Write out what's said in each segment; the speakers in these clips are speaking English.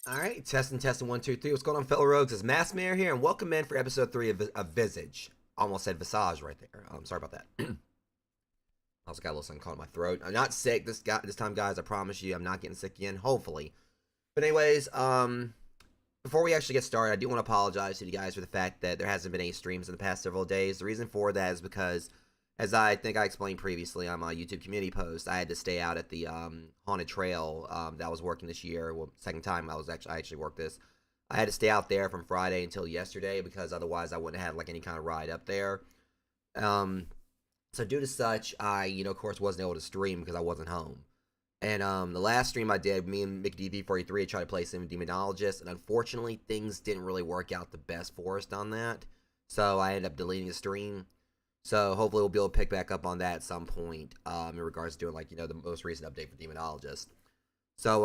Alright, testing, 1, 2, 3. What's going on, fellow rogues? It's Maskmayor here, and welcome in for episode 3 of Visage. Almost said Visage right there. Sorry about that. I also got a little something caught in my throat. I'm not sick this time, guys. I promise you, I'm not getting sick again, hopefully. But anyways, before we actually get started, I do want to apologize to you guys for the fact that there hasn't been any streams in the past several days. The reason for that is because, as I think I explained previously on my YouTube community post, I had to stay out at the haunted trail that I was working this year. Well, second time I actually worked this. I had to stay out there from Friday until yesterday because otherwise I wouldn't have like any kind of ride up there. So due to such, I of course wasn't able to stream because I wasn't home. And the last stream I did, me and McDV43 tried to play some Demonologist, and unfortunately things didn't really work out the best for us on that. So I ended up deleting the stream. So hopefully we'll be able to pick back up on that at some point in regards to doing like, the most recent update for Demonologist. So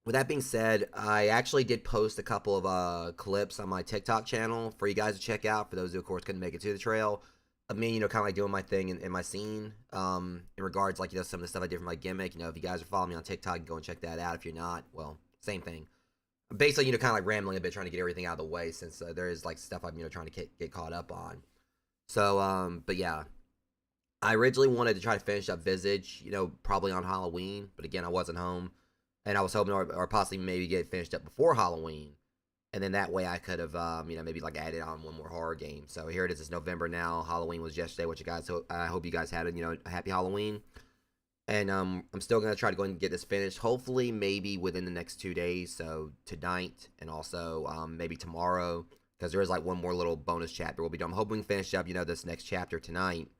with that being said, I actually did post a couple of clips on my TikTok channel for you guys to check out, for those who of course couldn't make it to the trail. Of me, kind of like doing my thing in my scene in regards like, some of the stuff I did for my gimmick. If you guys are following me on TikTok, go and check that out. If you're not, well, same thing. Basically, kind of like rambling a bit, trying to get everything out of the way since there is like stuff I'm, trying to get caught up on. So, but yeah, I originally wanted to try to finish up Visage, probably on Halloween, but again, I wasn't home, and I was hoping or possibly maybe get it finished up before Halloween, and then that way I could have, maybe like added on one more horror game. So here it is, it's November now, Halloween was yesterday, which you guys, I hope you guys had a happy Halloween, and I'm still going to try to go and get this finished, hopefully maybe within the next 2 days, so tonight, and also maybe tomorrow, because there is like one more little bonus chapter we'll be done. I'm hoping to finish up, this next chapter tonight.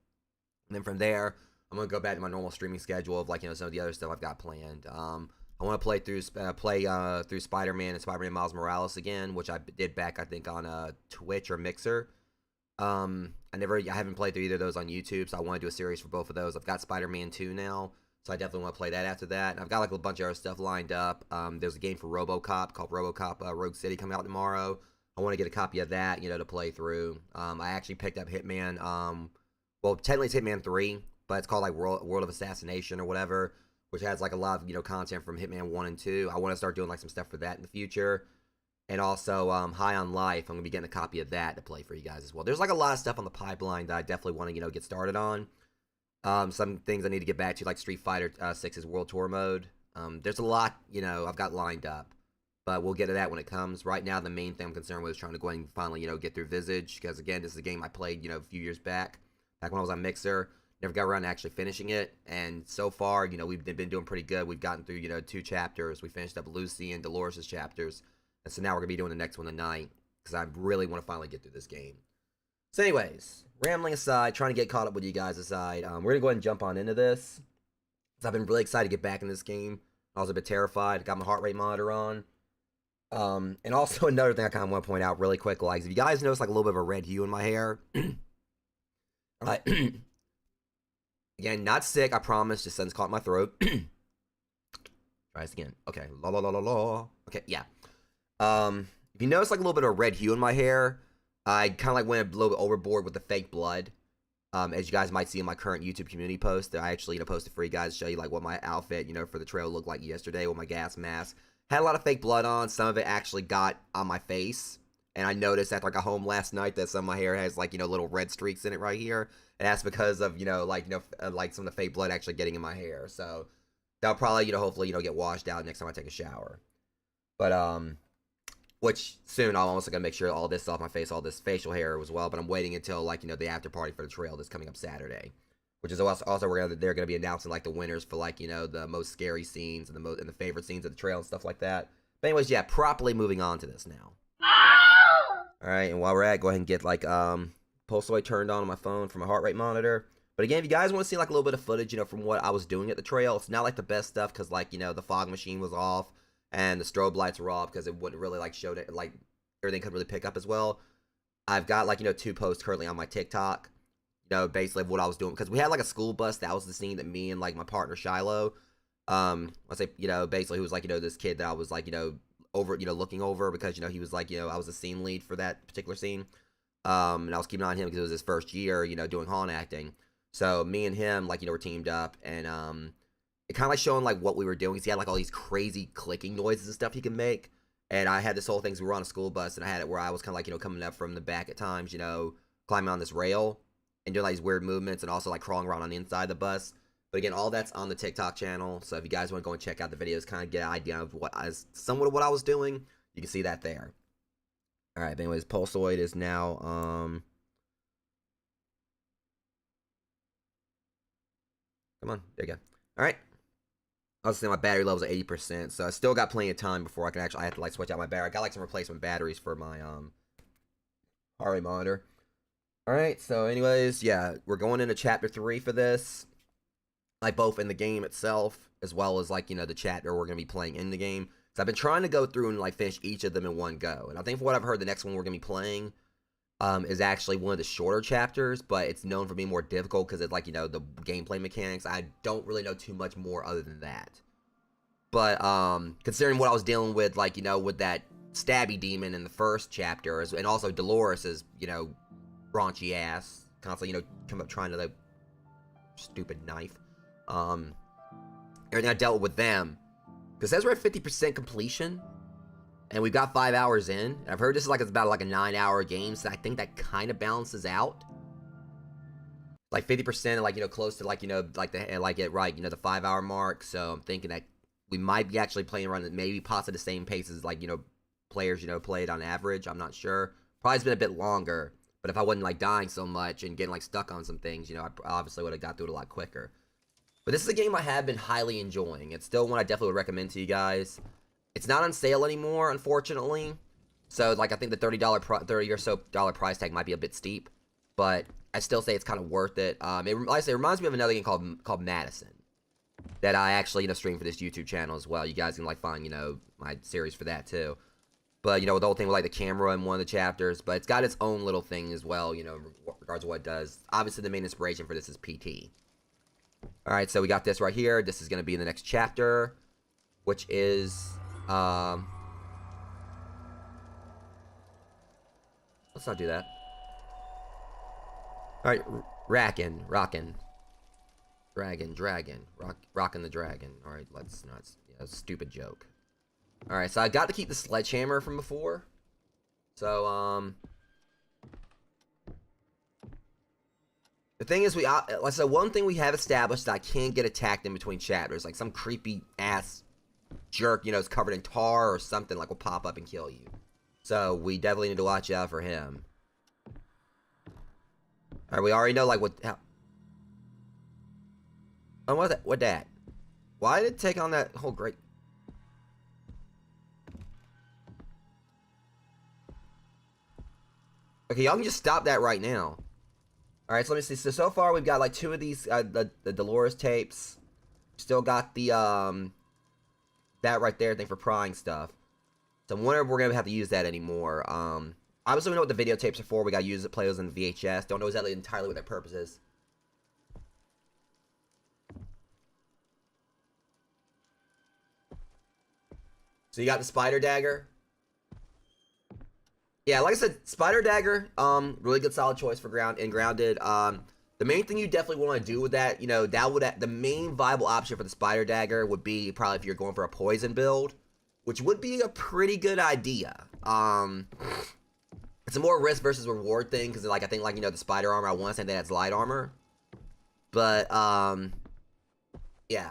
And then from there, I'm going to go back to my normal streaming schedule of like, some of the other stuff I've got planned. I want to play through Spider-Man and Spider-Man Miles Morales again, which I did back, I think, on Twitch or Mixer. I haven't played through either of those on YouTube, so I want to do a series for both of those. I've got Spider-Man 2 now, so I definitely want to play that after that. And I've got like a bunch of other stuff lined up. There's a game for RoboCop called RoboCop Rogue City coming out tomorrow. I want to get a copy of that, to play through. I actually picked up Hitman. Well, technically it's Hitman 3, but it's called like World of Assassination or whatever, which has like a lot of content from Hitman 1 and 2. I want to start doing like some stuff for that in the future. And also High on Life, I'm going to be getting a copy of that to play for you guys as well. There's like a lot of stuff on the pipeline that I definitely want to get started on. Some things I need to get back to, like Street Fighter 6's World Tour mode. There's a lot I've got lined up, but we'll get to that when it comes. Right now the main thing I'm concerned with is trying to go ahead and finally get through Visage, because again, this is a game I played a few years back when I was on Mixer. Never got around to actually finishing it, and so far we've been doing pretty good. We've gotten through 2 chapters. We finished up Lucy and Dolores' chapters. And so now we're going to be doing the next one tonight, because I really want to finally get through this game. So anyways, rambling aside, trying to get caught up with you guys aside, we're going to go ahead and jump on into this. So I've been really excited to get back in this game. I was a bit terrified. Got my heart rate monitor on. And also another thing I kind of want to point out really quick, like, if you guys notice like a little bit of a red hue in my hair. Again, not sick, I promise, just something's caught in my throat. Try this again. Okay, la la la la la. Okay, yeah. If you notice like a little bit of a red hue in my hair, I kind of like went a little bit overboard with the fake blood. As you guys might see in my current YouTube community post, I actually posted for you guys to show you like what my outfit for the trail looked like yesterday with my gas mask. Had a lot of fake blood on. Some of it actually got on my face, and I noticed after I got home last night that some of my hair has like little red streaks in it right here, and that's because of like some of the fake blood actually getting in my hair. So that'll probably hopefully get washed out next time I take a shower. But which soon I'm also gonna make sure all this off my face, all this facial hair as well. But I'm waiting until like the after party for the trail that's coming up Saturday, which is also they're gonna be announcing like the winners for like the most scary scenes and the favorite scenes of the trail and stuff like that. But anyways, yeah, properly moving on to this now. All right, and while we're at, go ahead and get like pulse rate turned on my phone for my heart rate monitor. But again, if you guys want to see like a little bit of footage, from what I was doing at the trail, it's not like the best stuff because like the fog machine was off. And the strobe lights were off because it wouldn't really like show it, like everything could really pick up as well. I've got like 2 posts currently on my TikTok, basically of what I was doing, because we had like a school bus. That was the scene that me and like my partner Shiloh, I say basically who was like this kid that I was like over looking over, because he was like I was the scene lead for that particular scene, and I was keeping on him because it was his first year doing haunt acting. So me and him like were teamed up, and it kind of like showing like what we were doing, because he had like all these crazy clicking noises and stuff he can make. And I had this whole thing, so we were on a school bus, and I had it where I was kind of like coming up from the back at times, climbing on this rail and doing like these weird movements, and also like crawling around on the inside of the bus. But again, all that's on the TikTok channel, so if you guys want to go and check out the videos, kind of get an idea of somewhat of what I was doing, you can see that there. All right, but anyways, pulsoid is now come on, there you go. All right. I was saying my battery level's at 80%, so I still got plenty of time before I have to like switch out my battery. I got like some replacement batteries for my heart rate monitor. All right, so anyways, yeah, we're going into chapter 3 for this, like both in the game itself as well as like the chapter we're gonna be playing in the game. So I've been trying to go through and like finish each of them in one go, and I think from what I've heard, the next one we're gonna be playing is actually one of the shorter chapters, but it's known for being more difficult because it's like the gameplay mechanics. I don't really know too much more other than that. But considering what I was dealing with, like with that stabby demon in the first chapter, and also Dolores's raunchy ass constantly come up trying to the stupid knife, everything I dealt with them, because it says we're at 50% completion. And we've got 5 hours in. And I've heard this is like it's about like a 9-hour game, so I think that kind of balances out. Like 50%, like close to like like the 5-hour mark. So I'm thinking that we might be actually playing around maybe possibly the same pace as like players played on average. I'm not sure. Probably it's been a bit longer. But if I wasn't like dying so much and getting like stuck on some things, I obviously would have got through it a lot quicker. But this is a game I have been highly enjoying. It's still one I definitely would recommend to you guys. It's not on sale anymore, unfortunately. So, like, I think the $30 or so price tag might be a bit steep, but I still say it's kind of worth it. Like I say, it reminds me of another game called Madison that I actually stream for this YouTube channel as well. You guys can like find my series for that too. But the whole thing with like the camera in one of the chapters, but it's got its own little thing as well. In regards to what it does. Obviously, the main inspiration for this is PT. All right, so we got this right here. This is going to be in the next chapter, which is let's not do that. All right, Rakan. Dragon. Rocking the dragon. Alright, let's not... Yeah, stupid joke. Alright, so I got to keep the sledgehammer from before. So, the thing is, like, so one thing we have established that I can't get attacked in between chapters. Like, some creepy ass jerk, you know, is covered in tar or something, like, will pop up and kill you. So, we definitely need to watch out for him. Alright, we already know, like, what... Oh, what that? Why did it take on that whole great... Okay, y'all can just stop that right now. Alright, so let me see. So far we've got like 2 of these, the Dolores tapes. Still got the, that right there thing for prying stuff. So I'm wondering if we're going to have to use that anymore. Obviously we know what the videotapes are for. We got to use it, play those in VHS. Don't know exactly entirely what their purpose is. So you got the spider dagger. Yeah, like I said, spider dagger, really good solid choice for grounded. The main thing you definitely want to do with that, you know, the main viable option for the spider dagger would be probably if you're going for a poison build, which would be a pretty good idea. It's a more risk versus reward thing, because like I think, like, you know, the spider armor, I want to say that it's light armor, but yeah,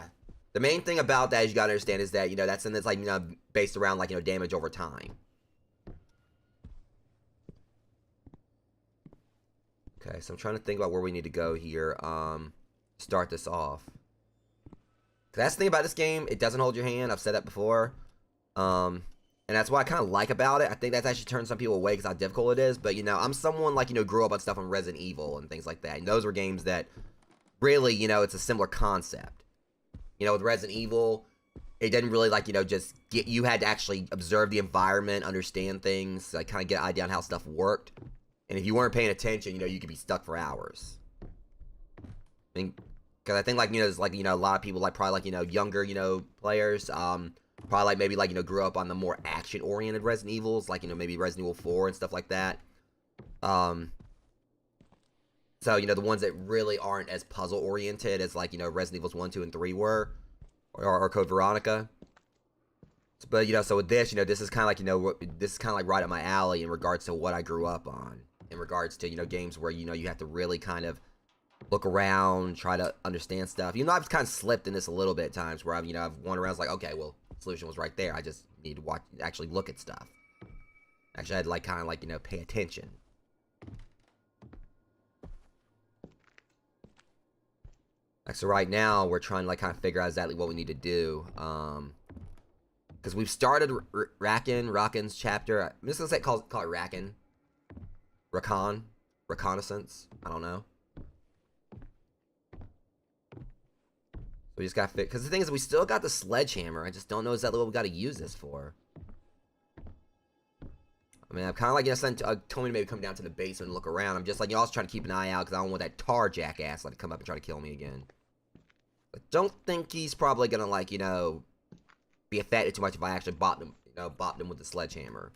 the main thing about that is you gotta understand is that, you know, that's something that's, like, you know, based around, like, you know, damage over time. Okay, so I'm trying to think about where we need to go here. Start this off. That's the thing about this game, it doesn't hold your hand. I've said that before. And that's what I kind of like about it. I think that's actually turned some people away because how difficult it is. But, you know, I'm someone, like, you know, grew up on stuff on Resident Evil and things like that. And those were games that really, you know, it's a similar concept. You know, with Resident Evil, it didn't really, like, you know, just get... You had to actually observe the environment, understand things, like, kind of get an idea on how stuff worked. And if you weren't paying attention, you know, you could be stuck for hours. I mean, because I think, like, you know, there's, like, you know, a lot of people, like, probably, like, you know, younger, you know, players, probably, like, maybe, like, you know, grew up on the more action-oriented Resident Evils, like, you know, maybe Resident Evil 4 and stuff like that. So, you know, the ones that really aren't as puzzle-oriented as, like, you know, Resident Evils 1, 2, and 3 were, or Code Veronica. But, you know, so with this, you know, this is kind of like, you know, this is kind of like right up my alley in regards to what I grew up on. In regards to, you know, games where, you know, you have to really kind of look around, try to understand stuff. You know, I've kind of slipped in this a little bit at times where I've, you know, I've wandered around, it's like, okay, well, the solution was right there. I just need to watch, actually look at stuff. Actually, I had to, like, kind of, like, you know, pay attention. Like, so right now, we're trying to, like, kind of figure out exactly what we need to do. Because we've started Rakan's chapter. I'm just going to say, call it Rakan. Rakan. Reconnaissance. I don't know. We just got to fit. Because the thing is, we still got the sledgehammer. I just don't know exactly what we got to use this for. I mean, I'm kind of like, you know, someone told me to maybe come down to the basement and look around. I'm just like, you know, also trying to keep an eye out because I don't want that tar jackass like to come up and try to kill me again. I don't think he's probably going to, like, you know, be affected too much if I actually bopped him, you know, bopped him with the sledgehammer.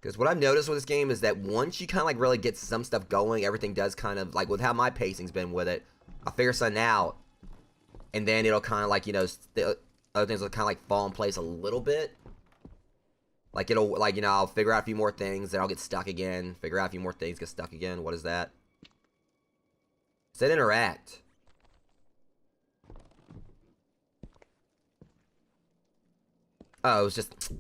Because what I've noticed with this game is that once you kind of, like, really get some stuff going, everything does kind of, like, with how my pacing's been with it, I'll figure something out, and then it'll kind of, like, you know, the other things will kind of, like, fall in place a little bit. Like, it'll, like, you know, I'll figure out a few more things, then I'll get stuck again, figure out a few more things, get stuck again. What is that? It said interact. Oh, it was just...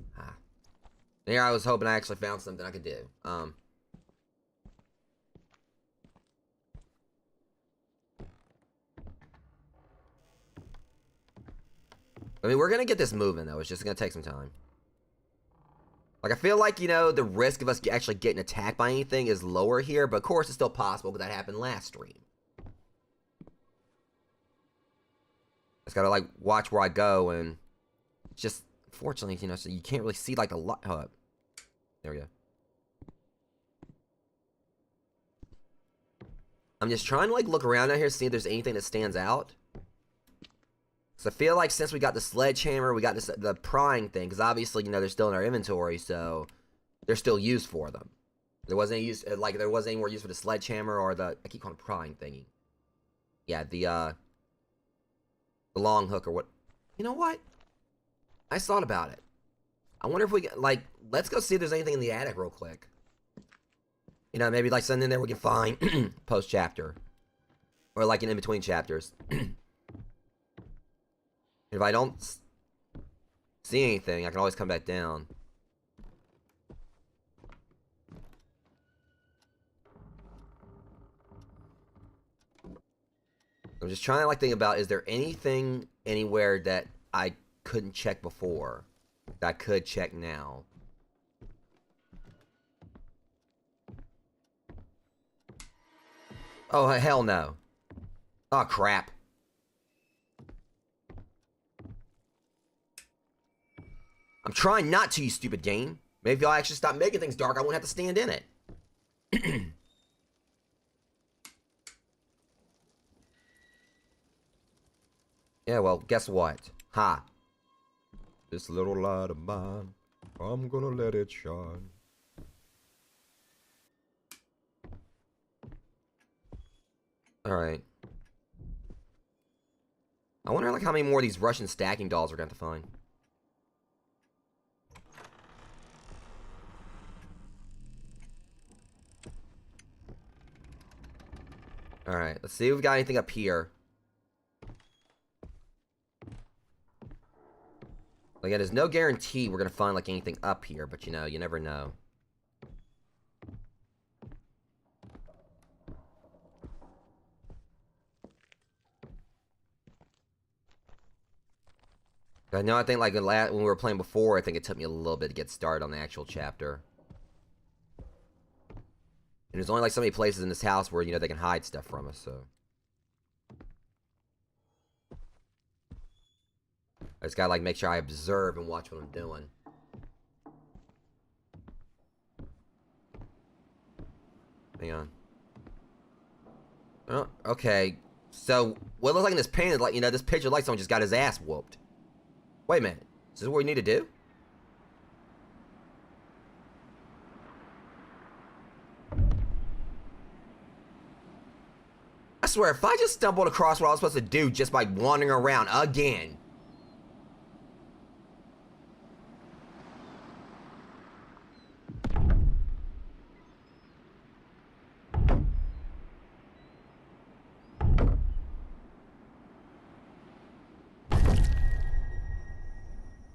Here I was hoping I actually found something I could do. I mean, we're gonna get this moving, though. It's just gonna take some time. Like, I feel like, you know, the risk of us actually getting attacked by anything is lower here, but of course it's still possible because that happened last stream. Just gotta, like, watch where I go, and it's just, fortunately, you know, so you can't really see, like, the light. Hold up. There we go. I'm just trying to, like, look around out here, see if there's anything that stands out. So I feel like since we got the sledgehammer, we got this, the prying thing, because obviously, you know, they're still in our inventory, so they're still used for them. There wasn't any use, like, there wasn't any more use for the sledgehammer or the, I keep calling it prying thingy. Yeah, the long hook or what. You know what? I thought about it. I wonder if we get, like, let's go see if there's anything in the attic real quick. You know, maybe, like, something in there we can find post-chapter. Or, like, in between chapters. If I don't see anything, I can always come back down. I'm just trying to, like, think about, is there anything anywhere that I couldn't check before that I could check now? Oh, hell no. Oh, crap. I'm trying not to, you stupid game. Maybe if y'all actually stop making things dark, I won't have to stand in it. Yeah, well, guess what? Ha. This little light of mine, I'm gonna let it shine. Alright. I wonder, like, how many more of these Russian stacking dolls we're gonna have to find. Alright, let's see if we've got anything up here. Like, there's no guarantee we're gonna find, like, anything up here, but, you know, you never know. I know, I think, like, when we were playing before, I think it took me a little bit to get started on the actual chapter. And there's only, like, so many places in this house where, you know, they can hide stuff from us, so. I just gotta, like, make sure I observe and watch what I'm doing. Hang on. Oh, okay. So, what it looks like in this painting, like, you know, this picture like someone just got his ass whooped. Wait a minute. Is this what we need to do? I swear, if I just stumbled across what I was supposed to do just by wandering around again.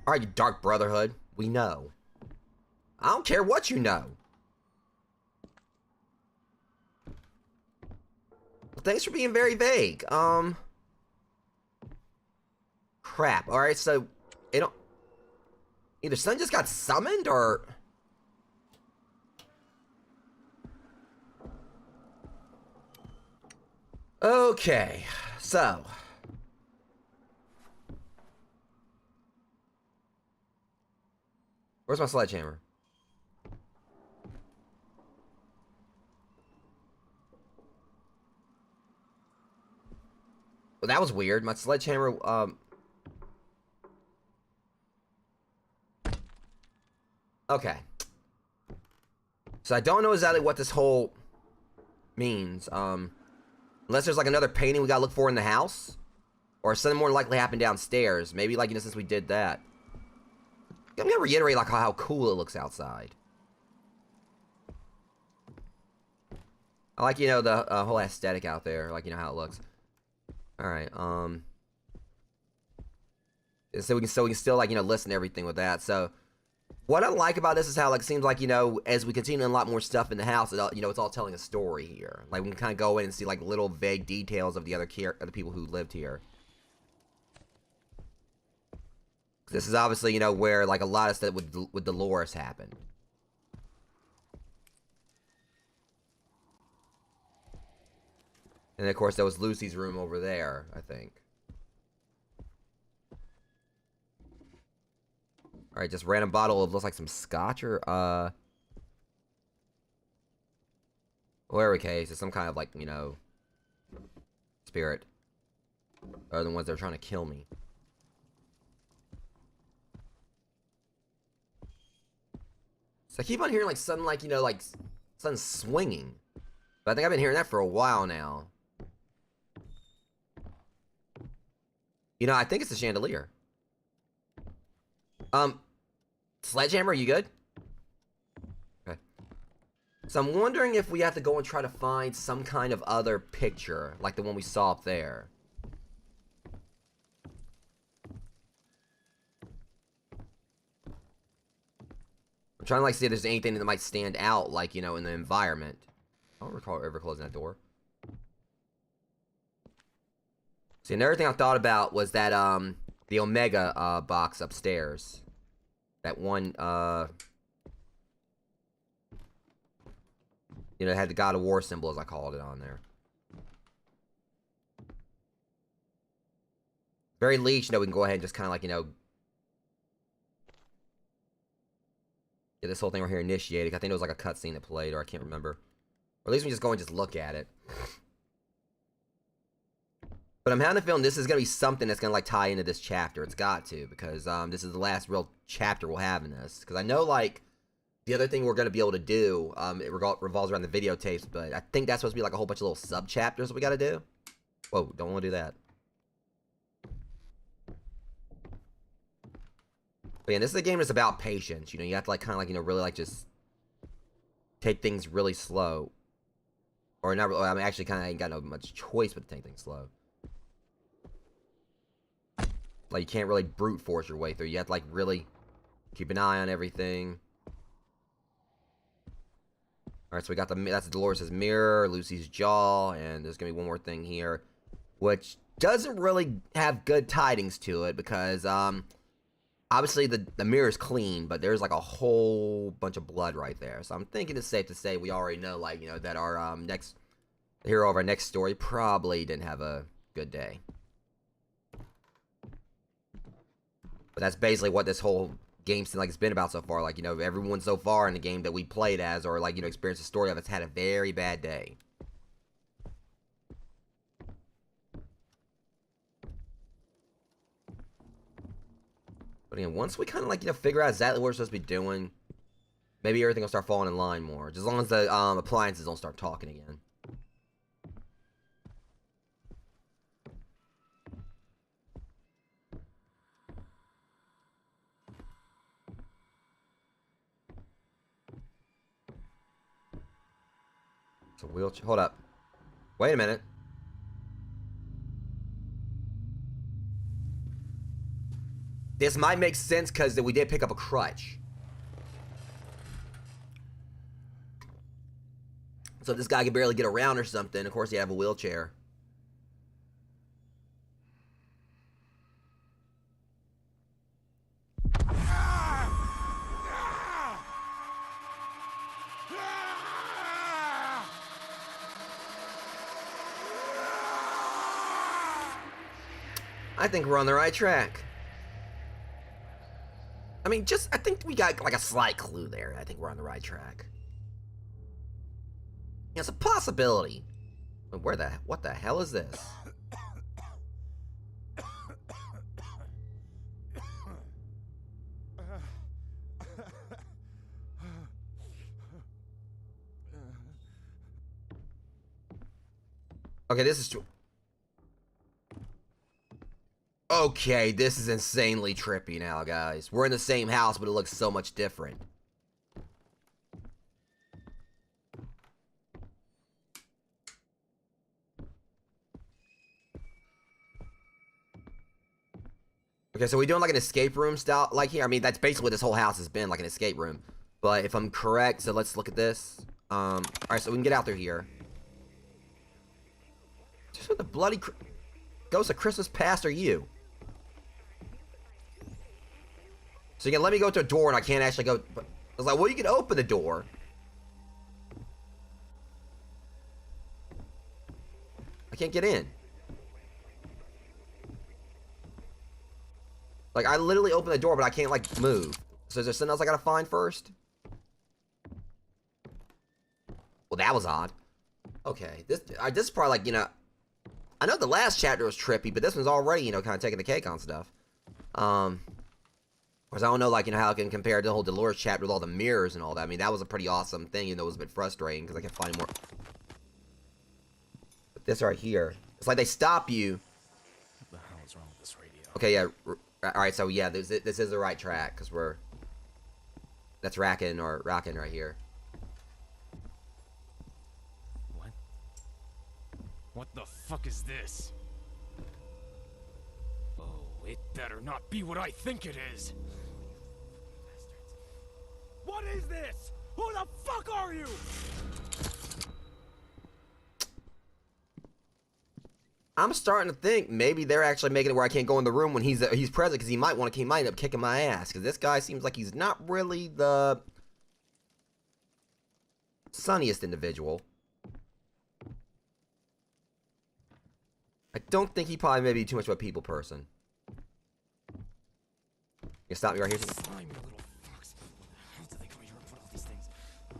Alright, you Dark Brotherhood. We know. I don't care what you know. Thanks for being very vague. Crap. Alright, so it don't either Sun just got summoned or okay, so where's my sledgehammer? Well, that was weird. My sledgehammer, okay. So I don't know exactly what this whole means. Unless there's like another painting we gotta look for in the house. Or something more likely happened downstairs. Maybe, like, you know, since we did that. I'm gonna reiterate, like, how cool it looks outside. I like, you know, the whole aesthetic out there. Like, you know, how it looks. Alright, so we can still, like, you know, listen to everything with that. So, what I like about this is how, like, it seems like, you know, as we continue to unlock more stuff in the house, you know, it's all telling a story here. Like, we can kind of go in and see, like, little vague details of the other people who lived here. This is obviously, you know, where, like, a lot of stuff with Dolores happened. And, of course, there was Lucy's room over there, I think. Alright, just random bottle of, looks like some scotch or, whatever case, it's some kind of, like, you know, spirit. Or the ones that are trying to kill me. So I keep on hearing, like, some, like, you know, like, Sun's swinging. But I think I've been hearing that for a while now. You know, I think it's a chandelier. Sledgehammer, are you good? Okay. So I'm wondering if we have to go and try to find some kind of other picture, like the one we saw up there. I'm trying to like see if there's anything that might stand out, like, you know, in the environment. I don't recall ever closing that door. See, another thing I thought about was that, the Omega, box upstairs. That one, you know, it had the God of War symbol, as I called it, on there. Very least, you know, we can go ahead and just kind of like, you know, get this whole thing right here initiated. I think it was like a cutscene that played, or I can't remember. Or at least we just go and just look at it. But I'm having a feeling this is going to be something that's going to, like, tie into this chapter. It's got to, because this is the last real chapter we'll have in this. Because I know, like, the other thing we're going to be able to do, it revolves around the videotapes, but I think that's supposed to be, like, a whole bunch of little sub-chapters that we got to do. Whoa, don't want to do that. But yeah, this is a game that's about patience. You know, you have to, like, kind of, like, you know, really, like, just take things really slow. Or not really, I mean, actually kind of ain't got no much choice but to take things slow. Like, you can't really brute force your way through. You have to, like, really keep an eye on everything. Alright, so we got that's Dolores' mirror, Lucy's jaw, and there's gonna be one more thing here, which doesn't really have good tidings to it, because, obviously the mirror's clean, but there's, like, a whole bunch of blood right there. So I'm thinking it's safe to say we already know, like, you know, that our, the hero of our next story probably didn't have a good day. But that's basically what this whole game seems like it's been about so far. Like, you know, everyone so far in the game that we played as, or, like, you know, experienced the story of, it's had a very bad day. But again, once we kind of, like, you know, figure out exactly what we're supposed to be doing, maybe everything will start falling in line more. Just as long as the appliances don't start talking again. So wheelchair. Hold up. Wait a minute. This might make sense because we did pick up a crutch. So if this guy can barely get around or something, of course he have a wheelchair. I think we're on the right track. I mean, I think we got, like, a slight clue there. I think we're on the right track. Yeah, it's a possibility. But what the hell is this? Okay, this is true. Okay, this is insanely trippy now, guys. We're in the same house, but it looks so much different. Okay, so we're doing like an escape room style, like here. I mean, that's basically what this whole house has been, like an escape room. But if I'm correct, so let's look at this. Alright, so we can get out through here. Just what the bloody ghost of Christmas past are you? So you can let me go to a door and I can't actually go. But I was like, well, you can open the door. I can't get in. Like, I literally opened the door, but I can't, like, move. So is there something else I gotta find first? Well, that was odd. Okay, this is probably, like, you know, I know the last chapter was trippy, but this one's already, you know, kind of taking the cake on stuff. Hold course, I don't know, like, how it can compare to the whole Dolores chapter with all the mirrors and all that. I mean, that was a pretty awesome thing, even though it was a bit frustrating, because I kept finding more. But this right here, it's like they stop you. What the hell is wrong with this radio? Okay, yeah. Alright, so yeah, this is the right track, because that's Rakan right here. What? What the fuck is this? Oh, it better not be what I think it is. Bastards. What is this? Who the fuck are you? I'm starting to think maybe they're actually making it where I can't go in the room when he's present, because he might end up kicking my ass, because this guy seems like he's not really the sunniest individual. I don't think he probably may be too much of a people person. You stop me right here. Slimy little fucks. How did they come here and put all these things? I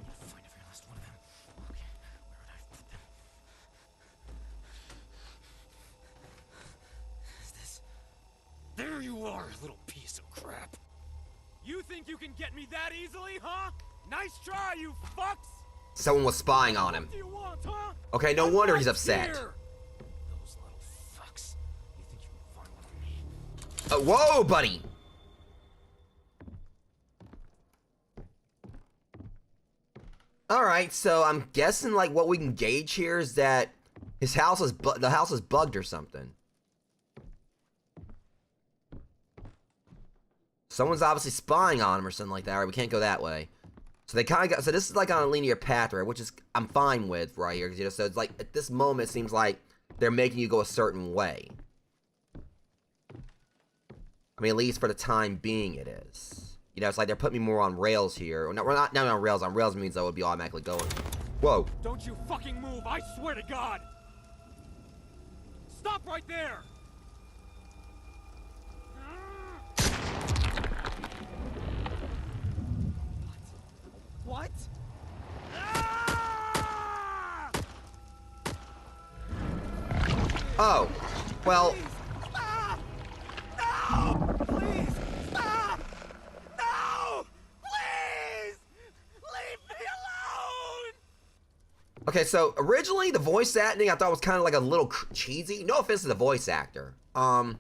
gotta find every last one of them. Okay, where would I have put them? Is this? There you are, little piece of crap. You think you can get me that easily, huh? Nice try, you fucks! Someone was spying on him. What do you want, huh? Okay, no wonder he's upset. Here. Those little fucks. You think you can find one for me? Whoa, buddy! Alright, so I'm guessing, like, what we can gauge here is that his house is the house is bugged or something. Someone's obviously spying on him or something like that. Alright, we can't go that way. So they kind of got, so this is like on a linear path, right, which is, I'm fine with right here, because, so it's like, at this moment, it seems like they're making you go a certain way. I mean, at least for the time being, it is. It's like they're putting me more on rails here. Or we're not on rails. On rails means I would be automatically going. Whoa. Don't you fucking move, I swear to God! Stop right there! What? Oh. Well. Please, stop! No! Please, stop! No! Please! Leave me alone! Okay, so originally the voice acting I thought was kind of like a little cheesy. No offense to the voice actor. Not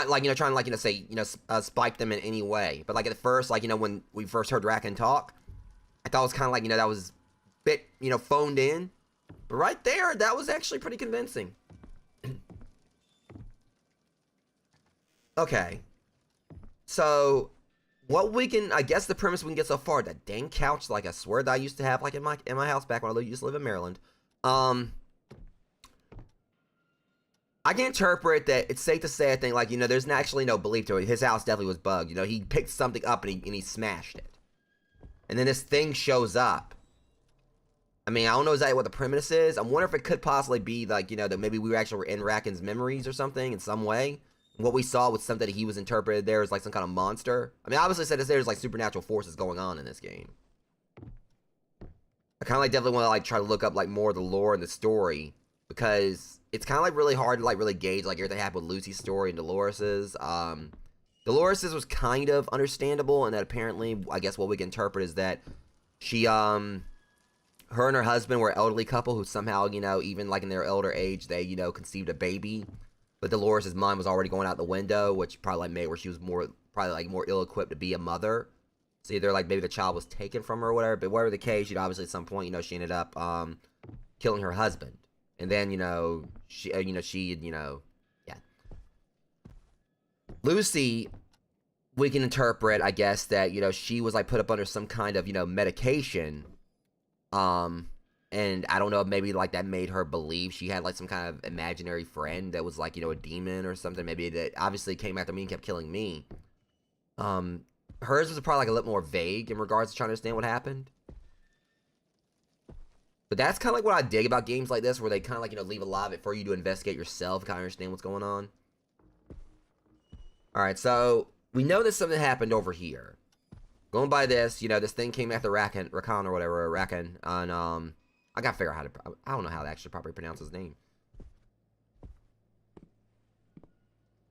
like, trying to, like, say, spike them in any way. But, like, at first, like, when we first heard Rakan talk, I thought it was kind of like, that was a bit, phoned in. But right there, that was actually pretty convincing. Okay. So, what we can, I guess the premise we can get so far, that dang couch, like, I swear that I used to have, like, in my house back when I used to live in Maryland. I can interpret that it's safe to say, I think, like, there's actually no belief to it. His house definitely was bugged. He picked something up and he smashed it. And then this thing shows up. I mean, I don't know exactly what the premise is. I wonder if it could possibly be, like, that maybe we actually were in Rakan's memories or something in some way. What we saw was something that he was interpreted there as, like, some kind of monster. I mean, obviously said there's, like, supernatural forces going on in this game. I kind of, like, definitely want to, like, try to look up, like, more of the lore and the story. Because it's kind of, like, really hard to, like, really gauge, like, everything happened with Lucy's story and Dolores's. Dolores's was kind of understandable, and that apparently, I guess what we can interpret is that she, her and her husband were an elderly couple who somehow, even, like, in their elder age, they, conceived a baby. But Dolores's mind was already going out the window, which probably, like, made where she was probably, like, more ill-equipped to be a mother. So either, like, maybe the child was taken from her or whatever, but whatever the case, obviously at some point, she ended up, killing her husband. And then, yeah. Lucy, we can interpret, I guess, that, she was, like, put up under some kind of, medication. And I don't know if maybe, like, that made her believe she had, like, some kind of imaginary friend that was, like, a demon or something. Maybe that obviously came after me and kept killing me. Hers was probably, like, a little more vague in regards to trying to understand what happened. But that's kind of like what I dig about games like this, where they kind of, like, leave a lot of it for you to investigate yourself, kind of understand what's going on. Alright, so we know that something happened over here. Going by this, this thing came after Rakan or whatever, Rakan, and, I gotta figure out how to, I don't know how to actually properly pronounce his name.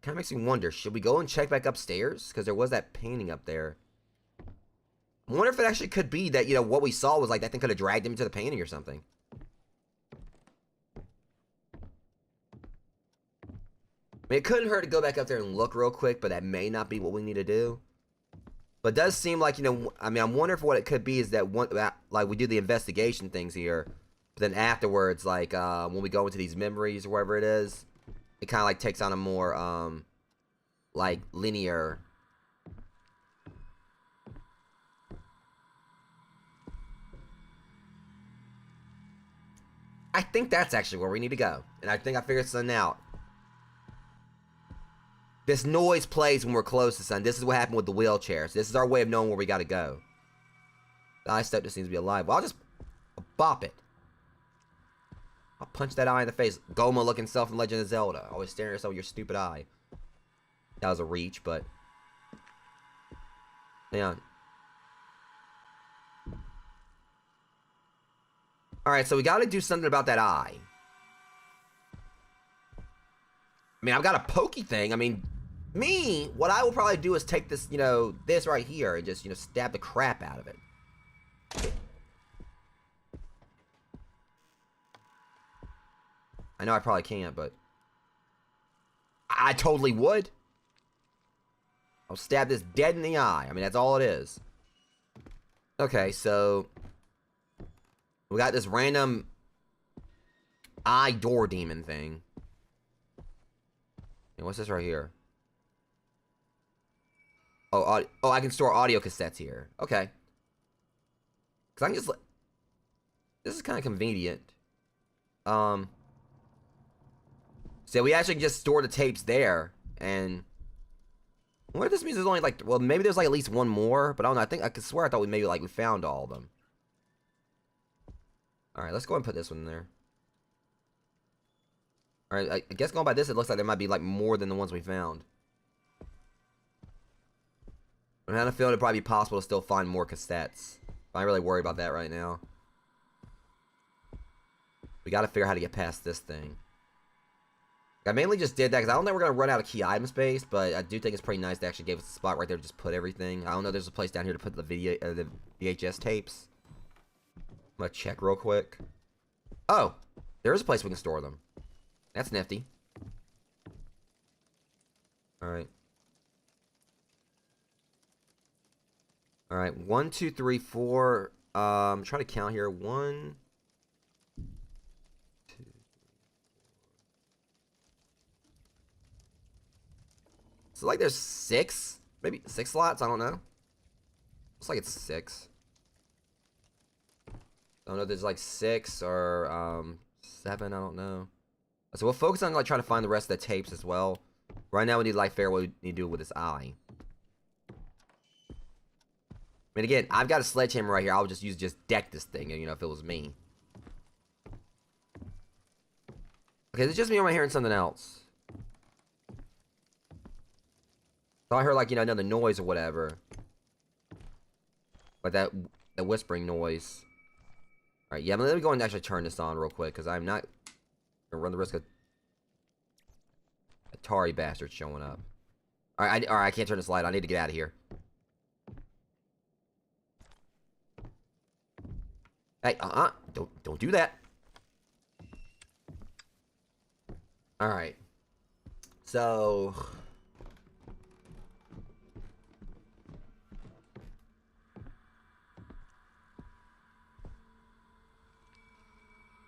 Kind of makes me wonder, should we go and check back upstairs? Because there was that painting up there. I wonder if it actually could be that, you know, what we saw was like that thing could have dragged him to the painting or something. I mean, it couldn't hurt to go back up there and look real quick, but that may not be what we need to do. But it does seem like, you know, I mean, I'm wondering if what it could be is that, like, we do the investigation things here, but then afterwards, like, when we go into these memories or wherever it is, it kind of, like, takes on a more, like, linear... I think that's actually where we need to go. And I think I figured something out. This noise plays when we're close to something. This is what happened with the wheelchairs. This is our way of knowing where we gotta go. The eye step just seems to be alive. Well, I'll just bop it. I'll punch that eye in the face. Goma looking self in Legend of Zelda. Always staring at yourself with your stupid eye. That was a reach, but... Yeah. Alright, so we gotta do something about that eye. I mean, I've got a pokey thing. I mean, what I will probably do is take this, you know, this right here and just, you know, stab the crap out of it. I know I probably can't, but I totally would. I'll stab this dead in the eye. I mean, that's all it is. Okay, so we got this random eye door demon thing. And what's this right here? Oh, I can store audio cassettes here. Okay. Cause I can just... This is kind of convenient. So we actually can just store the tapes there, and... What if this means there's only like... Well, maybe there's like at least one more, but I don't know. I could swear I thought we found all of them. Alright, let's go and put this one in there. Alright, I guess going by this, it looks like there might be like more than the ones we found. I'm kind of feeling it'd probably be possible to still find more cassettes. But I ain't really worried about that right now. We gotta figure out how to get past this thing. I mainly just did that because I don't think we're going to run out of key item space, but I do think it's pretty nice they actually gave us a spot right there to just put everything. I don't know if there's a place down here to put the VHS tapes. I'm going to check real quick. Oh, there is a place we can store them. That's nifty. Alright. Alright, 1, 2, 3, 4. I'm trying to count here. 1... So, like, there's 6? Maybe 6 slots? I don't know. Looks like it's 6. I don't know if there's, like, 6 or, 7. I don't know. So, we'll focus on, like, trying to find the rest of the tapes as well. Right now, we need, like, figure out what we need to do with this eye. I mean, again, I've got a sledgehammer right here. I would just deck this thing, you know, if it was me. Okay, it's just me right here and something else. So I heard, like, you know, another noise or whatever. Like that whispering noise. Alright, yeah, let me go and actually turn this on real quick, because I'm not gonna run the risk of Atari bastards showing up. Alright, I can't turn this light on. I need to get out of here. Hey, don't do that. Alright. So...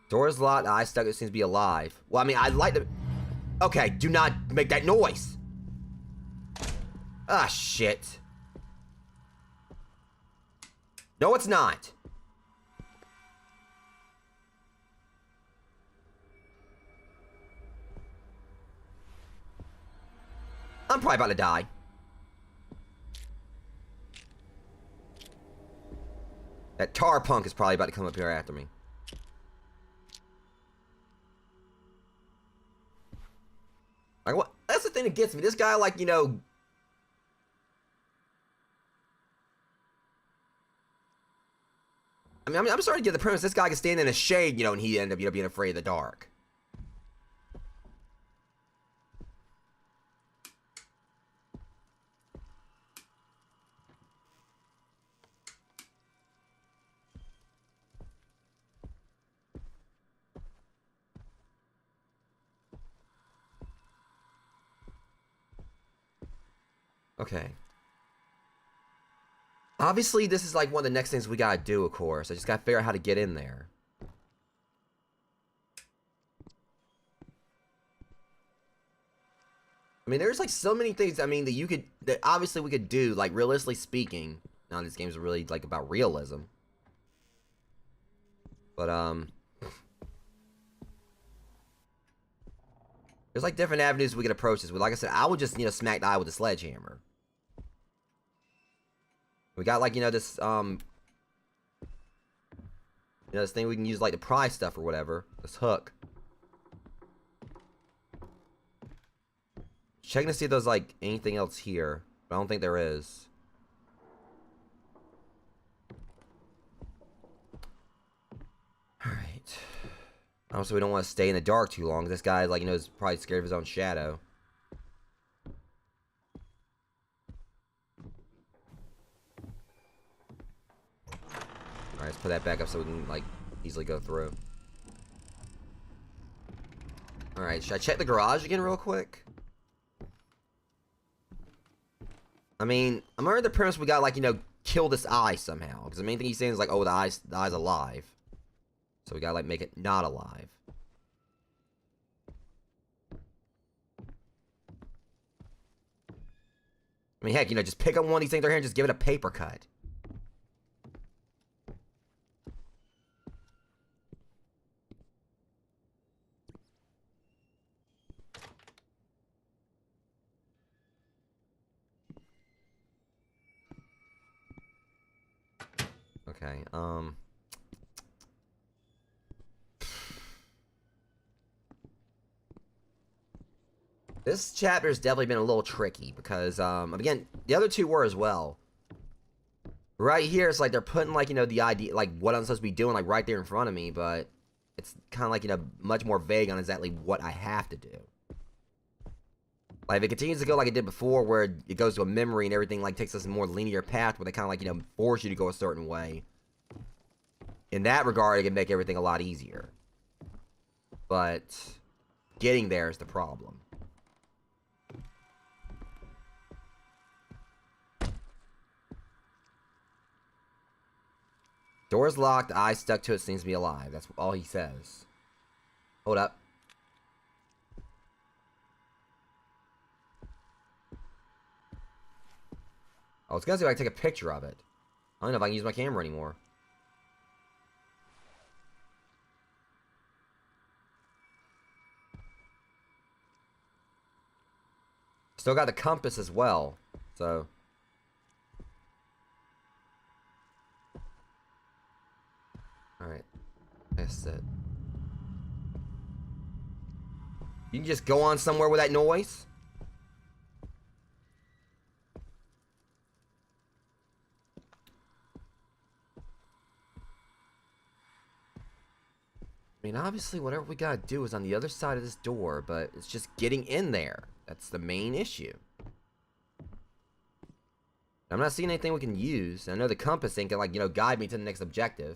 Door's locked. Eye stuck. It seems to be alive. Well, I mean, I'd like to... Okay, do not make that noise. Ah, shit. No, it's not. I'm probably about to die. That tar punk is probably about to come up here after me. Like, what? That's the thing that gets me. This guy, like, you know... I mean, I'm starting to get the premise this guy can stand in a shade, you know, and he end up, you know, being afraid of the dark. Okay. Obviously, this is like one of the next things we gotta do, of course. I just gotta figure out how to get in there. I mean, there's like so many things, I mean, that obviously we could do, like, realistically speaking. None of these games are really, like, about realism. But, there's, like, different avenues we could approach this with. Like I said, I would just, smack the eye with a sledgehammer. We got, like, this, this thing we can use, like, to pry stuff or whatever. This hook. Checking to see if there's, like, anything else here. But I don't think there is. Alright. Also, we don't want to stay in the dark too long. This guy, like, is probably scared of his own shadow. Alright, let's put that back up so we can, like, easily go through. Alright, should I check the garage again real quick? I mean, I'm under the premise we gotta, like, kill this eye somehow. Because the main thing he's saying is, like, oh, the eye's alive. So we gotta, like, make it not alive. I mean, heck, just pick up one of these things right here and just give it a paper cut. Okay, this chapter's definitely been a little tricky because, again, the other two were as well. Right here, it's like they're putting, like, the idea, like, what I'm supposed to be doing, like, right there in front of me, but it's kind of like, much more vague on exactly what I have to do. Like, if it continues to go like it did before, where it goes to a memory and everything, like, takes us a more linear path where they kind of, like, force you to go a certain way. In that regard, it can make everything a lot easier. But getting there is the problem. Door's locked, eye stuck to it, seems to be alive. That's all he says. Hold up. I was gonna see if I can take a picture of it. I don't know if I can use my camera anymore. Still got the compass as well, so. Alright. That's it. You can just go on somewhere with that noise? I mean, obviously, whatever we gotta do is on the other side of this door, but it's just getting in there. That's the main issue. I'm not seeing anything we can use. I know the compass thing can, like, guide me to the next objective.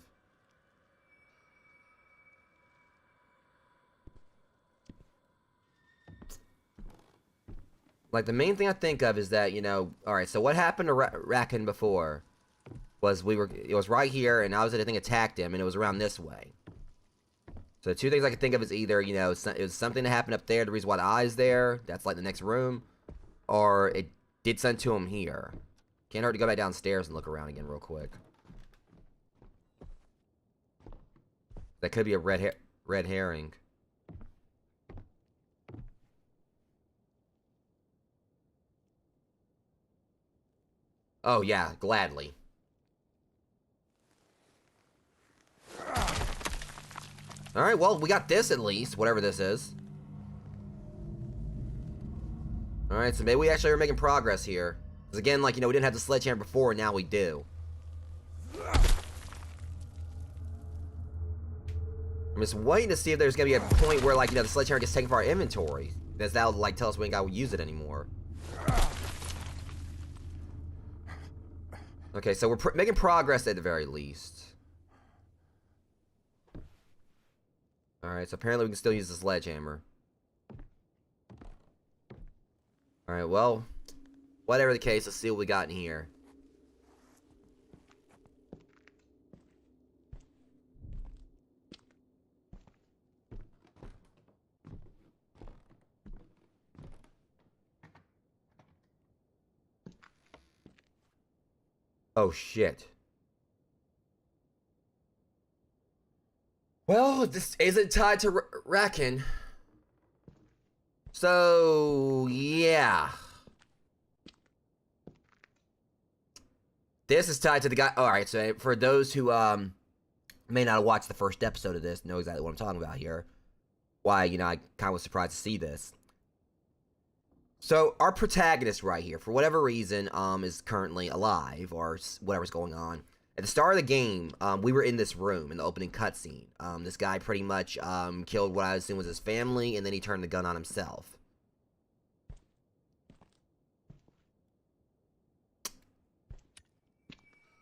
Like, the main thing I think of is that, alright, so what happened to Rakan before was it was right here, and obviously the thing attacked him, and it was around this way. So the two things I can think of is either, it was something that happened up there, the reason why the eye's there, that's like the next room, or it did something to him here. Can't hurt to go back downstairs and look around again real quick. That could be a red herring. Oh yeah, gladly. Alright, well, we got this at least, whatever this is. Alright, so maybe we actually are making progress here. Because again, like, we didn't have the sledgehammer before, and now we do. I'm just waiting to see if there's going to be a point where, like, the sledgehammer gets taken from our inventory. That'll, like, tell us we ain't got to use it anymore. Okay, so we're making progress at the very least. Alright, so apparently we can still use the sledgehammer. Alright, well, Whatever the case, let's see what we got in here. Oh, shit. Well, this isn't tied to Rakan. So, yeah. This is tied to the guy. Alright, so for those who may not have watched the first episode of this, know exactly what I'm talking about here. Why, I kind of was surprised to see this. So, our protagonist right here, for whatever reason, is currently alive, or whatever's going on. At the start of the game, we were in this room in the opening cutscene. This guy pretty much killed what I assume was his family, and then he turned the gun on himself.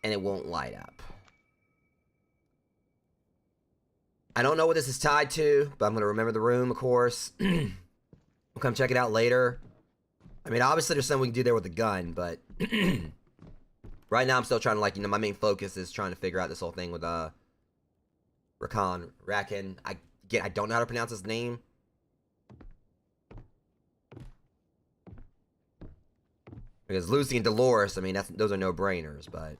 And it won't light up. I don't know what this is tied to, but I'm going to remember the room, of course. We'll come check it out later. I mean, obviously there's something we can do there with the gun, but right now I'm still trying to, my main focus is trying to figure out this whole thing with, Rakan. I don't know how to pronounce his name. Because Lucy and Dolores, I mean, those are no-brainers, but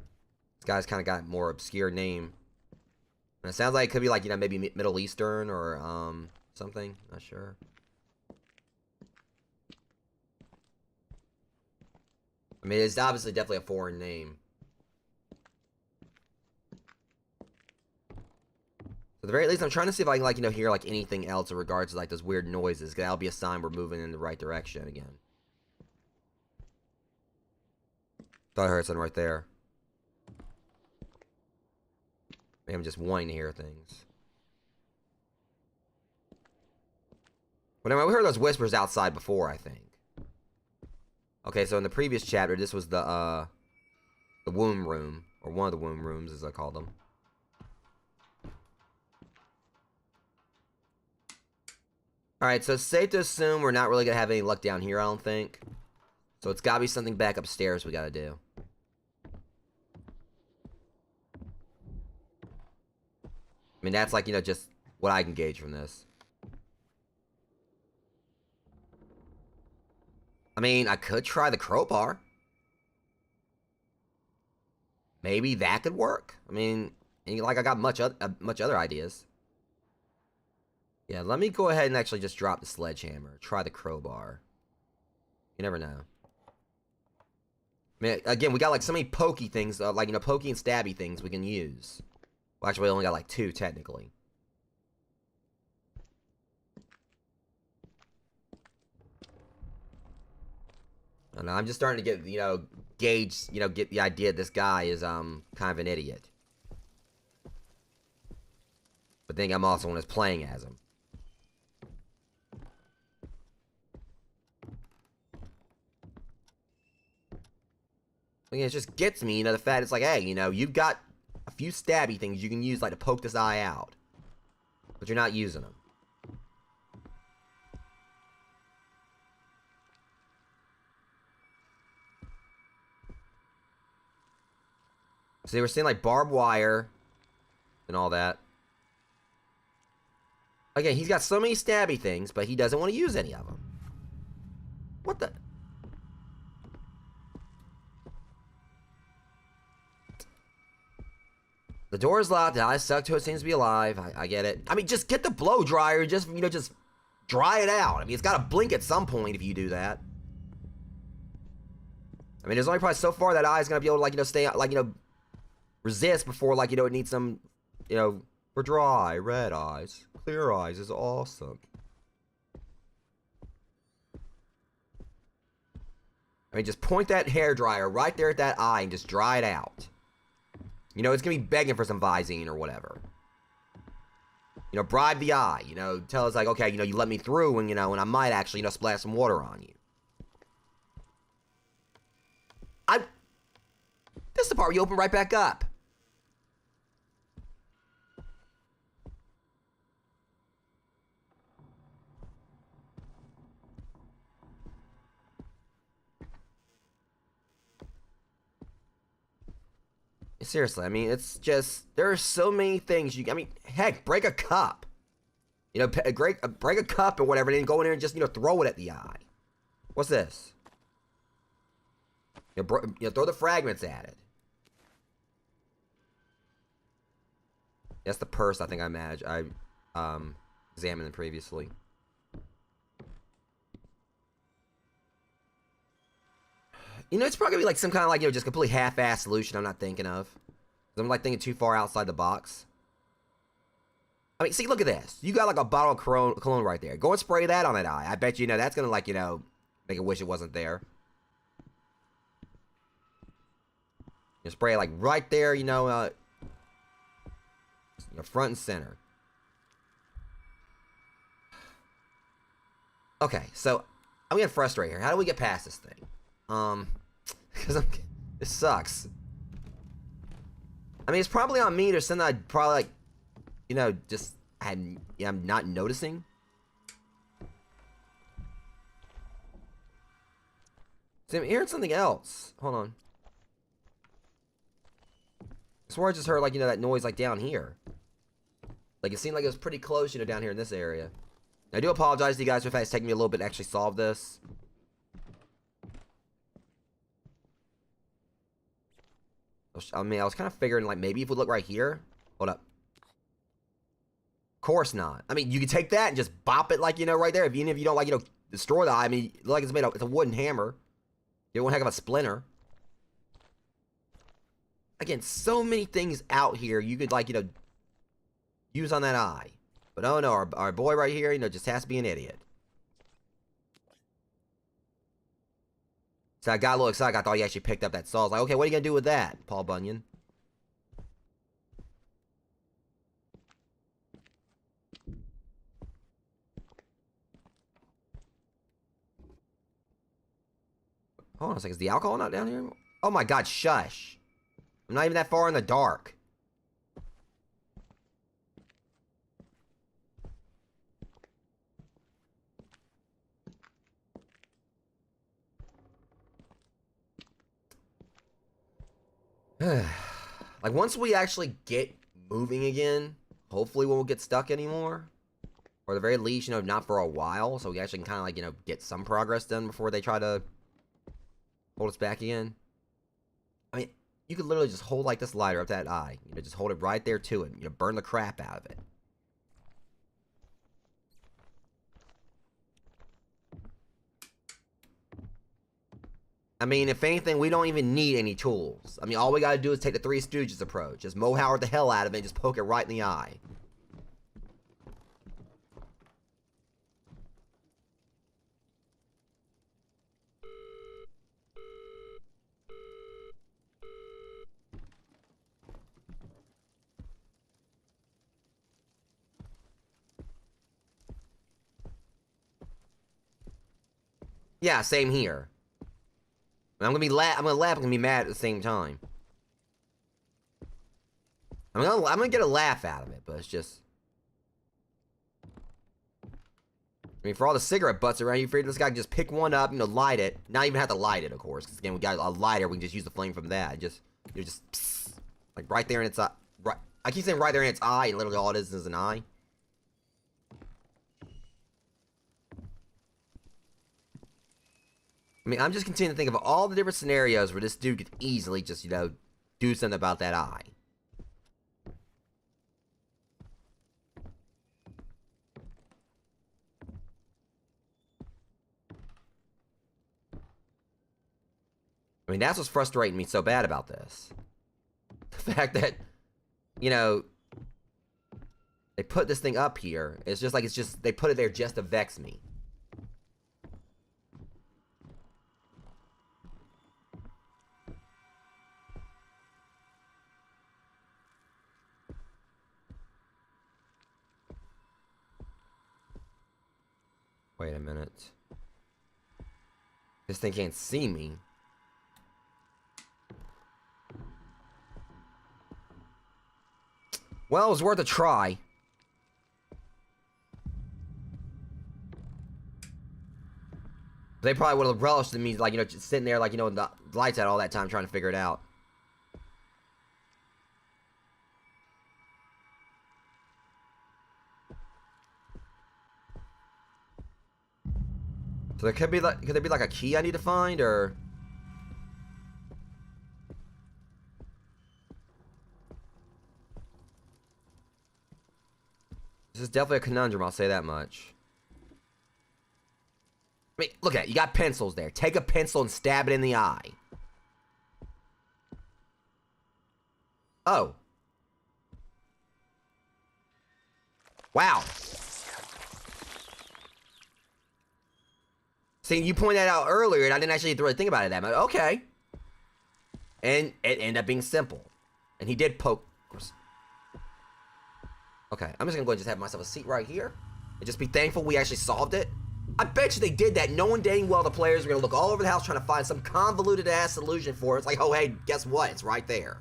this guy's kind of got a more obscure name. And it sounds like it could be, maybe Middle Eastern or, something. Not sure. I mean, it's obviously definitely a foreign name. So at the very least, I'm trying to see if I can, hear, anything else in regards to, those weird noises. Because that'll be a sign we're moving in the right direction again. Thought I heard something right there. Maybe I'm just wanting to hear things. But anyway, we heard those whispers outside before, I think. Okay, so in the previous chapter, this was the womb room. Or one of the womb rooms, as I call them. Alright, so it's safe to assume we're not really going to have any luck down here, I don't think. So it's got to be something back upstairs we got to do. I mean, that's just what I can gauge from this. I mean, I could try the crowbar. Maybe that could work. I mean, I got much other ideas. Yeah, let me go ahead and actually just drop the sledgehammer. Try the crowbar. You never know. I mean, again, we got so many pokey things, pokey and stabby things we can use. Well, actually, we only got 2 technically. I don't know, I'm just starting to get, gauge, get the idea this guy is, kind of an idiot. But then I'm also one that's playing as him. Again, it just gets me, the fact it's hey, you've got a few stabby things you can use, to poke this eye out. But you're not using them. See, we're seeing, barbed wire and all that. Again, he's got so many stabby things, but he doesn't want to use any of them. What the... The door is locked. The eye stuck to it. Seems to be alive. I get it. I mean, just get the blow dryer. Just, just dry it out. I mean, it's got to blink at some point if you do that. I mean, there's only probably so far that eye is going to be able to, stay, resist before, it needs some, for dry, red eyes. Clear eyes is awesome. I mean, just point that hairdryer right there at that eye and just dry it out. It's going to be begging for some Visine or whatever. Bribe the eye. Tell us, okay, you let me through and, and I might actually, splash some water on you. This is the part where you open right back up. Seriously, I mean, it's just, there are so many things I mean, heck, break a cup. You know, break a cup or whatever, and then go in there and just, you know, throw it at the eye. What's this? You know, throw the fragments at it. That's the purse I think I examined previously. You know, it's probably gonna be like some kind of like, you know, just completely half-assed solution I'm not thinking of. I'm like thinking too far outside the box. I mean, see, look at this. You got like a bottle of cologne right there. Go and spray that on that eye. I bet you know that's gonna, like, you know, make it wish it wasn't there. You spray it like right there, you know, front and center. Okay, so I'm getting frustrated here. How do we get past this thing? Because this sucks. I mean, it's probably on me. There's something I'd probably, like, you know, just I'm not noticing. See, I'm hearing something else. Hold on. I swear I just heard, like, you know, that noise, like, down here. Like, it seemed like it was pretty close, you know, down here in this area. I do apologize to you guys for the fact it's taking me a little bit to actually solve this. I mean, I was kind of figuring, like, maybe if we look right here. Hold up. Of course not. I mean, you can take that and just bop it, like, you know, right there. Even if you don't, like, you know, destroy the eye. I mean, like it's made of, it's a wooden hammer. Get one heck of a splinter. Again, so many things out here you could, like, you know, use on that eye. But oh no, our boy right here, you know, just has to be an idiot. So I got a little excited. I thought he actually picked up that saw. I was like, okay, what are you going to do with that, Paul Bunyan? Hold on a second. Is the alcohol not down here? Oh my god, shush. I'm not even that far in the dark. Like, once we actually get moving again, hopefully we won't get stuck anymore. Or at the very least, you know, not for a while. So we actually can kind of, like, you know, get some progress done before they try to hold us back again. I mean, you could literally just hold, like, this lighter up that eye. You know, just hold it right there to it. You know, burn the crap out of it. I mean, if anything, we don't even need any tools. I mean, all we gotta do is take the Three Stooges approach. Just Mo Howard the hell out of it and just poke it right in the eye. Yeah, same here. I'm gonna laugh, I'm gonna be mad at the same time. I'm gonna get a laugh out of it, but it's just, I mean, for all the cigarette butts around, you figure this guy can just pick one up, you know, light it. Not even have to light it, of course, because again, we got a lighter. We can just use the flame from that. Just, you know, just psst, like right there in its eye. Right, I keep saying right there in its eye, and literally all it is an eye. I mean, I'm just continuing to think of all the different scenarios where this dude could easily just, you know, do something about that eye. I mean, that's what's frustrating me so bad about this. The fact that, you know, they put this thing up here. It's just like, it's just, they put it there just to vex me. Wait a minute. This thing can't see me. Well, it was worth a try. They probably would have relished in me, like, you know, just sitting there, like, you know, the lights out all that time trying to figure it out. So there could there be like a key I need to find, or? This is definitely a conundrum, I'll say that much. I mean, look at it, you got pencils there. Take a pencil and stab it in the eye. Oh. Wow. See, you pointed that out earlier, and I didn't actually really think about it that much. Okay. And it ended up being simple. And he did poke. Okay, I'm just gonna go and just have myself a seat right here. And just be thankful we actually solved it. I bet you they did that knowing dang well the players were gonna look all over the house trying to find some convoluted ass solution for it. It's like, oh hey, guess what? It's right there.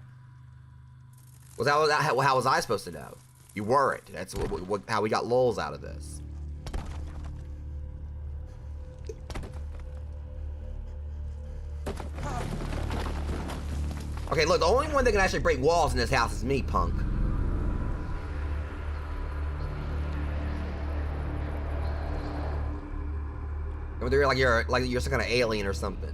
How was I supposed to know? You weren't. That's how we got lulls out of this. Okay, look, the only one that can actually break walls in this house is me, punk. They're like you're some kind of alien or something.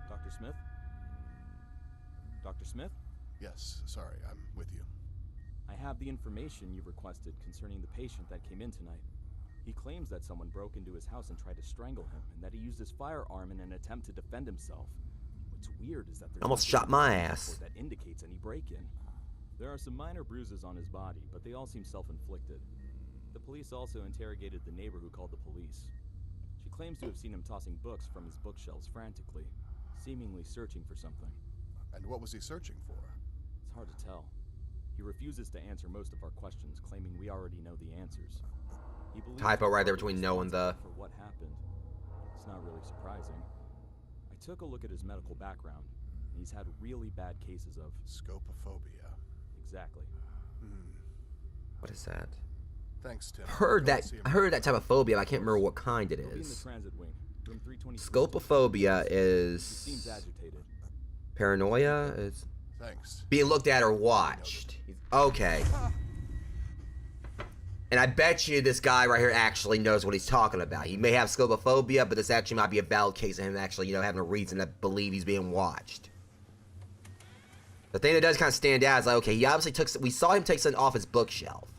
Dr. Smith? Dr. Smith? Yes, sorry, I'm with you. I have the information you requested concerning the patient that came in tonight. He claims that someone broke into his house and tried to strangle him, and that he used his firearm in an attempt to defend himself. What's weird is that there's almost shot my ass. That indicates any break-in. There are some minor bruises on his body, but they all seem self-inflicted. The police also interrogated the neighbor who called the police. She claims to have seen him tossing books from his bookshelves frantically, seemingly searching for something. And what was he searching for? It's hard to tell. He refuses to answer most of our questions, claiming we already know the answers. He believes Typo right there between no and the. For what happened. It's not really surprising. I took a look at his medical background, and he's had really bad cases of scopophobia. Exactly. What is that? Thanks, Tim. I heard that type of phobia, but I can't remember what kind it He'll be in the is. transit wing, room 323. Scopophobia is He seems agitated. paranoia. Is Thanks. being looked at or watched. Okay. And I bet you this guy right here actually knows what he's talking about. He may have scopophobia, but this actually might be a valid case of him actually, having a reason to believe he's being watched. The thing that does kind of stand out is like, okay, he obviously we saw him take something off his bookshelf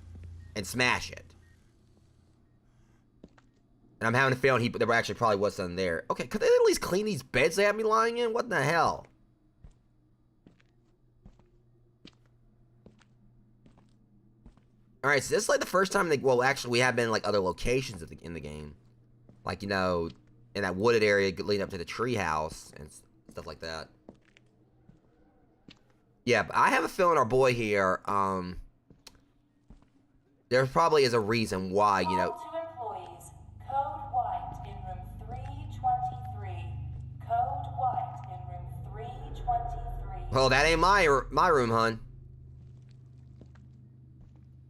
and smash it. And I'm having a feeling there actually probably was something there. Okay, could they at least clean these beds they have me lying in? What the hell? Alright, so this is like the first time actually we have been in like other locations in the game. Like, in that wooded area leading up to the treehouse and stuff like that. Yeah, but I have a feeling our boy here, there probably is a reason why, Call to employees. Code white in room 323. Code white in room 323. Well, that ain't my room, hun.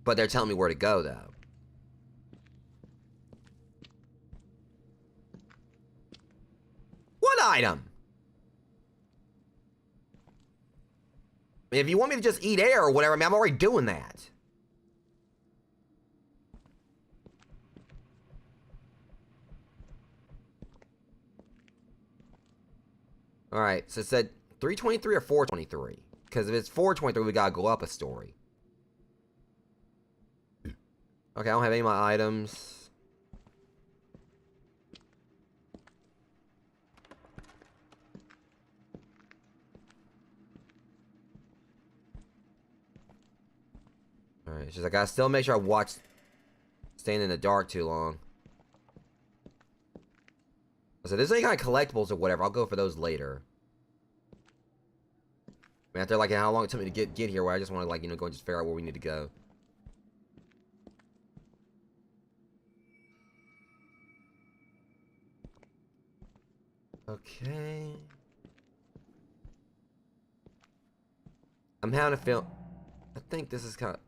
But they're telling me where to go, though. What item? If you want me to just eat air or whatever, I mean, I'm already doing that. Alright, so it said 323 or 423? Because if it's 423, we gotta go up a story. Okay, I don't have any of my items. Alright, it's just I gotta still make sure I watch staying in the dark too long. So if there's any kind of collectibles or whatever, I'll go for those later. I mean, after like how long it took me to get here, where I just want to go and just figure out where we need to go. Okay. I'm having a feel. I think this is kind of.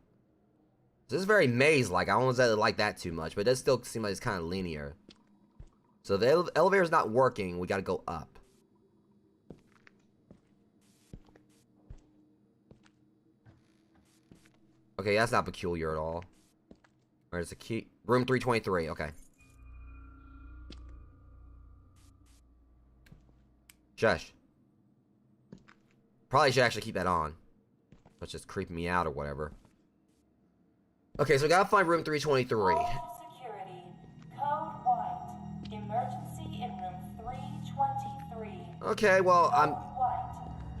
This is very maze-like. I don't really like that too much, but it does still seem like it's kind of linear. So the elevator's not working. We gotta go up. Okay, that's not peculiar at all. Where's the key? Room 323, okay. Shush. Probably should actually keep that on. That's just creeping me out or whatever. Okay, so we gotta find room 323. Security. Code White. Emergency in room 323. Okay, well, Code White.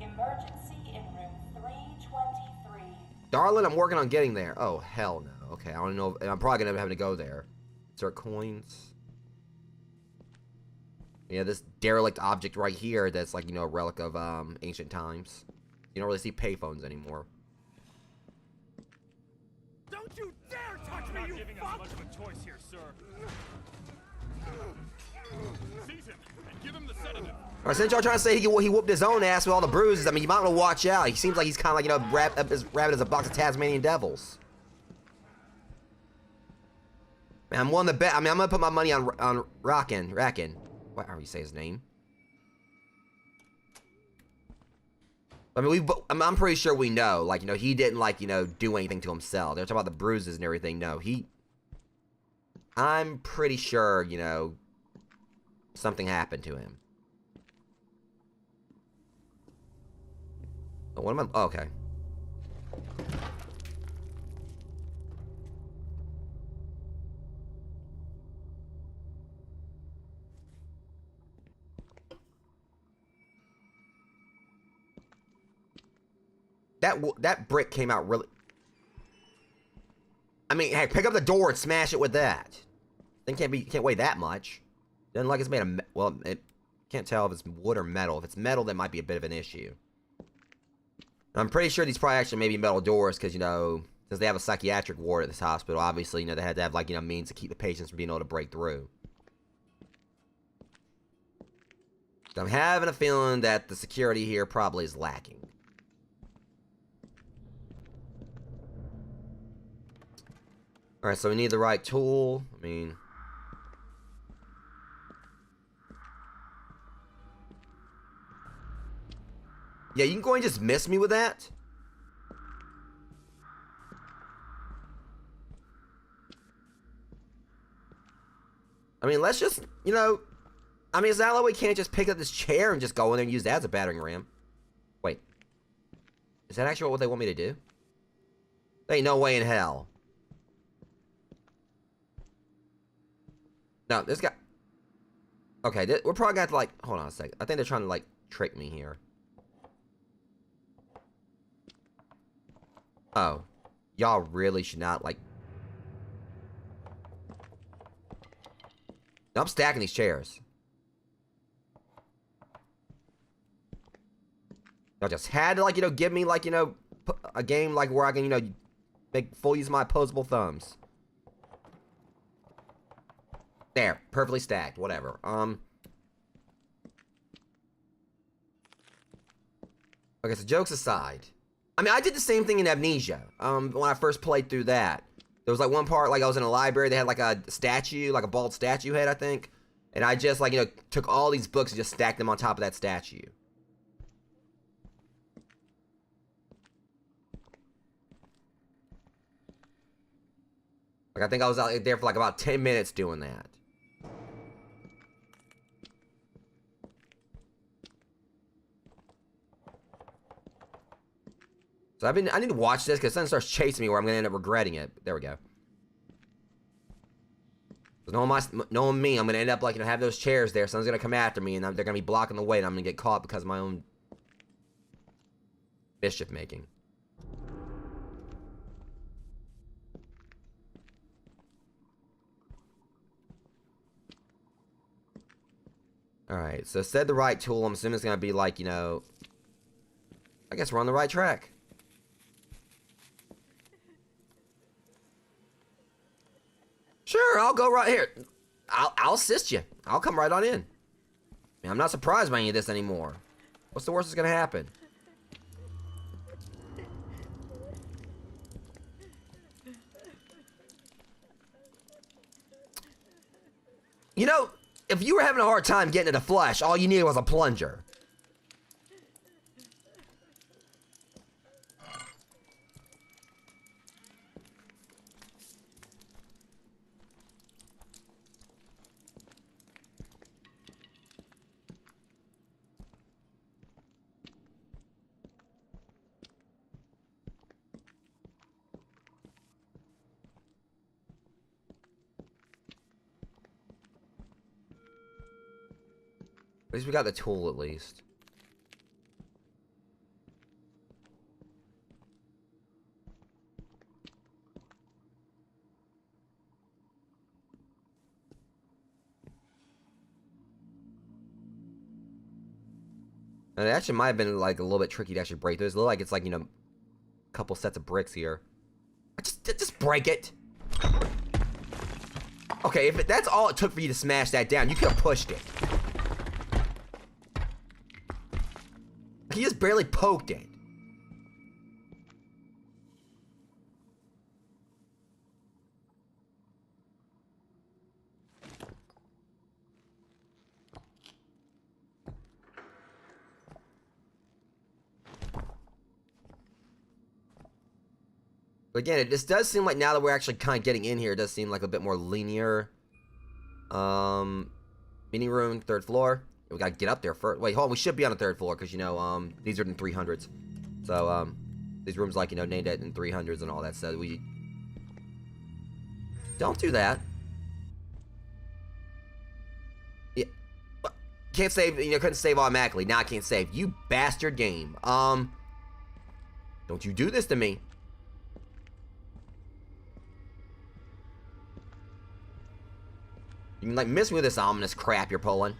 Emergency in room 323. Darling, I'm working on getting there. Oh, hell no. Okay, I don't know. I'm probably gonna have to go there. Insert coins. Yeah, this derelict object right here that's like, you know, a relic of ancient times. You don't really see payphones anymore. Don't you dare touch me, you giving fuck! us much of a choice here, sir. Seize him and give him the sedative. Alright, since y'all trying to say he whooped his own ass with all the bruises, I mean, you might want to watch out. He seems like he's kind of like, you know, as rabid as a box of Tasmanian devils. Man, I'm willing to bet. I mean, I'm gonna put my money on Rakan. How you say his name? I mean, I'm pretty sure we know. Like, you know, he didn't, like, you know, do anything to himself. They're talking about the bruises and everything. No, I'm pretty sure, you know, something happened to him. Oh, what am I? Oh, okay. That brick came out really... I mean, hey, pick up the door and smash it with that. Thing can't weigh that much. Doesn't like it's made of... Well, it can't tell if it's wood or metal. If it's metal, that might be a bit of an issue. I'm pretty sure these probably actually may be metal doors because, you know, since they have a psychiatric ward at this hospital, obviously, you know, they had to have, like, you know, means to keep the patients from being able to break through. So I'm having a feeling that the security here probably is lacking. Alright, so we need the right tool. I mean... Yeah, you can go and just miss me with that? I mean, let's just, you know... I mean, is that like we can't just pick up this chair and just go in there and use that as a battering ram? Wait. Is that actually what they want me to do? There ain't no way in hell. No, this guy... Okay, we're probably gonna have to, like... Hold on a second. I think they're trying to, like, trick me here. Oh. Y'all really should not, like... No, I'm stacking these chairs. Y'all just had to, like, you know, give me, like, you know, a game, like, where I can, you know, make full use of my opposable thumbs. There, perfectly stacked, whatever. Okay, so jokes aside. I mean, I did the same thing in Amnesia, when I first played through that. There was, like, one part, like, I was in a library, they had, like, a statue, like a bald statue head, I think. And I just, like, you know, took all these books and just stacked them on top of that statue. Like, I think I was out there for, like, about 10 minutes doing that. So I need to watch this because something starts chasing me where I'm going to end up regretting it. There we go. Knowing me, I'm going to end up, like, you know, have those chairs there. Someone's going to come after me and they're going to be blocking the way and I'm going to get caught because of my own mischief making. Alright, so said the right tool. I'm assuming it's going to be like, you know... I guess we're on the right track. Sure, I'll go right here. I'll assist you. I'll come right on in. I mean, I'm not surprised by any of this anymore. What's the worst that's gonna happen? You know, if you were having a hard time getting to the flesh, all you needed was a plunger. least we got the tool, at least. And it actually might have been like a little bit tricky to actually break those. It looks like it's like, you know, a couple sets of bricks here. Just break it. Okay, if that's all it took for you to smash that down, you could have pushed it. He just barely poked it. But again, this does seem like now that we're actually kind of getting in here, it does seem like a bit more linear. Meeting room, 3rd floor. We gotta get up there first. Wait, hold on. We should be on the 3rd floor because, you know, these are in 300s. So, these rooms, like, you know, named in 300s and all that. So we don't do that. Yeah, can't save. You know, couldn't save automatically. Now I can't save. You bastard game. Don't you do this to me? You can, like, miss me with this ominous crap you're pulling.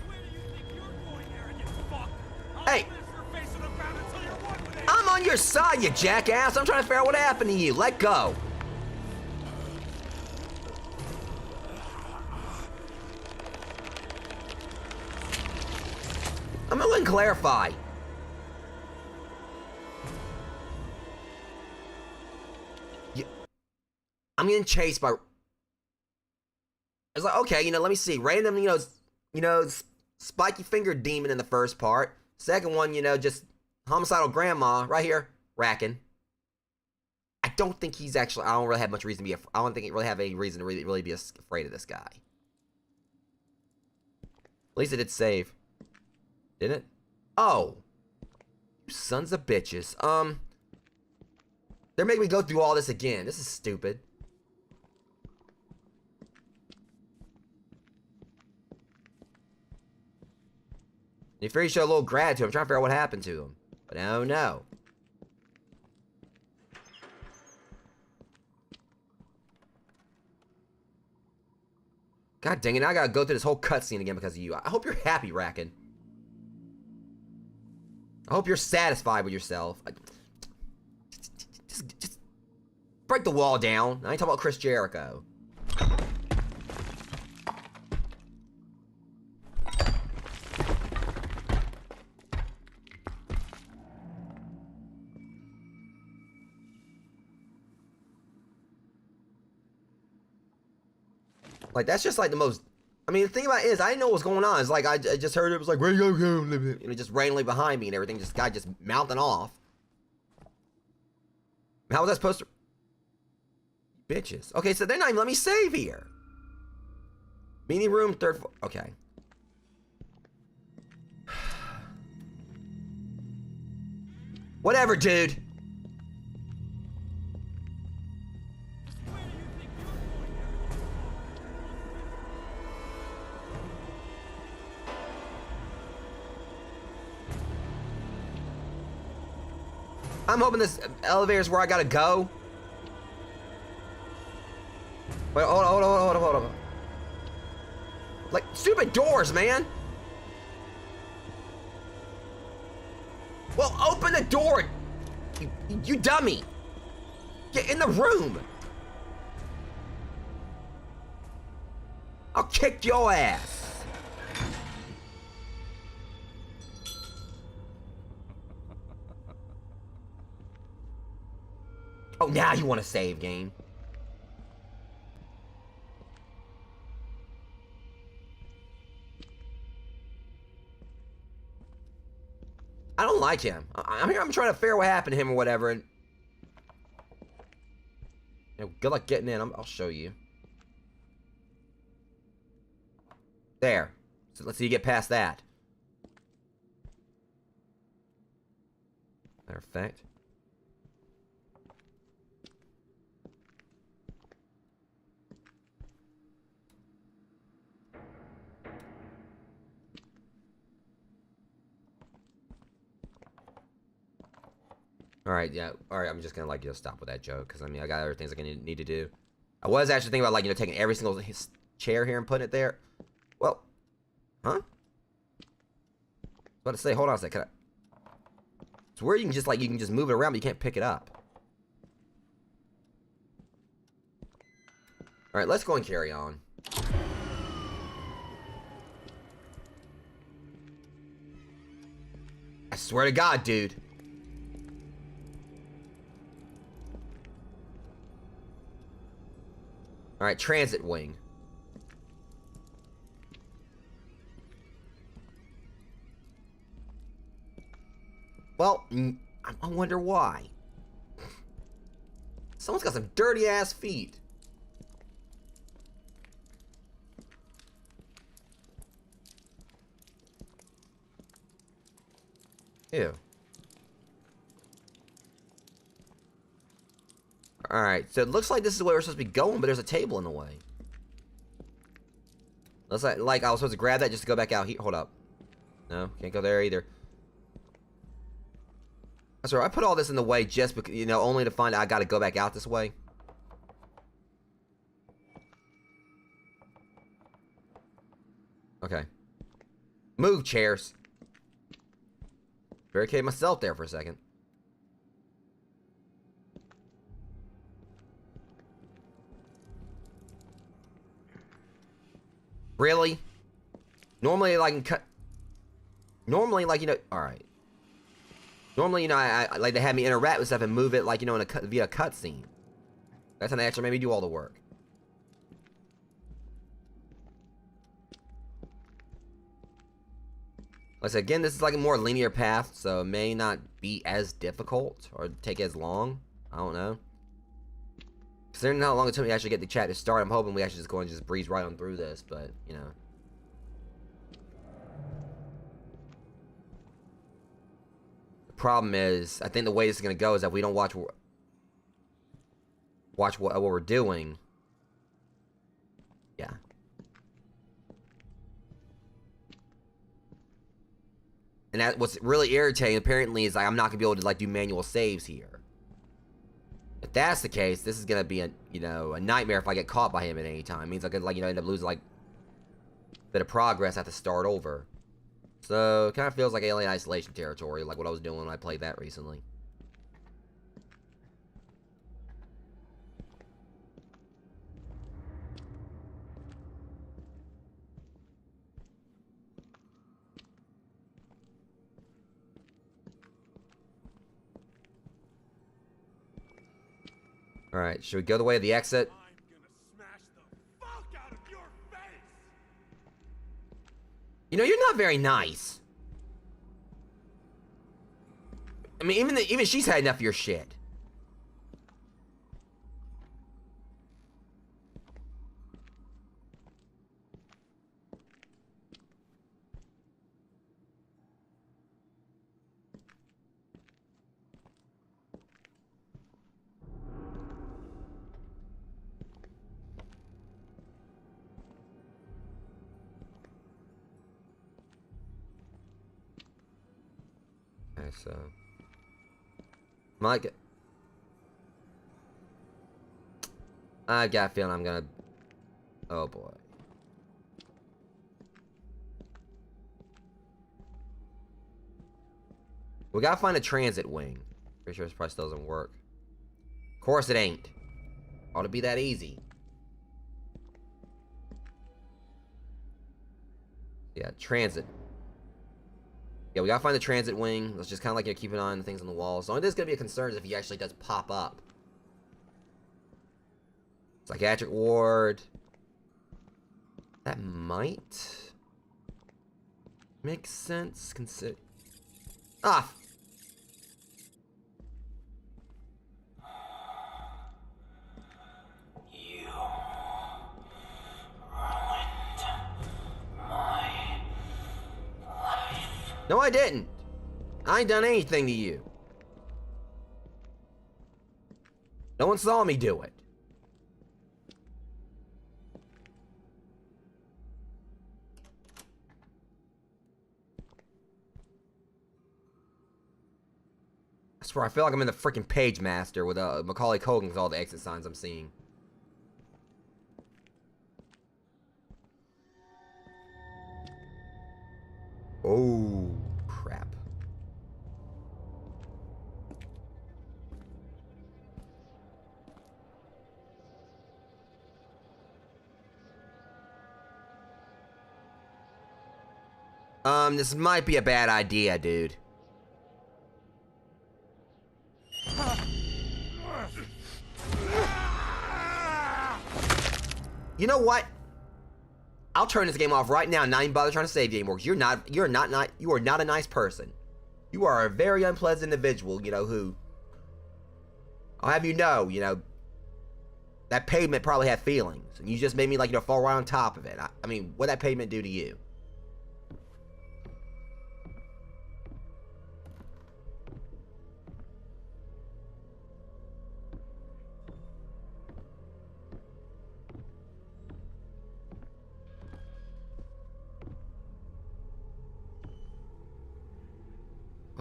Where do you think you're going, arrogant fuck? I'll Hey! smash your face in the ground until you're one with it! I'm on your side, you jackass. I'm trying to figure out what happened to you. Let go. I'm gonna clarify. I'm getting chased by... It's like, okay, you know, let me see. Random, you know, spiky fingered demon in the first part. Second one, you know, just homicidal grandma right here, Rakan. I don't think he's actually... I don't really have much reason to be... I don't think he really have any reason to really be afraid of this guy. At least it did save. Didn't it? Oh. You sons of bitches. They're making me go through all this again. This is stupid. You figure you show a little gratitude. I'm trying to figure out what happened to him. But oh no. God dang it, now I gotta go through this whole cutscene again because of you. I hope you're happy, Rakan. I hope you're satisfied with yourself. Just break the wall down. I ain't talking about Chris Jericho. Like, that's just like the most... I mean, the thing about it is, I didn't know what was going on. It's like, I just heard it was like, where you go? You know, just randomly behind me and everything. Just guy just mouthing off. How was that supposed to... Bitches. Okay, so they're not even let me save here. Meeting room, 3rd floor. Okay. Whatever, dude. I'm hoping this elevator's where I gotta go. Wait, hold on. Like, stupid doors, man. Well, open the door. You dummy. Get in the room. I'll kick your ass. Oh, now you want to save game. I don't like him. I'm here. I'm trying to figure out what happened to him or whatever. And you know, good luck getting in. I'll show you. There. So let's see you get past that. Matter of fact. Alright, yeah. Alright, I'm just gonna, like, stop with that joke. Because, I mean, I got other things I need to do. I was actually thinking about, like, taking every single chair here and putting it there. Well, huh? I was about to say, hold on a second. It's weird you can just, like, you can just move it around, but you can't pick it up. Alright, let's go and carry on. I swear to God, dude. Alright, transit wing. Well, I wonder why. Someone's got some dirty ass feet. Ew. Alright, so it looks like this is where we're supposed to be going, but there's a table in the way. Looks like I was supposed to grab that just to go back out here. Hold up. No, can't go there either. Sorry, I put all this in the way just because, only to find out I gotta go back out this way. Okay. Move, chairs. Barricade myself there for a second. Really? Normally, like, normally, like, alright. Normally, I like to have me interact with stuff and move it, like, in via a cutscene. That's an extra, made me do all the work. Like I said, again, this is like a more linear path, so it may not be as difficult or take as long. I don't know. Considering how long it took me to actually get the chat to start, I'm hoping we actually just go and just breeze right on through this, but, The problem is, I think the way this is going to go is that we don't watch what we're doing. Yeah. And that what's really irritating apparently is like I'm not gonna be able to like do manual saves here. If that's the case, this is gonna be a a nightmare if I get caught by him at any time. It means I could like end up losing like a bit of progress, have to start over. So it kind of feels like Alien Isolation territory, like what I was doing when I played that recently. Alright, should we go the way of the exit? I'm gonna smash the fuck out of your face! You're not very nice. I mean, even she's had enough of your shit. Okay, so I've got a feeling I'm gonna. Oh boy. We gotta find a transit wing. Pretty sure this price doesn't work. Of course it ain't. Ought to be that easy. Yeah, transit. Yeah, we gotta find the transit wing. Let's just kind of like keep an eye on the things on the walls. The only thing that's gonna be a concern is if he actually does pop up. Psychiatric ward. That might make sense. Consider. Ah. You ruined my life. No, I didn't. I ain't done anything to you. No one saw me do it. I swear, I feel like I'm in the freaking Page Master with Macaulay Culkin's all the exit signs I'm seeing. Oh, crap. This might be a bad idea, dude. You know what? I'll turn this game off right now and not even bother trying to save you anymore, because you are not a nice person. You are a very unpleasant individual, you know, who I'll have you know, that pavement probably had feelings, and you just made me, like, fall right on top of it. I mean, what'd that pavement do to you?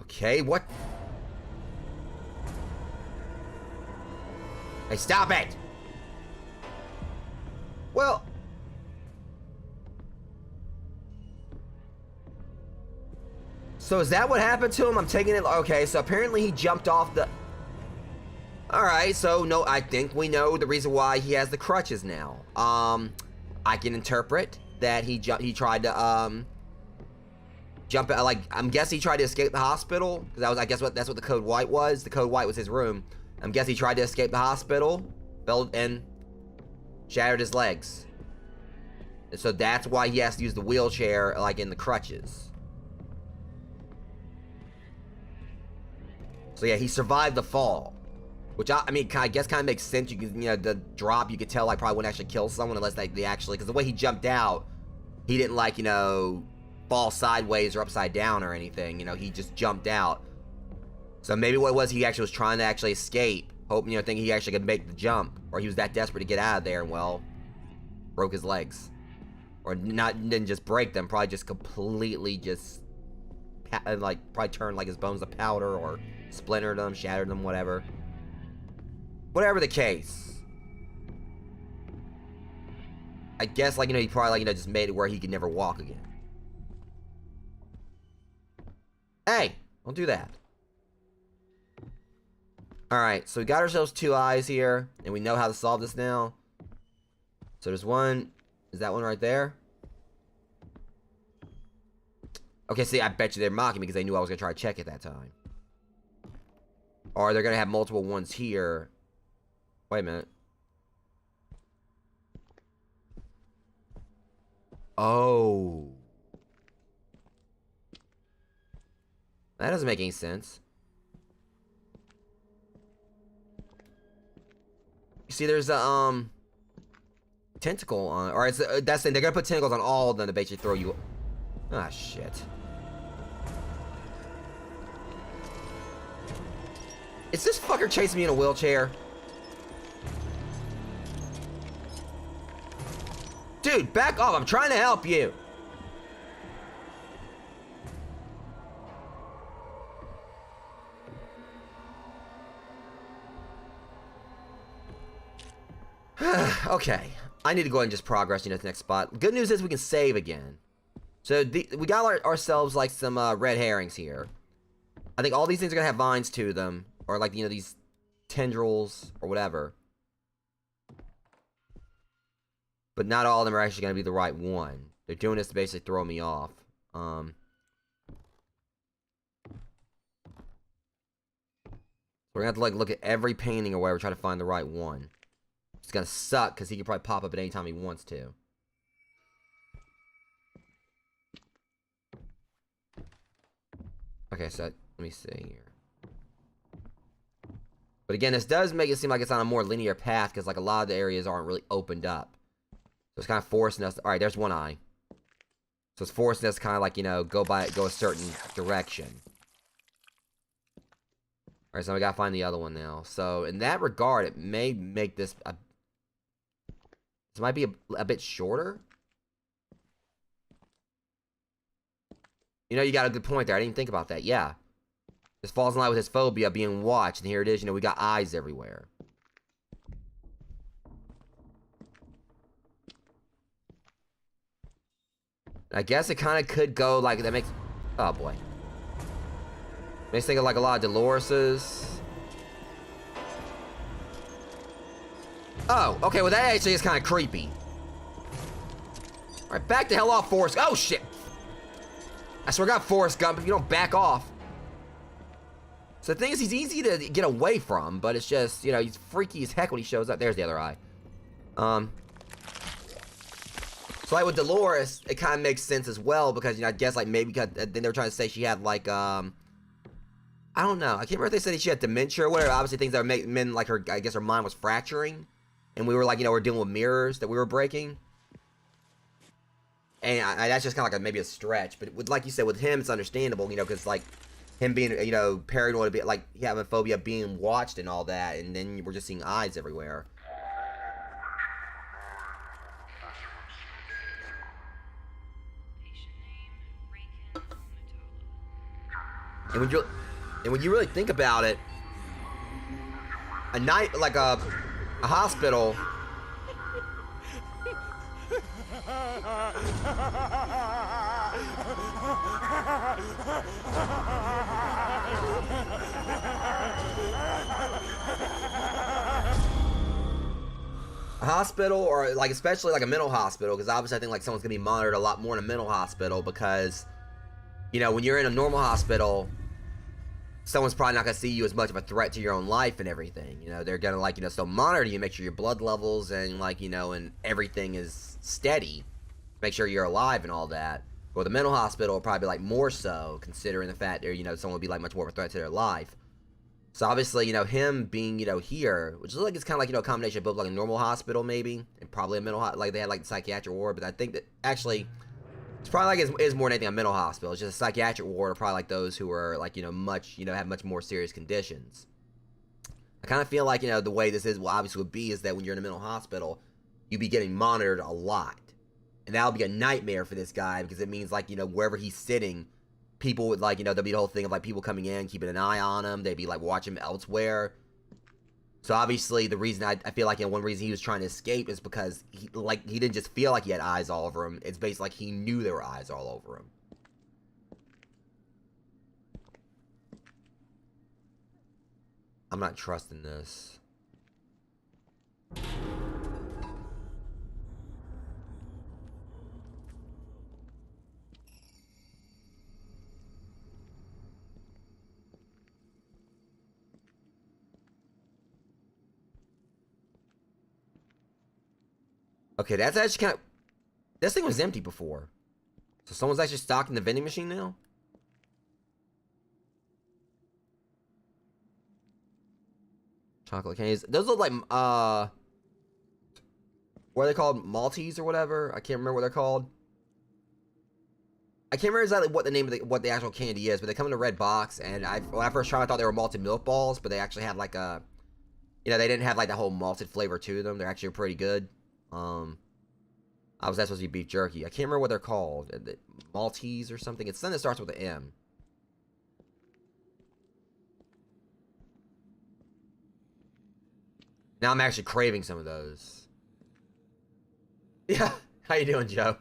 Okay, what? Hey, stop it! Well... So is that what happened to him? I'm taking it... Okay, so apparently he jumped off the... Alright, so no, I think we know the reason why he has the crutches now. I can interpret that he tried to, jump, like, I'm guessing he tried to escape the hospital, because that was, I guess, that's what the code white was. The code white was his room. I'm guessing he tried to escape the hospital, fell and shattered his legs. And so that's why he has to use the wheelchair, like, in the crutches. So yeah, he survived the fall. Which, I mean, I guess kind of makes sense. You can, the drop, you could tell, like, probably wouldn't actually kill someone unless they actually, because the way he jumped out, he didn't, like, fall sideways or upside down or anything. He just jumped out. So maybe what it was, he actually was trying to actually escape, hoping, thinking he actually could make the jump, or he was that desperate to get out of there and, well, broke his legs. Or didn't just break them, probably just completely just, like, probably turned, like, his bones to powder, or splintered them, shattered them, whatever. Whatever the case. I guess, like, he probably, like, just made it where he could never walk again. Hey, don't do that. Alright, so we got ourselves 2 eyes here, and we know how to solve this now. So there's one. Is that one right there? Okay, see, I bet you they're mocking me because they knew I was going to try to check it that time. Or they're going to have multiple ones here. Wait a minute. Oh. That doesn't make any sense. You see, there's a, tentacle on, or it's, that's the thing, they're gonna put tentacles on all of them to basically throw you. Ah, shit. Is this fucker chasing me in a wheelchair? Dude, back off, I'm trying to help you. Okay, I need to go ahead and just progress to the next spot. Good news is we can save again. So we got ourselves like some red herrings here. I think all these things are gonna have vines to them, or like these tendrils or whatever. But not all of them are actually gonna be the right one. They're doing this to basically throw me off. We're gonna have to like look at every painting or whatever, try to find the right one. It's gonna suck because he can probably pop up at any time he wants to. Okay, so let me see here. But again, this does make it seem like it's on a more linear path because like a lot of the areas aren't really opened up. So it's kind of forcing us. All right, there's one eye. So it's forcing us kind of like go a certain direction. All right, so we gotta find the other one now. So in that regard, it may make this this might be a bit shorter. You got a good point there. I didn't think about that. Yeah. This falls in line with his phobia being watched, and here it is, you know, we got eyes everywhere. I guess it kind of could go like, that makes, oh boy. Makes me think of like a lot of Dolores's. Oh, okay, well that actually is kind of creepy. Alright, back the hell off, Forrest. Oh shit! I swear to God, Forrest Gump, if you don't back off. So the thing is, he's easy to get away from, but it's just, you know, he's freaky as heck when he shows up. There's the other eye. So like with Dolores, it kind of makes sense as well because, you know, I guess like maybe because then they were trying to say she had like I don't know. I can't remember if they said she had dementia or whatever. Obviously things that would make like her, I guess her mind was fracturing, and we were like, you know, we're dealing with mirrors that we were breaking. And that's just kind of like maybe a stretch, but with, like you said, with him, it's understandable, you know, because like him being, you know, paranoid, a bit, like having phobia, being watched and all that, and then we're just seeing eyes everywhere. And when you really think about it, a night like a hospital. A hospital, or like especially like a mental hospital, because obviously I think like someone's gonna be monitored a lot more in a mental hospital, because, you know, when you're in a normal hospital, someone's probably not gonna see you as much of a threat to your own life and everything. You know, they're gonna, like, you know, still monitor you, make sure your blood levels and, like, you know, and everything is steady, make sure you're alive and all that. But the mental hospital will probably be like more so, considering the fact that, you know, someone would be like much more of a threat to their life. So obviously, you know, him being, you know, here, which is like, it's kind of like, you know, a combination of both like a normal hospital maybe, and probably a mental like they had like the psychiatric ward, but I think that actually it's probably like is more than anything a mental hospital. It's just a psychiatric ward, or probably like those who are like, you know, much, you know, have much more serious conditions. I kind of feel like, you know, the way this is, well, obviously would be is that when you're in a mental hospital, you'd be getting monitored a lot. And that'll be a nightmare for this guy, because it means, like, you know, wherever he's sitting, people would, like, you know, there'll be the whole thing of, like, people coming in, keeping an eye on him. They'd be, like, watching him elsewhere. So, obviously, the reason I feel like, you know, one reason he was trying to escape is because, he didn't just feel like he had eyes all over him. It's basically like he knew there were eyes all over him. I'm not trusting this. Okay, that's actually kind of... This thing was empty before. So someone's actually stocking the vending machine now? Chocolate candies. Those look like, what are they called? Maltese or whatever? I can't remember what they're called. I can't remember exactly what the name of what the actual candy is, but they come in a red box, and when I first tried, I thought they were malted milk balls, but they actually had like a... You know, they didn't have like that whole malted flavor to them. They're actually pretty good. That's supposed to be beef jerky. I can't remember what they're called. Maltese or something. It's something that starts with an M. Now I'm actually craving some of those. Yeah. How you doing, Joe?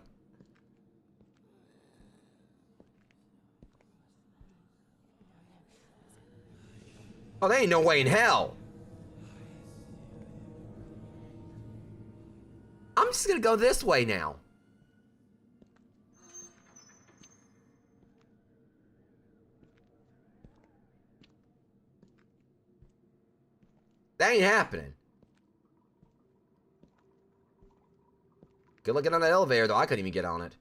Oh, there ain't no way in hell. I'm just gonna go this way now. That ain't happening. Good luck getting on that elevator, though. I couldn't even get on it.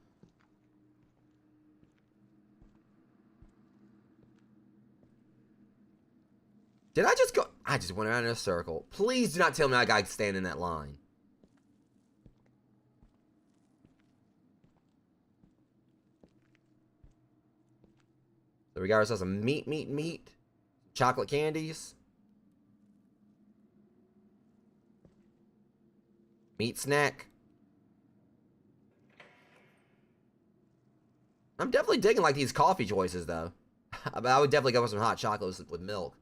Did I just go? I just went around in a circle. Please do not tell me I gotta stand in that line. So we got ourselves some meat. Chocolate candies. Meat snack. I'm definitely digging like these coffee choices though. I would definitely go for some hot chocolate with milk.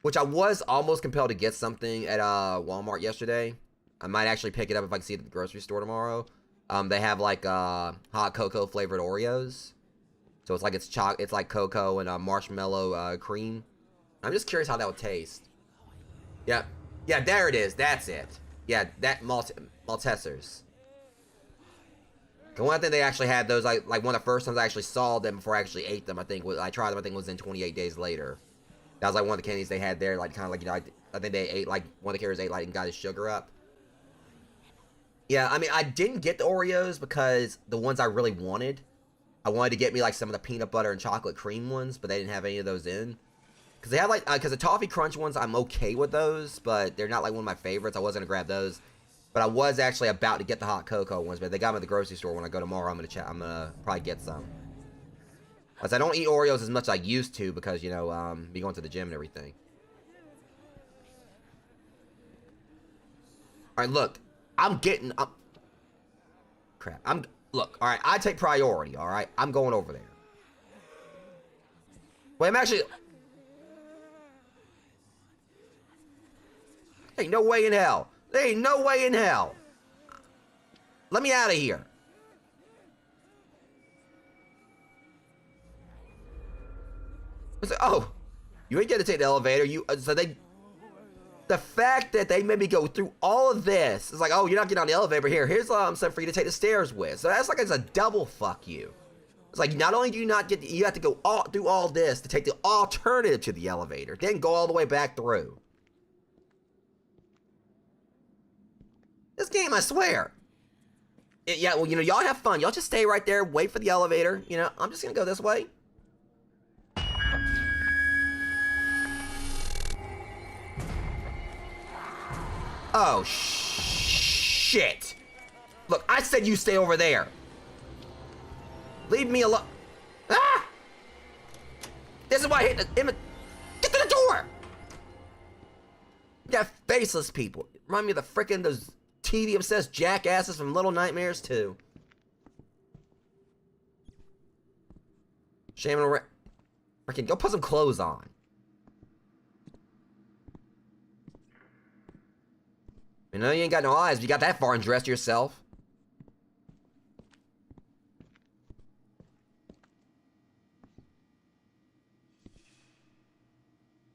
Which I was almost compelled to get something at Walmart yesterday. I might actually pick it up if I can see it at the grocery store tomorrow. They have like hot cocoa flavored Oreos. So it's like it's like cocoa and marshmallow cream. I'm just curious how that would taste. Yeah, yeah, there it is. That's it. Yeah, that Maltesers. The one thing they actually had those like one of the first times I actually saw them before I actually ate them. I tried them. I think it was in 28 days later. That was like one of the candies they had there. Like kind of like, you know, I think they ate like one of the carriers ate like and got his sugar up. Yeah, I mean I didn't get the Oreos because the ones I really wanted. I wanted to get me like some of the peanut butter and chocolate cream ones, but they didn't have any of those in. Because they have like, because the toffee crunch ones, I'm okay with those, but they're not like one of my favorites. I wasn't gonna grab those, but I was actually about to get the hot cocoa ones. But they got them at the grocery store. When I go tomorrow, I'm gonna probably get some. Because I don't eat Oreos as much as I used to because, you know, be going to the gym and everything. All right, look, look, all right, I take priority. All right, I'm going over there. Wait, I'm actually. Ain't no way in hell. There ain't no way in hell. Let me out of here. Oh, you ain't gonna take the elevator. The fact that they made me go through all of this is like, oh, you're not getting on the elevator here. Here's something for you to take the stairs with. So that's like it's a double fuck you. It's like not only do you not get, you have to go through all this to take the alternative to the elevator, then go all the way back through. This game, I swear. Yeah, well, you know, y'all have fun. Y'all just stay right there, wait for the elevator. You know, I'm just gonna go this way. Oh, shit. Look, I said you stay over there. Leave me alone. Ah! This is why I hate the... Get to the door! You got faceless people. Remind me of the frickin' those TV-obsessed jackasses from Little Nightmares 2. Shame on frickin' go put some clothes on. You know, you ain't got no eyes, but you got that far and dressed yourself.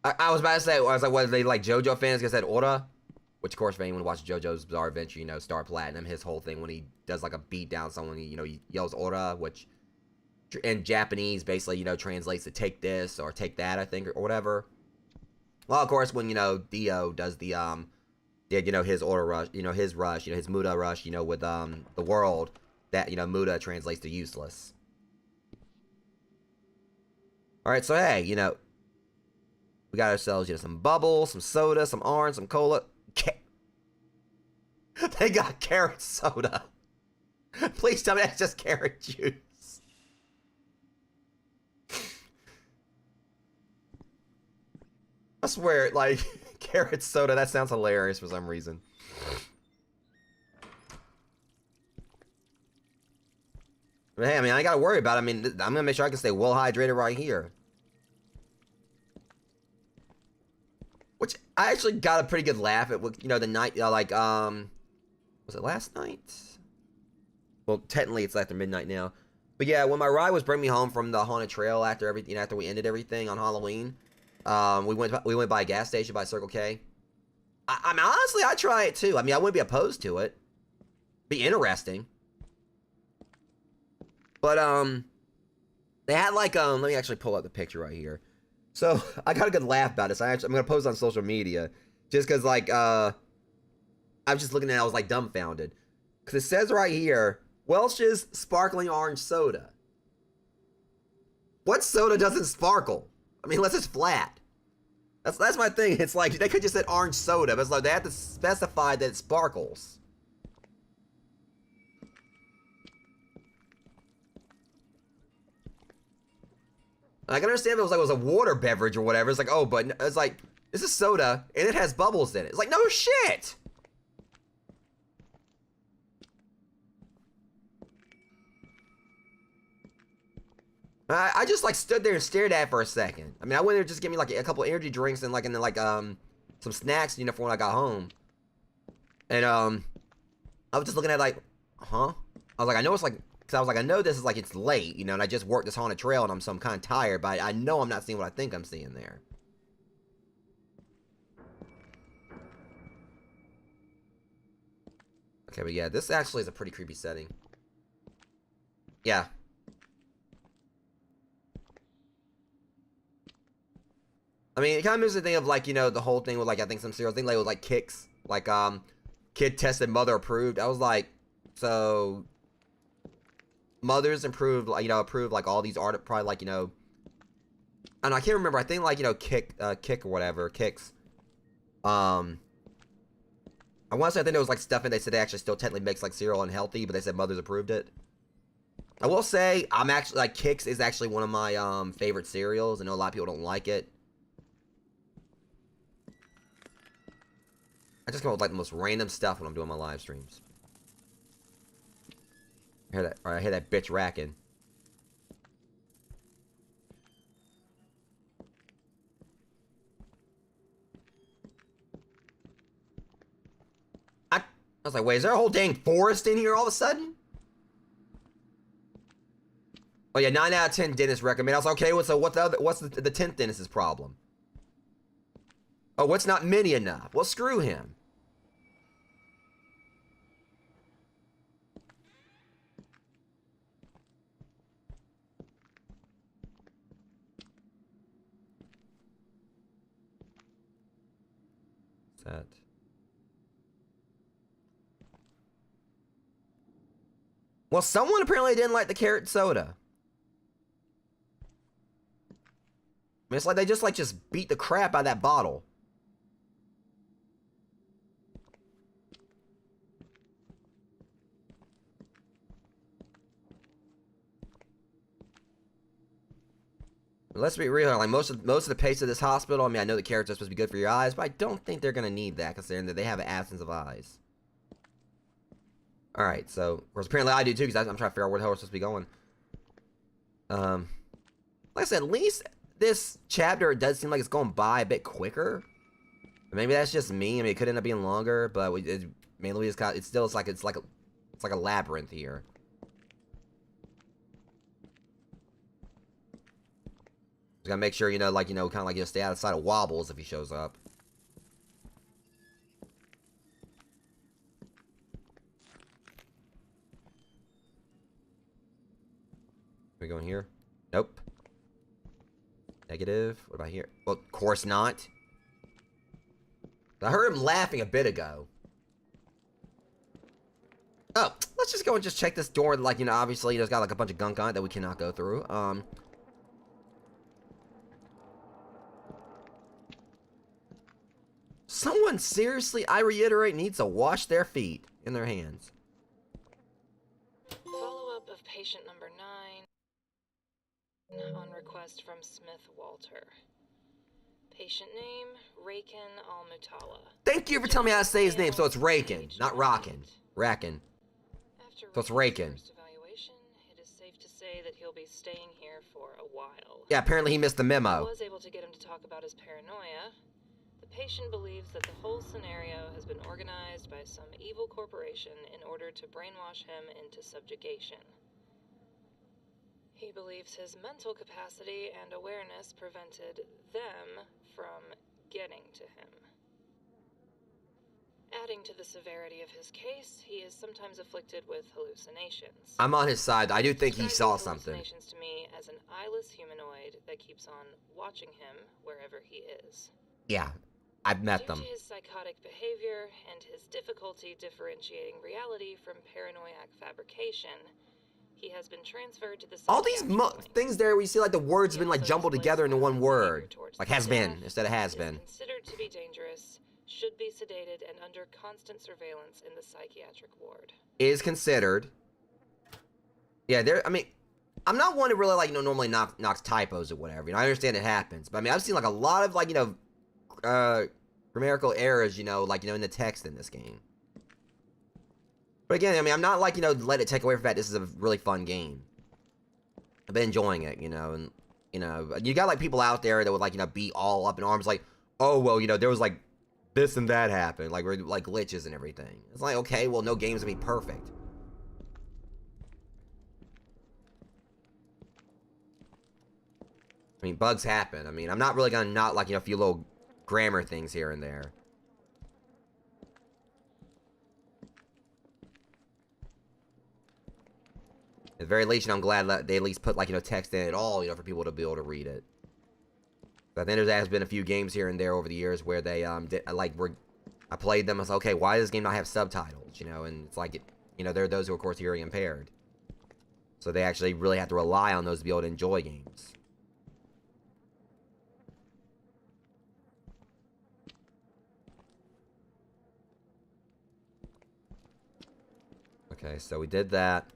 I was about to say, I was like, what, are they like JoJo fans? Because that Aura, which of course, if anyone watches JoJo's Bizarre Adventure, you know, Star Platinum, his whole thing when he does like a beat down someone, you know, he yells Aura, which in Japanese basically, you know, translates to take this or take that, I think, or whatever. Well, of course, when, you know, Dio does the, you know, his Aura rush, you know, his rush, you know, his Muda rush, you know, with, the world, that, you know, Muda translates to useless. Alright, so hey, you know, we got ourselves, you know, some bubbles, some soda, some orange, some cola. They got carrot soda. Please tell me that's just carrot juice. I swear, like, carrot soda, that sounds hilarious for some reason. But hey, I mean, I ain't gotta worry about it. I mean, I'm gonna make sure I can stay well hydrated right here. Which, I actually got a pretty good laugh at, you know, the night, like, was it last night? Well, technically it's after midnight now. But yeah, when my ride was bringing me home from the haunted trail after everything, after we ended everything on Halloween, we went by a gas station by Circle K. I mean, honestly, I'd try it too. I mean, I wouldn't be opposed to it. Be interesting. But, they had like, let me actually pull up the picture right here. So, I got a good laugh about it. So I'm going to post on social media. Just because, like, I was just looking at it, I was, like, dumbfounded. Because it says right here, Welch's Sparkling Orange Soda. What soda doesn't sparkle? I mean, unless it's flat. That's my thing. It's like, they could just said orange soda, but it's like, they have to specify that it sparkles. I can understand if it was a water beverage or whatever. It's like, oh, but it's like, this is soda, and it has bubbles in it. It's like, no shit! I just like stood there and stared at it for a second. I mean, I went there just to get me like a couple energy drinks and then like some snacks, you know, for when I got home. And I was just looking at it like, huh? I was like, I know it's like, cause I was like, I know this is like it's late, you know, and I just worked this haunted trail and I'm kind of tired, but I know I'm not seeing what I think I'm seeing there. Okay, but yeah, this actually is a pretty creepy setting. Yeah. I mean, it kind of makes me think of, like, you know, the whole thing with, like, I think some serial thing, like, with, like, kicks. Like, kid tested, mother approved. I was like, so, mothers approved, like, you know, approved, like, all these art, probably, like, you know, and I can't remember, I think, like, you know, kick or whatever, kicks. I want to say, I think it was, like, stuff, and they said they actually still technically makes, like, cereal unhealthy, but they said mothers approved it. I will say, I'm actually, like, Kix is actually one of my, favorite cereals. I know a lot of people don't like it. I just come up with like the most random stuff when I'm doing my live streams. I hear that, or I hear that bitch Rakan. I was like, wait, is there a whole dang forest in here all of a sudden? Oh yeah, 9 out of 10 dentists recommend. I was like, okay, what's the 10th dentist's problem? Oh, what's not many enough? Well, screw him. That. Well, someone apparently didn't like the carrot soda. I mean, it's like they just beat the crap out of that bottle. Let's be real, like most of the paste of this hospital, I mean, I know the carrots are supposed to be good for your eyes, but I don't think they're gonna need that considering that they have an absence of eyes. Alright, so, of course, apparently I do too, because I'm trying to figure out where the hell we're supposed to be going. Like I said, at least this chapter, it does seem like it's going by a bit quicker. Maybe that's just me. I mean, it could end up being longer, but mainly it's got, it's like a labyrinth here. Just gotta make sure, you know, like, you know, kind of like, you know, stay outside of wobbles if he shows up. Are we going here? Nope. Negative. What about here? Well, of course not. I heard him laughing a bit ago. Oh, let's just go and just check this door. Like, you know, obviously, it's got like a bunch of gunk on it that we cannot go through. Someone seriously, I reiterate, needs to wash their feet in their hands. Follow-up of patient number 9 on request from Smith Walter. Patient name, Rakan Al-Mutala. Thank you for telling me how to say his name, so it's Rakan, not Rakan. Rakan. So it's Rakan. First evaluation, it is safe to say that he'll be staying here for a while. Yeah, apparently he missed the I memo. was able to get him to talk about his paranoia. The patient believes that the whole scenario has been organized by some evil corporation in order to brainwash him into subjugation. He believes his mental capacity and awareness prevented them from getting to him. Adding to the severity of his case, he is sometimes afflicted with hallucinations. I'm on his side. I do think he saw something. Hallucinations to me as an eyeless humanoid that keeps on watching him wherever he is. Yeah, I've met Due them. to his psychotic behavior and his difficulty differentiating reality from paranoiac fabrication, he has been transferred to the All these psychiatric wing. things there, we see like the words He have been like also jumbled displays together into one violent behavior word. towards Like the has been staff, instead of has is been. considered to be dangerous, should be sedated and under constant surveillance in the psychiatric ward. Is considered. Yeah, there. I mean, I'm not one to really like, you know, normally knocks typos or whatever. You know, I understand it happens, but I mean, I've seen like a lot of like, you know, grammatical errors, you know, like, you know, in the text in this game. But again, I mean, I'm not like, you know, let it take away from that. This is a really fun game. I've been enjoying it, you know, and, you know, you got, like, people out there that would, like, you know, be all up in arms, like, oh, well, you know, there was, like, this and that happened, like glitches and everything. It's like, okay, well, no game's gonna be perfect. I mean, bugs happen. I mean, I'm not really gonna not, like, you know, a few little grammar things here and there. At the very least, you know, I'm glad that they at least put, like, you know, text in at all, you know, for people to be able to read it. But then there has been a few games here and there over the years where they, I played them, I was like, okay, why does this game not have subtitles, you know, and it's like, you know, there are those who are, of course, hearing impaired. So they actually really have to rely on those to be able to enjoy games. Okay, so we did that.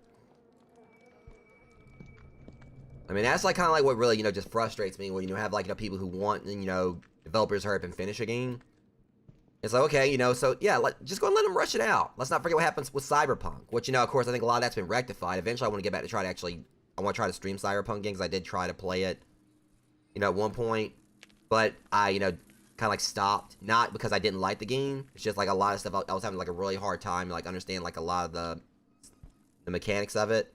I mean, that's, like, kind of like what really, you know, just frustrates me when you have, like, you know, people who want, you know, developers hurry up and finish a game. It's like, okay, you know, so, yeah, just go and let them rush it out. Let's not forget what happens with Cyberpunk, which, you know, of course, I think a lot of that's been rectified. Eventually, I want to get back to try to actually, I want to try to stream Cyberpunk games. I did try to play it, you know, at one point, but I, you know, kind of, like, stopped. Not because I didn't like the game. It's just, like, a lot of stuff, I was having, like, a really hard time, like, understand, like, a lot of the mechanics of it.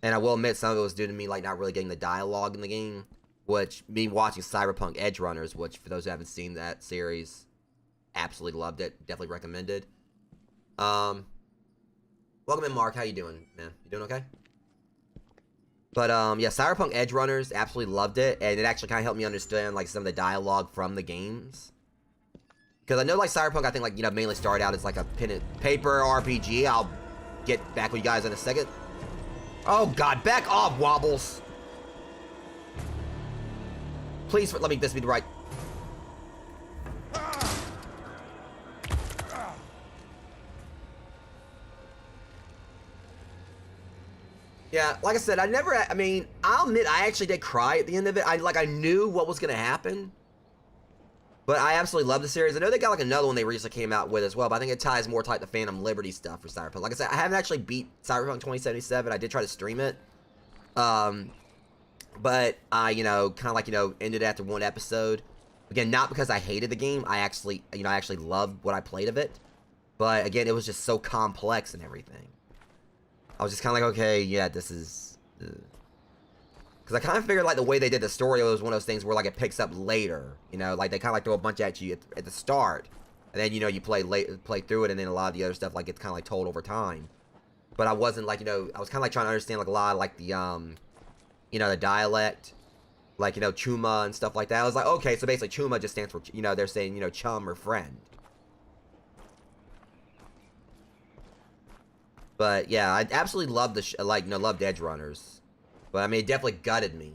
And I will admit, some of it was due to me, like, not really getting the dialogue in the game. Which, me watching Cyberpunk Edge Runners, which, for those who haven't seen that series, absolutely loved it. Definitely recommended. Welcome in, Mark. How you doing, man? You doing okay? But, yeah, Cyberpunk Edge Runners, absolutely loved it. And it actually kind of helped me understand, like, some of the dialogue from the games. Because I know, like, Cyberpunk, I think, like, you know, mainly started out as, like, a pen and paper RPG. I'll get back with you guys in a second. Oh, God, back off, Wobbles. Please, let me, this be the right... Yeah, like I said, I mean, I'll admit, I actually did cry at the end of it. I knew what was gonna happen. But I absolutely love the series. I know they got, like, another one they recently came out with as well, but I think it ties more to, like, the Phantom Liberty stuff for Cyberpunk. Like I said, I haven't actually beat Cyberpunk 2077. I did try to stream it. But I, you know, kind of, like, you know, ended after one episode. Again, not because I hated the game. I actually loved what I played of it. But, again, it was just so complex and everything. I was just kind of like, okay, yeah, this is... Because I kind of figured, like, the way they did the story was one of those things where, like, it picks up later. You know, like, they kind of, like, throw a bunch at you at the start. And then, you know, you play through it, and then a lot of the other stuff, like, gets kind of, like, told over time. But I wasn't, like, you know, I was kind of, like, trying to understand, like, a lot of, like, the, you know, the dialect. Like, you know, Chuma and stuff like that. I was like, okay, so basically Chuma just stands for, you know, they're saying, you know, chum or friend. But, yeah, I absolutely loved loved Edge Runners. But, I mean, it definitely gutted me.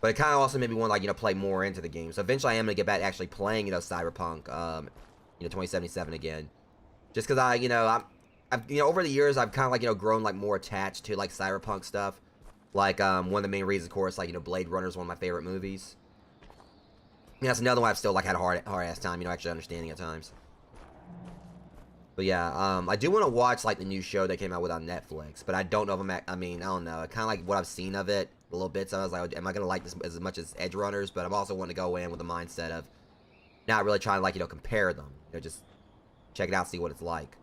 But it kind of also made me want to, like, you know, play more into the game. So eventually I am going to get back to actually playing, you know, Cyberpunk, you know, 2077 again. Just because you know, you know, over the years, I've kind of, like, you know, grown, like, more attached to, like, Cyberpunk stuff. Like, one of the main reasons, of course, like, you know, Blade Runner is one of my favorite movies. And that's another one I've still, like, had a hard-ass time, you know, actually understanding at times. But yeah, I do want to watch, like, the new show that came out with on Netflix, but I don't know if I mean, I don't know, kind of like what I've seen of it, a little bit, so I was like, am I going to like this as much as Edge Runners? But I'm also wanting to go in with the mindset of not really trying to, like, you know, compare them, you know, just check it out, see what it's like.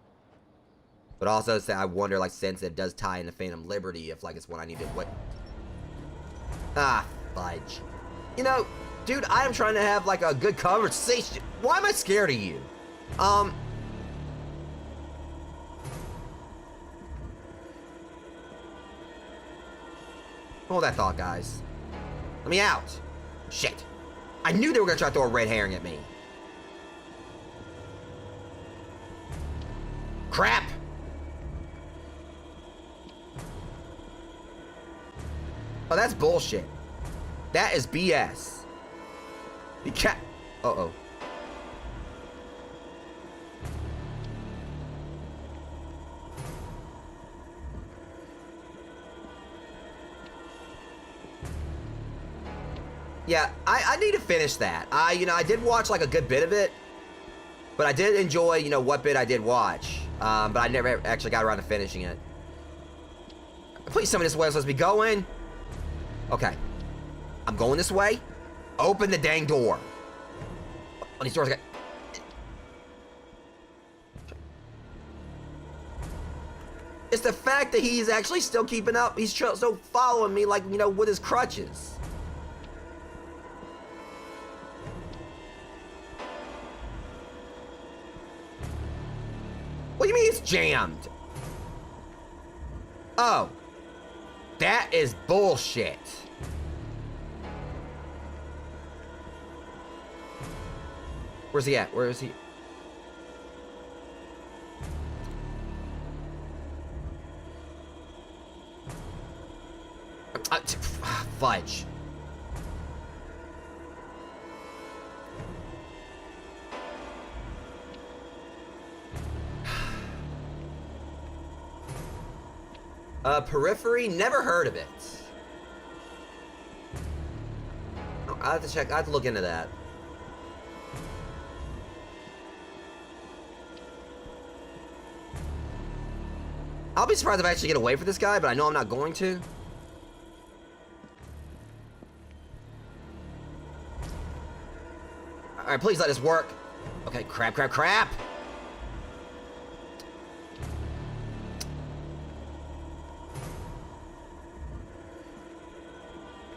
But also, I wonder, like, since it does tie into Phantom Liberty, if, like, it's what I need to, what... Ah, fudge. You know, dude, I am trying to have, like, a good conversation. Why am I scared of you? Hold that thought, guys. Let me out. Shit. I knew they were gonna try to throw a red herring at me. Crap! Oh, that's bullshit. That is BS. You can't... Uh-oh. Yeah, I need to finish that. You know, I did watch, like, a good bit of it. But I did enjoy, you know, what bit I did watch. But I never actually got around to finishing it. Please tell me this is where I'm supposed to be going. Okay. I'm going this way. Open the dang door. Oh, these doors got... It's the fact that he's actually still keeping up. He's still following me, like, you know, with his crutches. What do you mean it's jammed? Oh. That is bullshit. Where's he at? Where is he? Fudge. Periphery? Never heard of it. Oh, I have to check. I have to look into that. I'll be surprised if I actually get away from this guy, but I know I'm not going to. Alright, please let this work. Okay, crap, crap, crap!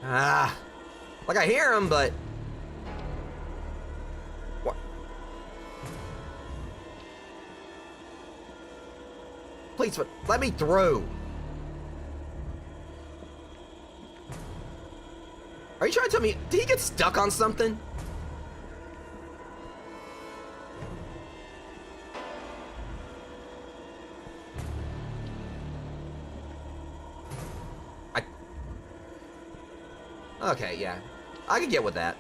Ah. Like I hear him, but... What? Please, let me through. Are you trying to tell me... Did he get stuck on something? Okay, yeah. I can get with that.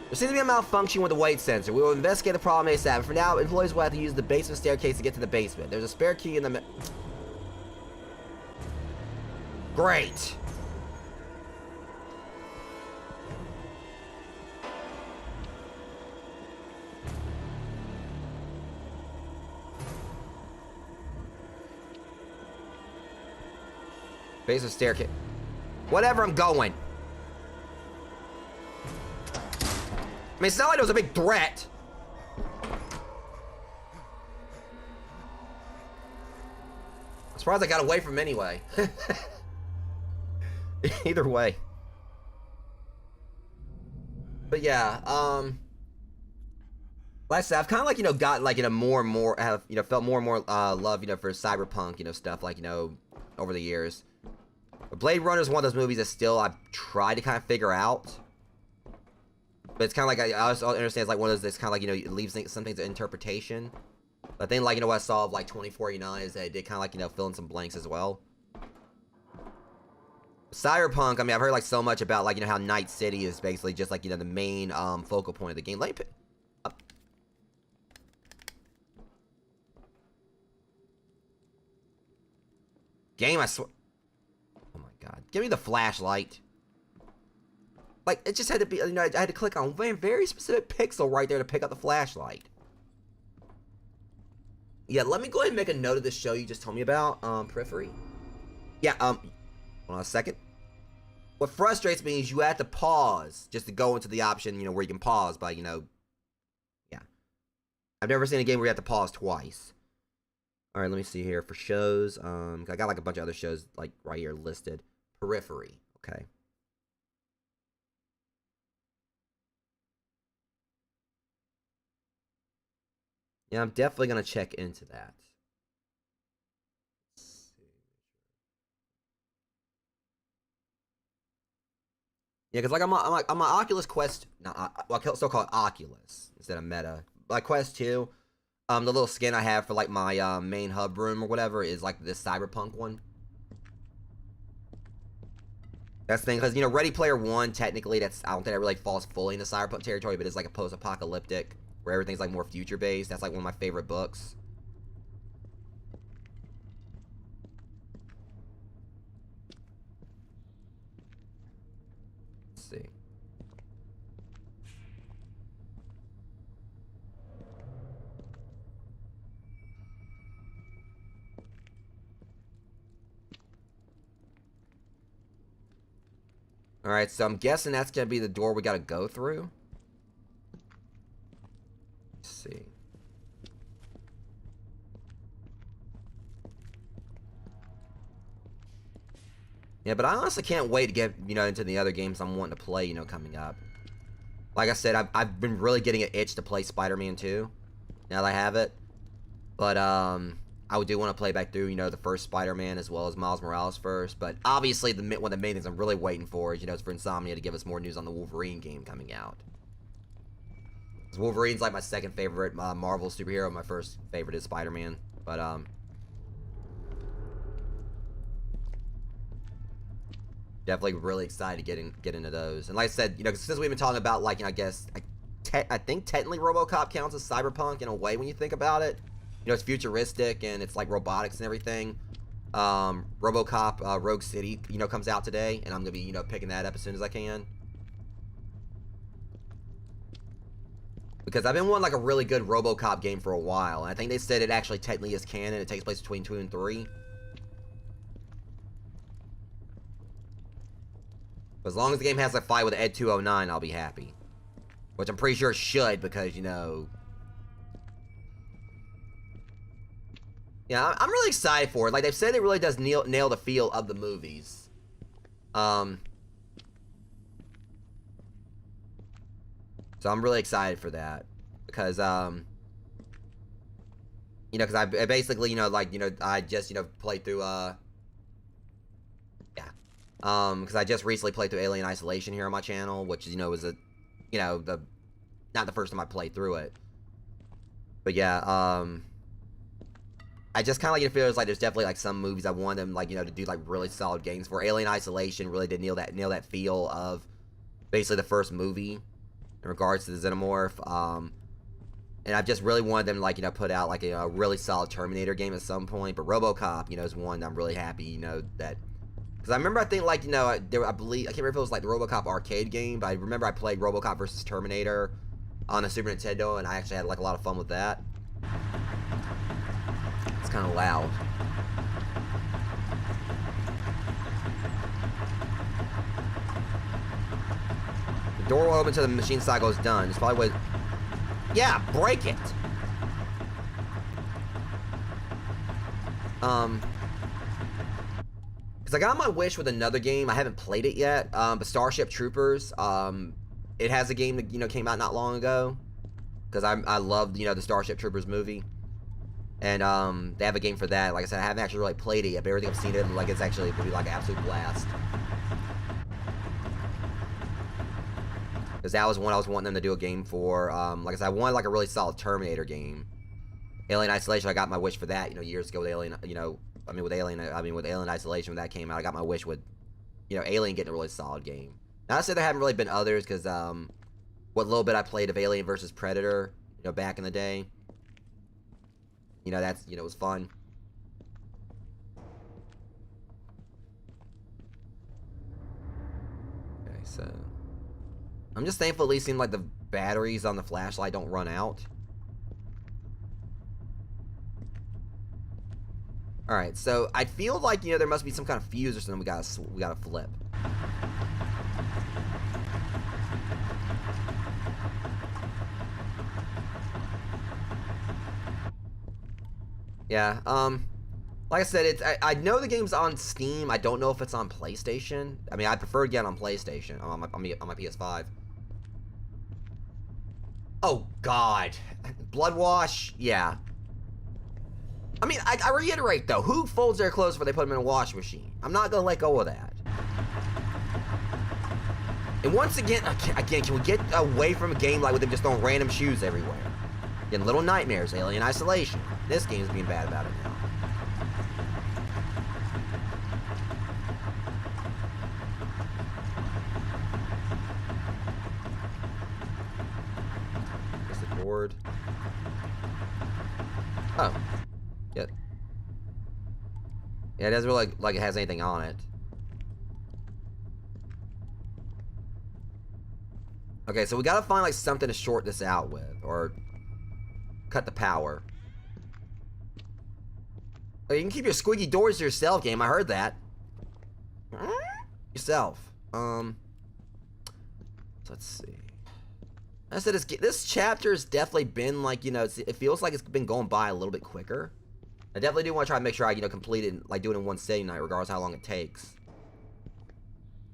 There seems to be a malfunction with the weight sensor. We will investigate the problem ASAP. For now, employees will have to use the basement staircase to get to the basement. There's a spare key in the... Great! Basement staircase. Whatever, I'm going. I mean, it's not like it was a big threat. I'm surprised I got away from him anyway. Either way. But yeah, like I said, I've kind of like, you know, got like, you know, more and more, have, you know, felt more and more love, you know, for cyberpunk, you know, stuff like, you know, over the years. But Blade Runner is one of those movies that still I've tried to kind of figure out. But it's kind of like, I also understand it's like one of those that's kind of like, you know, it leaves some things to interpretation. But I think, like, you know, what I saw of like 2049 is that it did kind of like, you know, fill in some blanks as well. Cyberpunk, I mean, I've heard like so much about like, you know, how Night City is basically just like, you know, the main focal point of the game. Let me pick up. Game, I swear. Oh my god. Give me the flashlight. Like, it just had to be, you know, I had to click on a very specific pixel right there to pick up the flashlight. Yeah, let me go ahead and make a note of this show you just told me about, Periphery. Yeah, hold on a second. What frustrates me is you have to pause just to go into the option, you know, where you can pause by, you know, yeah. I've never seen a game where you have to pause twice. Alright, let me see here for shows. I got like a bunch of other shows, like, right here listed. Periphery, okay. Yeah, I'm definitely gonna check into that. Yeah, because like I'm on my Oculus Quest, well, I still call it Oculus instead of Meta. Like Quest 2, the little skin I have for like my main hub room or whatever is like this cyberpunk one. That's the thing, because you know, Ready Player One, technically, I don't think that really falls fully into cyberpunk territory, but it's like a post-apocalyptic where everything's like more future-based. That's like one of my favorite books. Let's see. Alright, so I'm guessing that's gonna be the door we gotta go through. Let's see. Yeah, but I honestly can't wait to get, you know, into the other games I'm wanting to play, you know, coming up. Like I said, I've been really getting an itch to play Spider-Man 2, now that I have it. But, I do want to play back through, you know, the first Spider-Man as well as Miles Morales first. But obviously, one of the main things I'm really waiting for is, you know, is for Insomnia to give us more news on the Wolverine game coming out. 'Cause Wolverine's like my second favorite Marvel superhero. My first favorite is Spider-Man. But, definitely really excited to get into those. And like I said, you know, since we've been talking about, like, you know, I guess, I think technically RoboCop counts as cyberpunk in a way when you think about it. You know, it's futuristic and it's like robotics and everything. RoboCop Rogue City, you know, comes out today, and I'm gonna be, you know, picking that up as soon as I can. Because I've been wanting like a really good RoboCop game for a while, and I think they said it actually technically is canon. It takes place between 2 and 3. As long as the game has a fight with Ed 209, I'll be happy. Which I'm pretty sure it should, because, you know... Yeah, I'm really excited for it. Like, they've said it really does nail the feel of the movies. So I'm really excited for that. Because, you know, because I basically, you know, like, you know, I just, you know, played through, because I just recently played through Alien Isolation here on my channel, which, you know, was a, you know, not the first time I played through it. But yeah, I just kind of like, it feels like there's definitely like some movies I want them, like, you know, to do like really solid games for. Alien Isolation really did nail that feel of basically the first movie in regards to the Xenomorph. And I've just really wanted them to, like, you know, put out like a really solid Terminator game at some point. But RoboCop, you know, is one I'm really happy, you know, that. Because I remember, I think, like, you know, I believe, I can't remember if it was, like, the RoboCop arcade game, but I remember I played RoboCop versus Terminator on the Super Nintendo, and I actually had, like, a lot of fun with that. It's kind of loud. The door will open until the machine cycle is done. It's probably what... Yeah, break it! Because I got my wish with another game. I haven't played it yet, but Starship Troopers. It has a game that, you know, came out not long ago. Because I loved, you know, the Starship Troopers movie. And they have a game for that. Like I said, I haven't actually really played it yet, but everything I've seen it, like, it's actually going to be like an absolute blast. Because that was one I was wanting them to do a game for. Like I said, I wanted like a really solid Terminator game. Alien Isolation, I got my wish for that, you know, years ago with Alien, you know, with Alien Isolation, when that came out, I got my wish with, you know, Alien getting a really solid game. Now, I said there haven't really been others, because, what little bit I played of Alien versus Predator, you know, back in the day, you know, that's, you know, it was fun. Okay, so, I'm just thankful at least seeing, like, the batteries on the flashlight don't run out. Alright, so I feel like, you know, there must be some kind of fuse or something we gotta flip. Yeah, like I said, I know the game's on Steam. I don't know if it's on PlayStation. I mean, I prefer to get it on PlayStation, on my PS5. Oh, God. Bloodwash? Yeah. I mean, I reiterate, though, who folds their clothes before they put them in a washing machine? I'm not going to let go of that. And once again, can we get away from a game like with them just throwing random shoes everywhere? Getting little nightmares, Alien Isolation. This game's being bad about it now. What's the cord? Oh. Yeah. Yeah, it doesn't really like it has anything on it. Okay, so we gotta find like something to short this out with, or cut the power. Oh, you can keep your squeaky doors to yourself, game. I heard that. Yourself. Let's see. I said this chapter's definitely been like, you know, it feels like it's been going by a little bit quicker. I definitely do want to try to make sure I, you know, complete it, like do it in one sitting night, regardless of how long it takes.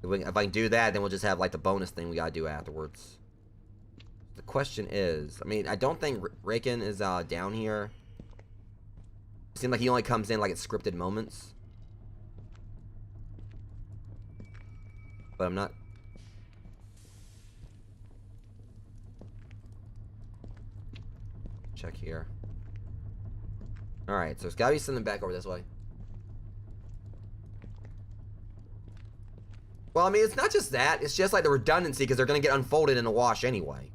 If I can do that, then we'll just have like the bonus thing we gotta do afterwards. The question is, I mean, I don't think Rakan is down here. It seems like he only comes in like at scripted moments. But I'm not. Check here. Alright, so there's gotta be something back over this way. Well, I mean, it's not just that. It's just like the redundancy because they're gonna get unfolded in the wash anyway.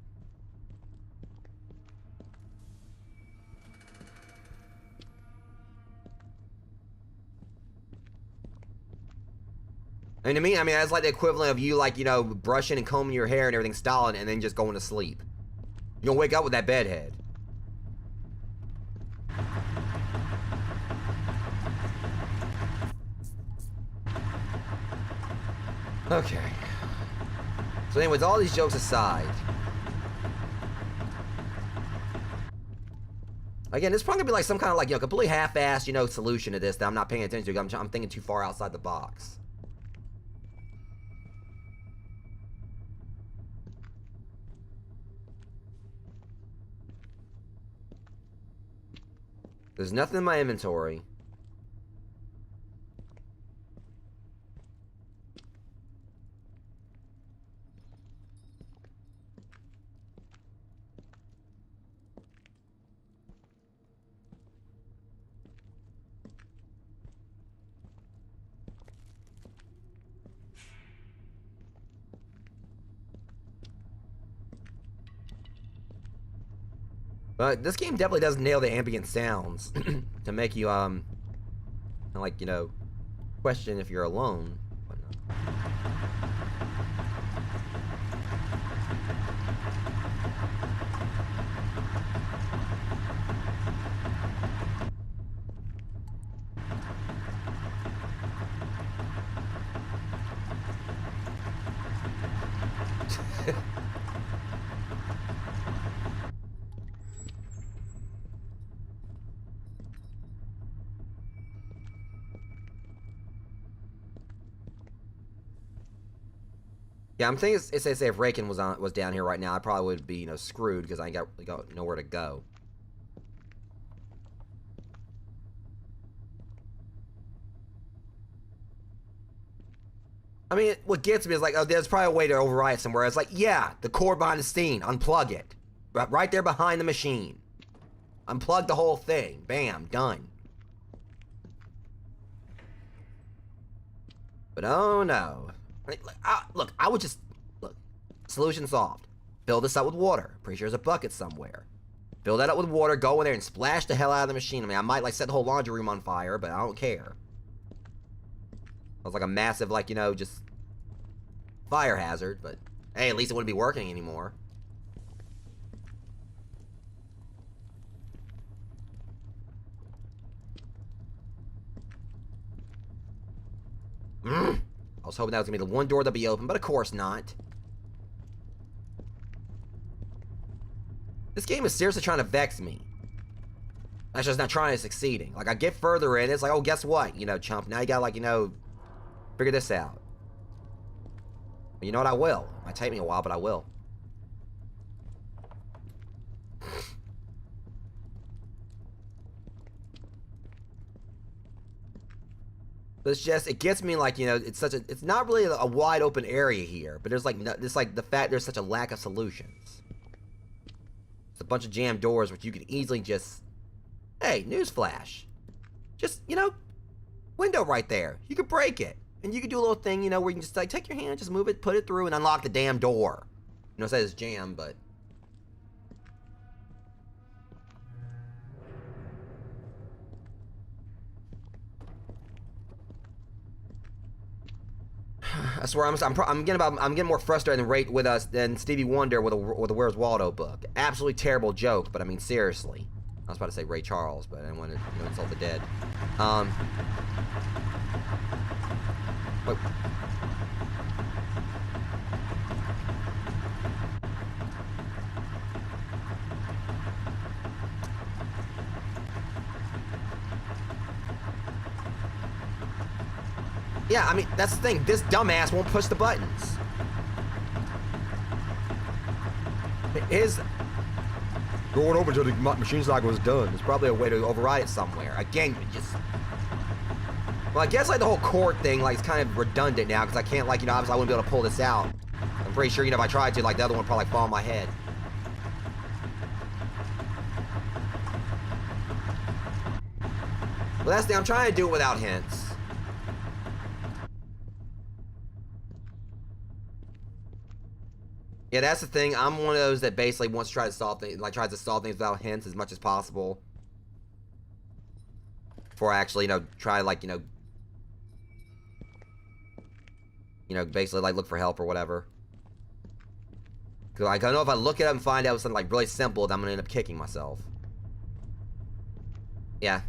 And to me, I mean, that's like the equivalent of you, like, you know, brushing and combing your hair and everything, styling, and then just going to sleep. You're gonna wake up with that bed head. Okay. So anyways, all these jokes aside. Again, this is probably gonna be like some kind of like, you know, completely half-assed, you know, solution to this that I'm not paying attention to. I'm thinking too far outside the box. There's nothing in my inventory. But this game definitely does nail the ambient sounds to make you, like, you know, question if you're alone. Yeah, I'm thinking it's say if Rakan was down here right now, I probably would be, you know, screwed because I got nowhere to go. I mean, what gets me is like, oh, there's probably a way to override it somewhere. It's like, yeah, the cord behind the scene, unplug it, right there behind the machine. Unplug the whole thing. Bam, done. But oh no. Look, I would just, look, solution solved. Fill this up with water. Pretty sure there's a bucket somewhere. Fill that up with water, go in there and splash the hell out of the machine. I mean, I might, like, set the whole laundry room on fire, but I don't care. It was like a massive, like, you know, just fire hazard, but hey, at least it wouldn't be working anymore. I was hoping that was gonna be the one door that'd be open, but of course not. This game is seriously trying to vex me. That's just not trying to succeeding. Like, I get further in, it's like, oh, guess what? You know, chump, now you gotta, like, you know, figure this out. But you know what? I will. It might take me a while, but I will. But it's just, it gets me like, you know, it's not really a wide open area here, but there's like, it's like the fact there's such a lack of solutions. It's a bunch of jammed doors which you can easily just, hey, newsflash. Just, you know, window right there. You could break it. And you could do a little thing, you know, where you can just like take your hand, just move it, put it through, and unlock the damn door. You know, it says jam, but I swear, I'm getting more frustrated with us than Stevie Wonder with a Where's Waldo book. Absolutely terrible joke, but I mean seriously. I was about to say Ray Charles, but I didn't want to, you know, insult the dead. What? Yeah, I mean, that's the thing. This dumbass won't push the buttons. His going over until the machine cycle is done. There's probably a way to override it somewhere. Again, just... Well, I guess, like, the whole cord thing, like, is kind of redundant now, because I can't, like, you know, obviously I wouldn't be able to pull this out. I'm pretty sure, you know, if I tried to, like, the other one would probably fall on my head. Well, that's the thing. I'm trying to do it without hints. Yeah, that's the thing. I'm one of those that basically wants to try to solve things, like, tries to solve things without hints as much as possible. Before I actually, you know, try, like, you know, basically, like, look for help or whatever. Because, like, I know if I look it up and find out something, like, really simple, then I'm gonna end up kicking myself. Yeah.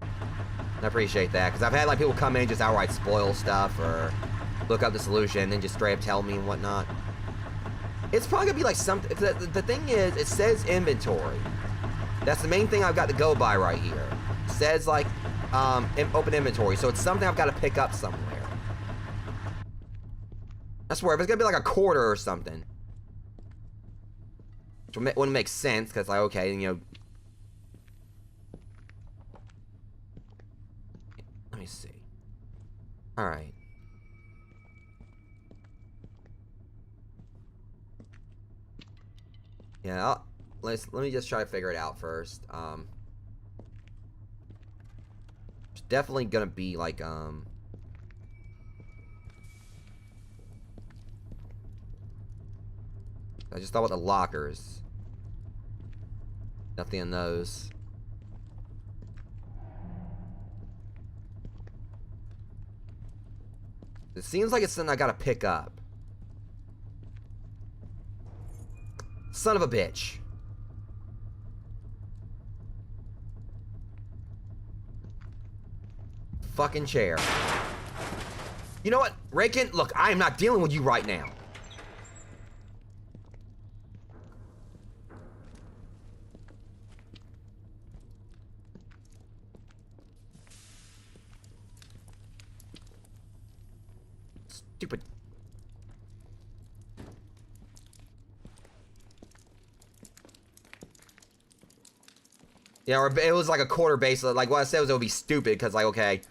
I appreciate that, because I've had, like, people come in and just outright spoil stuff, or look up the solution, and then just straight up tell me and whatnot. It's probably gonna be, like, something... The thing is, it says inventory. That's the main thing I've got to go by right here. It says, like, open inventory, so it's something I've got to pick up somewhere. I swear, if it's gonna be, like, a quarter or something, which wouldn't make sense, because, like, okay, you know... Let me see. Alright. Yeah, let me just try to figure it out first. It's definitely gonna be like I just thought about the lockers. Nothing in those. It seems like it's something I gotta pick up. Son of a bitch. Fucking chair. You know what, Rakan? Look, I am not dealing with you right now. Stupid. Yeah, or it was like a quarter base. Like what I said was it would be stupid because, like, okay,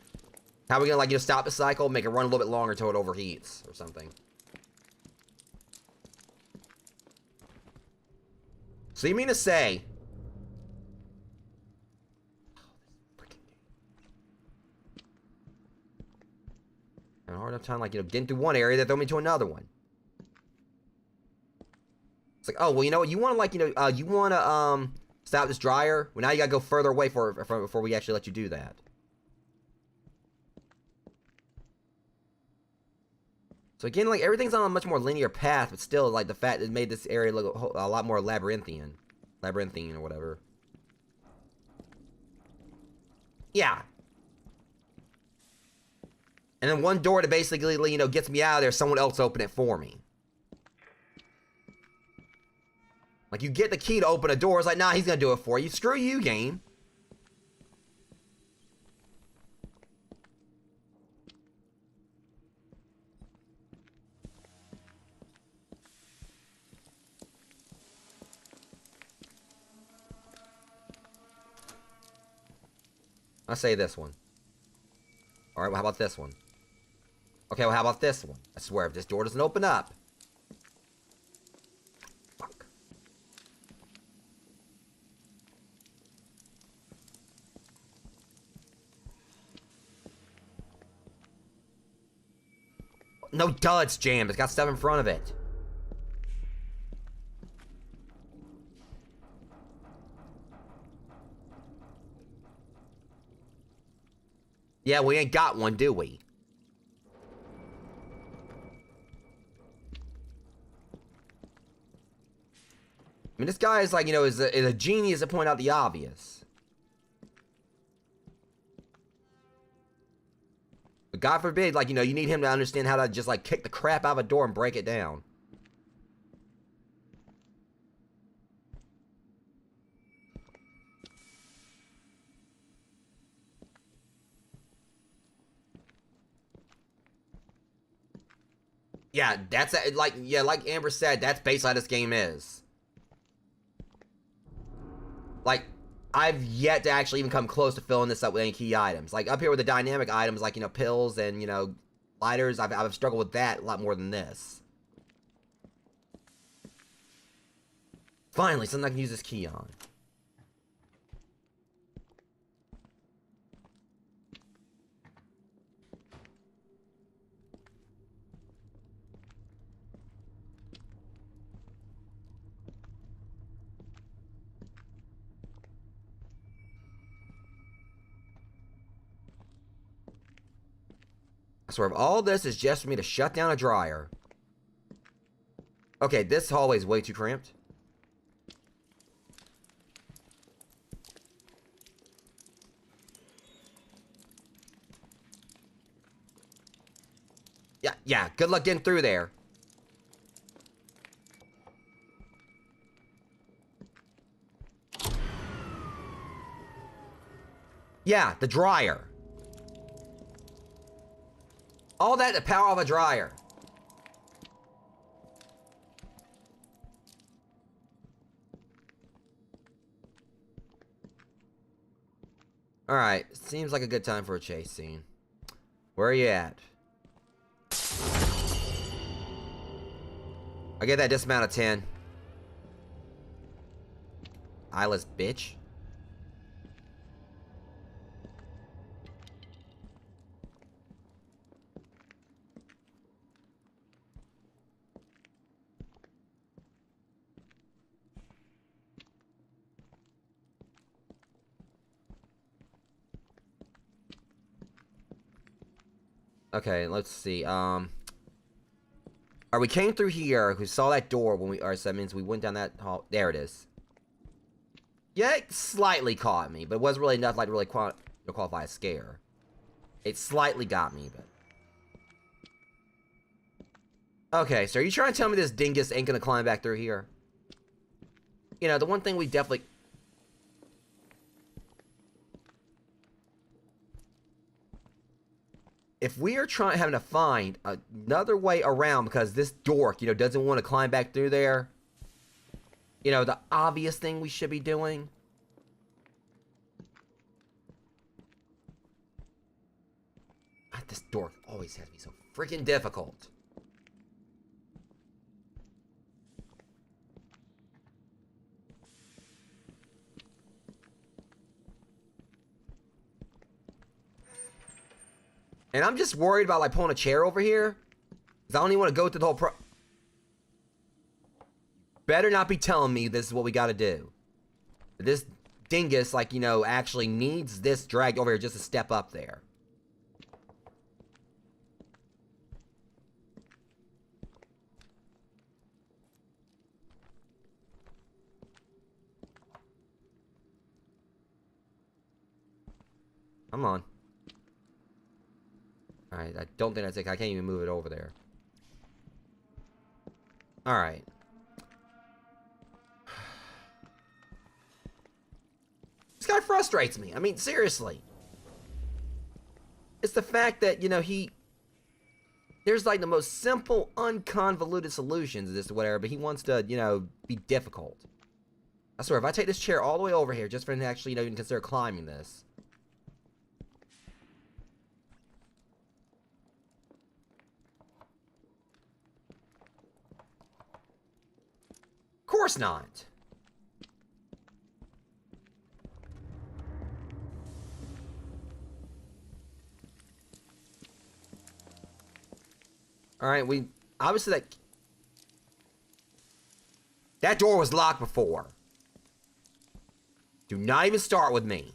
how are we gonna, like, you know, stop the cycle, make it run a little bit longer until it overheats or something? So you mean to say? I had a hard enough time, like, you know, getting through one area, that throw me to another one. It's like, oh, well, you know what? You want to, like, you know, you want to stop this dryer? Well, now you gotta go further away before we actually let you do that. So again, like, everything's on a much more linear path, but still, like, the fact it made this area look a lot more labyrinthian or whatever. Yeah. And then one door to basically, you know, gets me out of there, someone else open it for me. Like, you get the key to open a door, it's like, nah, he's gonna do it for you. Screw you, game. I say this one. Alright, well, how about this one? Okay, well, how about this one? I swear, if this door doesn't open up... Fuck. No, duh, it's jammed. It's got stuff in front of it. Yeah, we ain't got one, do we? I mean, this guy is, like, you know, is a genius to point out the obvious. But God forbid, like, you know, you need him to understand how to just, like, kick the crap out of a door and break it down. Yeah, that's like Amber said, that's basically how this game is. Like, I've yet to actually even come close to filling this up with any key items. Like, up here with the dynamic items, like, you know, pills and, you know, lighters, I've struggled with that a lot more than this. Finally, something I can use this key on. I swear, if all this is just for me to shut down a dryer. Okay, this hallway is way too cramped. Yeah, good luck getting through there. Yeah, the dryer. All that to power off a dryer. Alright, seems like a good time for a chase scene. Where are you at? I get that dismount of 10. Eyeless bitch. Okay, let's see. Alright, we came through here. We saw that door when we... Or so that means we went down that hall. There it is. Yeah, it slightly caught me, but it wasn't really enough like to really qualify a scare. It slightly got me, but... Okay, so are you trying to tell me this dingus ain't gonna climb back through here? You know, the one thing we definitely... If we are having to find another way around because this dork, you know, doesn't want to climb back through there, you know, the obvious thing we should be doing. This dork always has to be so freaking difficult. And I'm just worried about, like, pulling a chair over here. Because I don't even want to go through the whole Better not be telling me this is what we gotta do. This dingus, like, you know, actually needs this drag over here just to step up there. Come on. Alright, I don't think that's it. I can't even move it over there. Alright. This guy frustrates me. I mean, seriously. It's the fact that, you know, there's like the most simple, unconvoluted solutions to this or whatever, but he wants to, you know, be difficult. I swear, if I take this chair all the way over here just for him to actually, you know, even consider climbing this. Of course not. Alright, we... Obviously that door was locked before. Do not even start with me.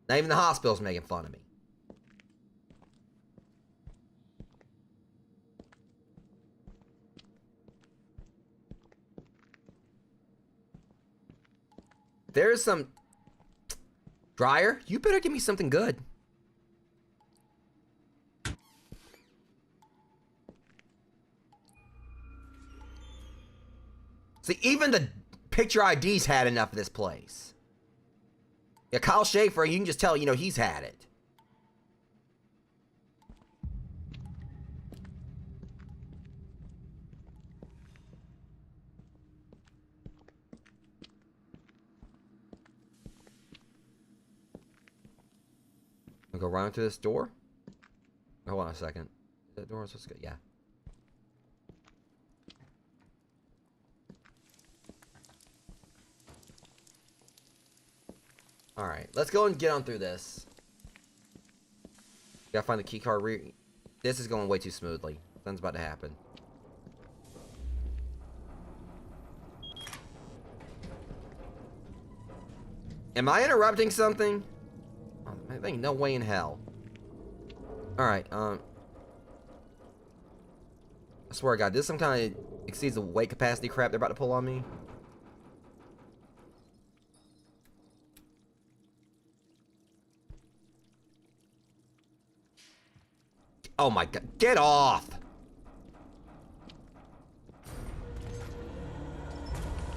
Not even the hospital's making fun of me. There's some... Dryer, you better give me something good. See, even the picture ID's had enough of this place. Yeah, Kyle Schaefer, you can just tell, you know, he's had it. I'll go around to this door. Hold on a second. Is that door supposed to go? Yeah. Alright, let's go and get on through this. Gotta find the key card. This is going way too smoothly. Something's about to happen. Am I interrupting something? Oh, I think no way in hell. Alright, I swear to God, this some kind of exceeds the weight capacity crap they're about to pull on me. Oh my God, get off!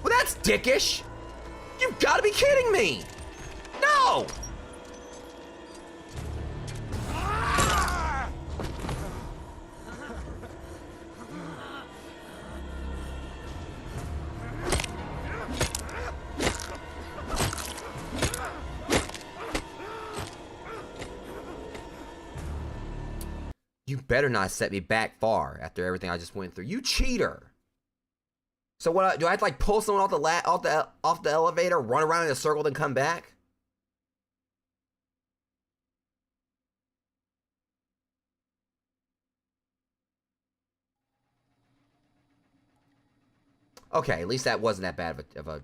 Well, that's dickish! You've gotta be kidding me! No! You better not set me back far after everything I just went through. You cheater! So what? Do I have to like pull someone off the elevator, run around in a circle, then come back? Okay, at least that wasn't that bad of a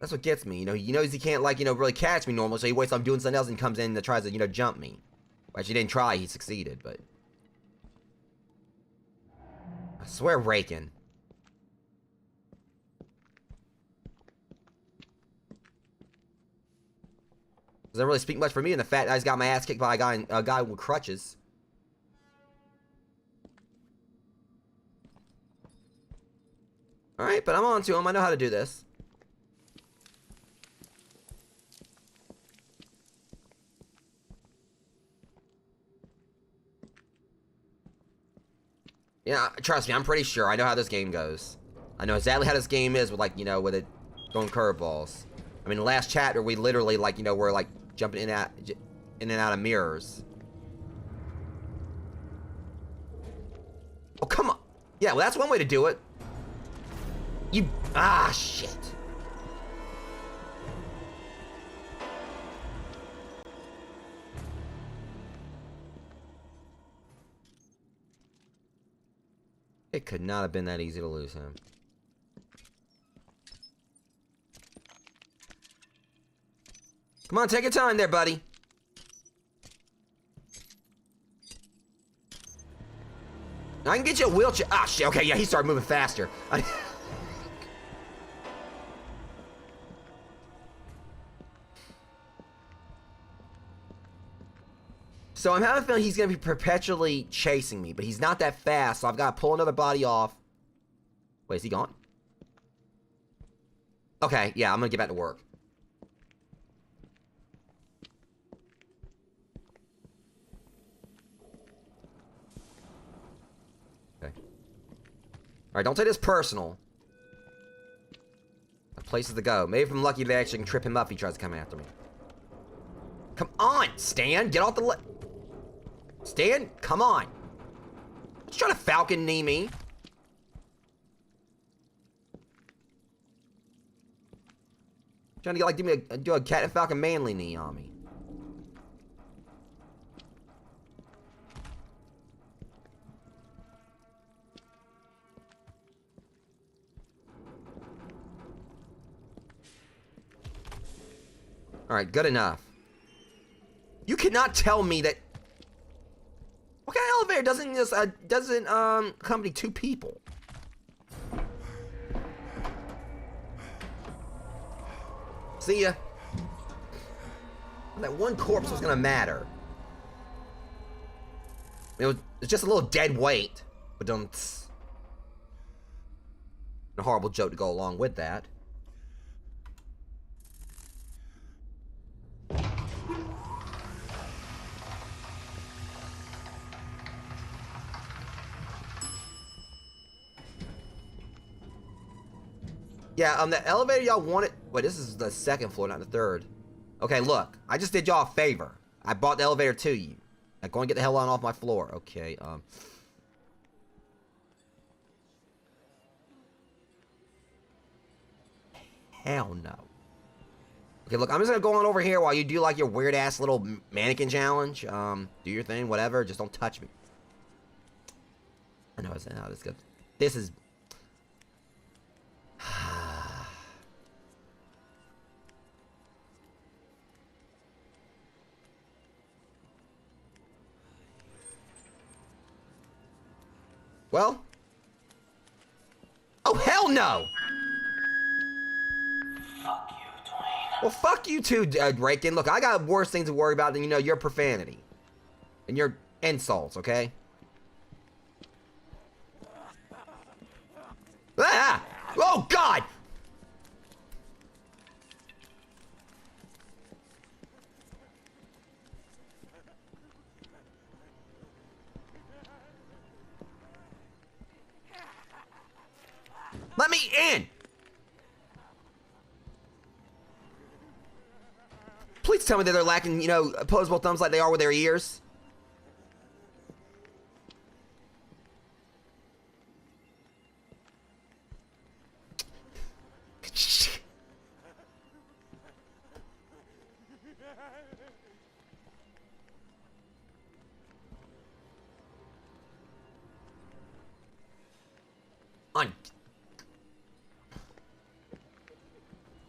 That's what gets me, you know. He knows he can't, like, you know, really catch me normally, so he waits on doing something else and comes in and tries to, you know, jump me. Which he didn't try, he succeeded, but... I swear, Rakan. Doesn't really speak much for me, and the fact that I just got my ass kicked by a guy with crutches. Alright, but I'm on to him. I know how to do this. Yeah, trust me, I'm pretty sure I know how this game goes. I know exactly how this game is with, like, you know, with it throwing curveballs. I mean, the last chapter, we literally, like, you know, we're, like, jumping in and out of mirrors. Oh, come on. Yeah, well, that's one way to do it. Ah, shit. It could not have been that easy to lose him. Come on, take your time there, buddy. I can get you a wheelchair. Ah, shit. Okay, yeah, he started moving faster. So I'm having a feeling he's going to be perpetually chasing me, but he's not that fast, so I've got to pull another body off. Wait, is he gone? Okay, yeah, I'm going to get back to work. Okay. Alright, don't take this personal. Places to go. Maybe if I'm lucky, they actually can trip him up if he tries to come after me. Come on, Stan! Get off the Stan, come on. Just trying to falcon knee me. Trying to get, like, do a cat and falcon manly knee on me. Alright, good enough. You cannot tell me that... What kind of elevator doesn't accompany two people? See ya. That one corpse was gonna matter. It's just a little dead weight. But don't. A horrible joke to go along with that. Yeah, the elevator y'all wanted. Wait, this is the second floor, not the third. Okay, look, I just did y'all a favor. I brought the elevator to you. Now go and get the hell on off my floor. Okay, Hell no. Okay, look, I'm just gonna go on over here while you do like your weird ass little mannequin challenge. Do your thing, whatever. Just don't touch me. I know it's how this goes. This is. Well. Oh hell no! Fuck you, Dwayne. Well, fuck you too, Rakan. Look, I got worse things to worry about than, your profanity. And your insults, okay? Ah! Oh, God! Let me in! Please tell me that they're lacking, opposable thumbs like they are with their ears.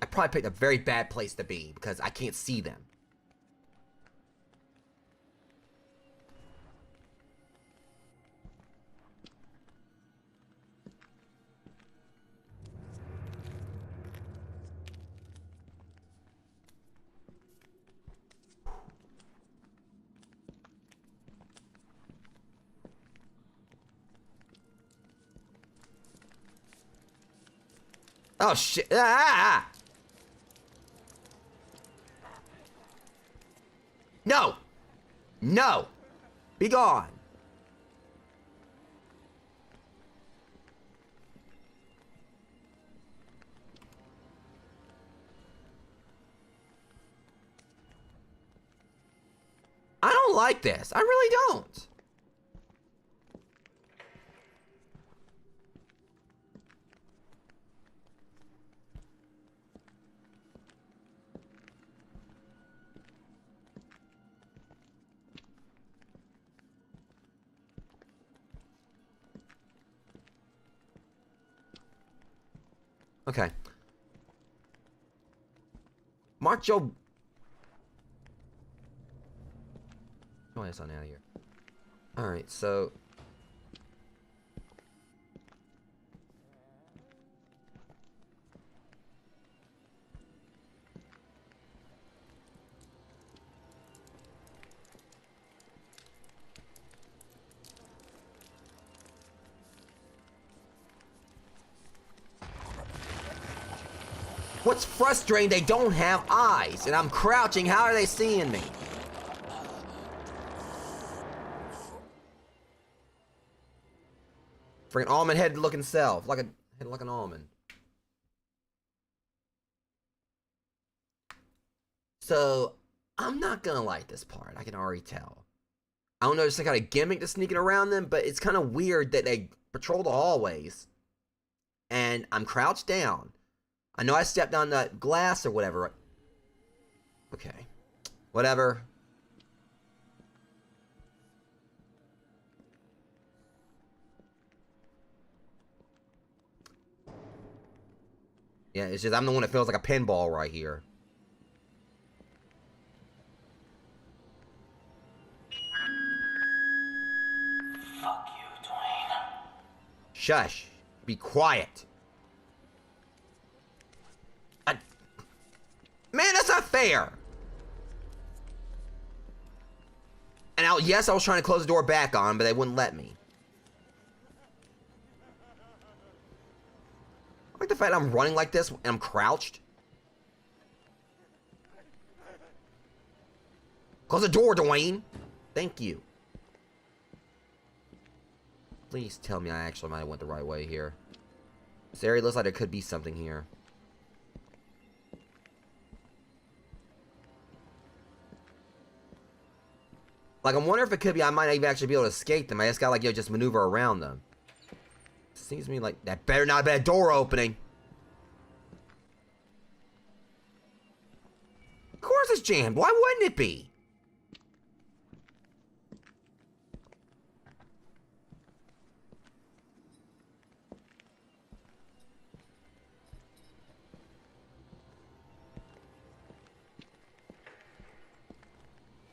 I probably picked a very bad place to be because I can't see them. Oh shit. Ah! No! No! Be gone! I don't like this. I really don't. Okay. Mark your... Oh, it's on out of here. Alright, so... What's frustrating, they don't have eyes, and I'm crouching, how are they seeing me? Freaking almond head looking self, like an almond. So, I'm not gonna like this part, I can already tell. I don't know, there's some kind of gimmick to sneaking around them, but it's kind of weird that they patrol the hallways. And I'm crouched down. I know I stepped on that glass or whatever. Okay. Whatever. Yeah, it's just I'm the one that feels like a pinball right here. Fuck you, Dwayne. Shush. Be quiet. Man, that's not fair. And yes, I was trying to close the door back on, but they wouldn't let me. I like the fact I'm running like this and I'm crouched. Close the door, Dwayne. Thank you. Please tell me I actually might have went the right way here. This area looks like there could be something here. Like, I'm wondering if it could be I might not even actually be able to escape them. I just gotta, like, just maneuver around them. Seems to me like that better not be a door opening. Of course it's jammed. Why wouldn't it be?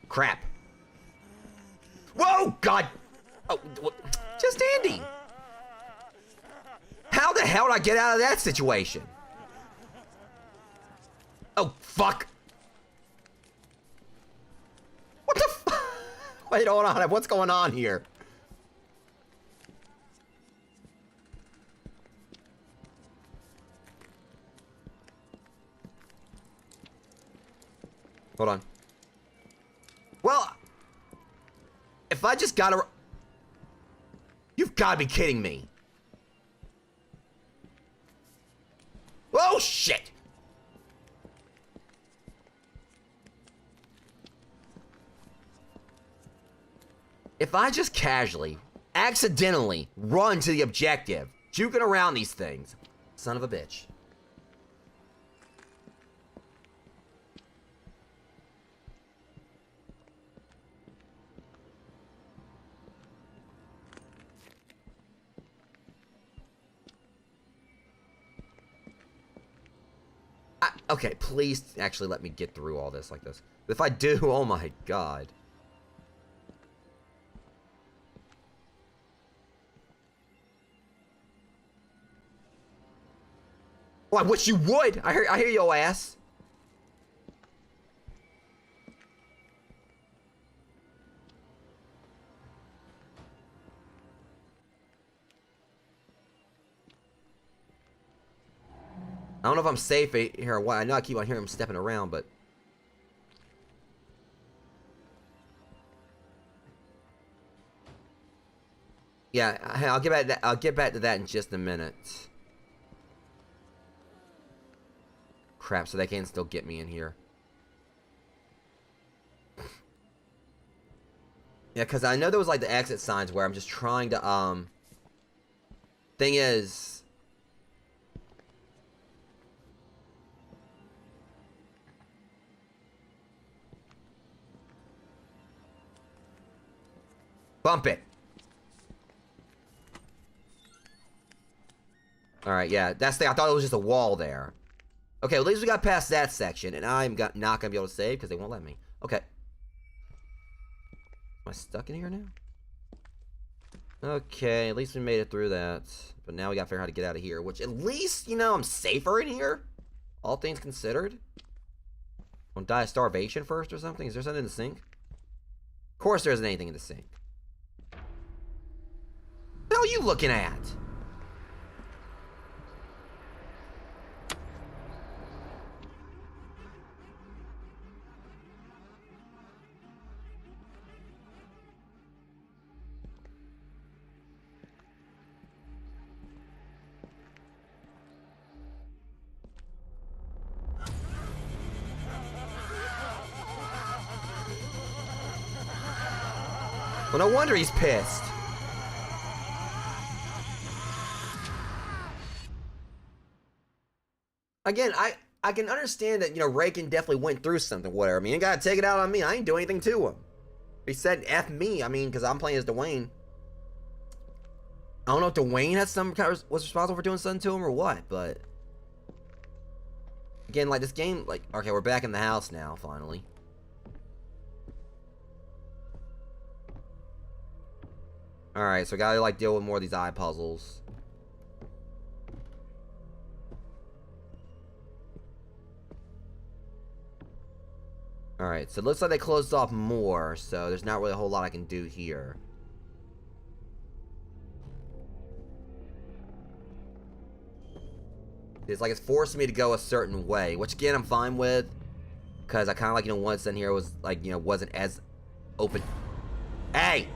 Crap. Whoa, God. Oh, just Andy. How the hell did I get out of that situation? Oh, fuck. What the f- Wait, hold on. What's going on here? Hold on. Well, if I just gotta... You've gotta be kidding me. Oh, shit! If I just casually, accidentally run to the objective, juking around these things, son of a bitch. Okay, please actually let me get through all this like this. If I do, oh my god. Oh, I wish you would. I hear your ass. I don't know if I'm safe here or what. I know I keep on hearing him stepping around, but... Yeah, I'll get back to that. I'll get back to that in just a minute. Crap, so they can still get me in here. Yeah, because I know there was like the exit signs where I'm just trying to, Thing is... Bump it. Alright, yeah, that's the... I thought it was just a wall there. Okay, well, at least we got past that section, and I'm not gonna be able to save because they won't let me. Okay. Am I stuck in here now? Okay, at least we made it through that. But now we gotta figure out how to get out of here, which at least, you know, I'm safer in here. All things considered. Won't die of starvation first or something? Is there something in the sink? Of course there isn't anything in the sink. What the hell are you looking at? Well, no wonder he's pissed. Again, I can understand that, you know, Rakan definitely went through something, whatever. I mean, you gotta take it out on me. I ain't doing anything to him. He said F me, I mean, because I'm playing as Dwayne. I don't know if Dwayne had some kind of, was responsible for doing something to him or what, but... Again, like, this game, like... Okay, we're back in the house now, finally. Alright, so I gotta, like, deal with more of these eye puzzles. Alright, so it looks like they closed off more, so there's not really a whole lot I can do here. It's like it's forcing me to go a certain way, which again I'm fine with, because I kind of like, once in here was like, wasn't as open. Hey!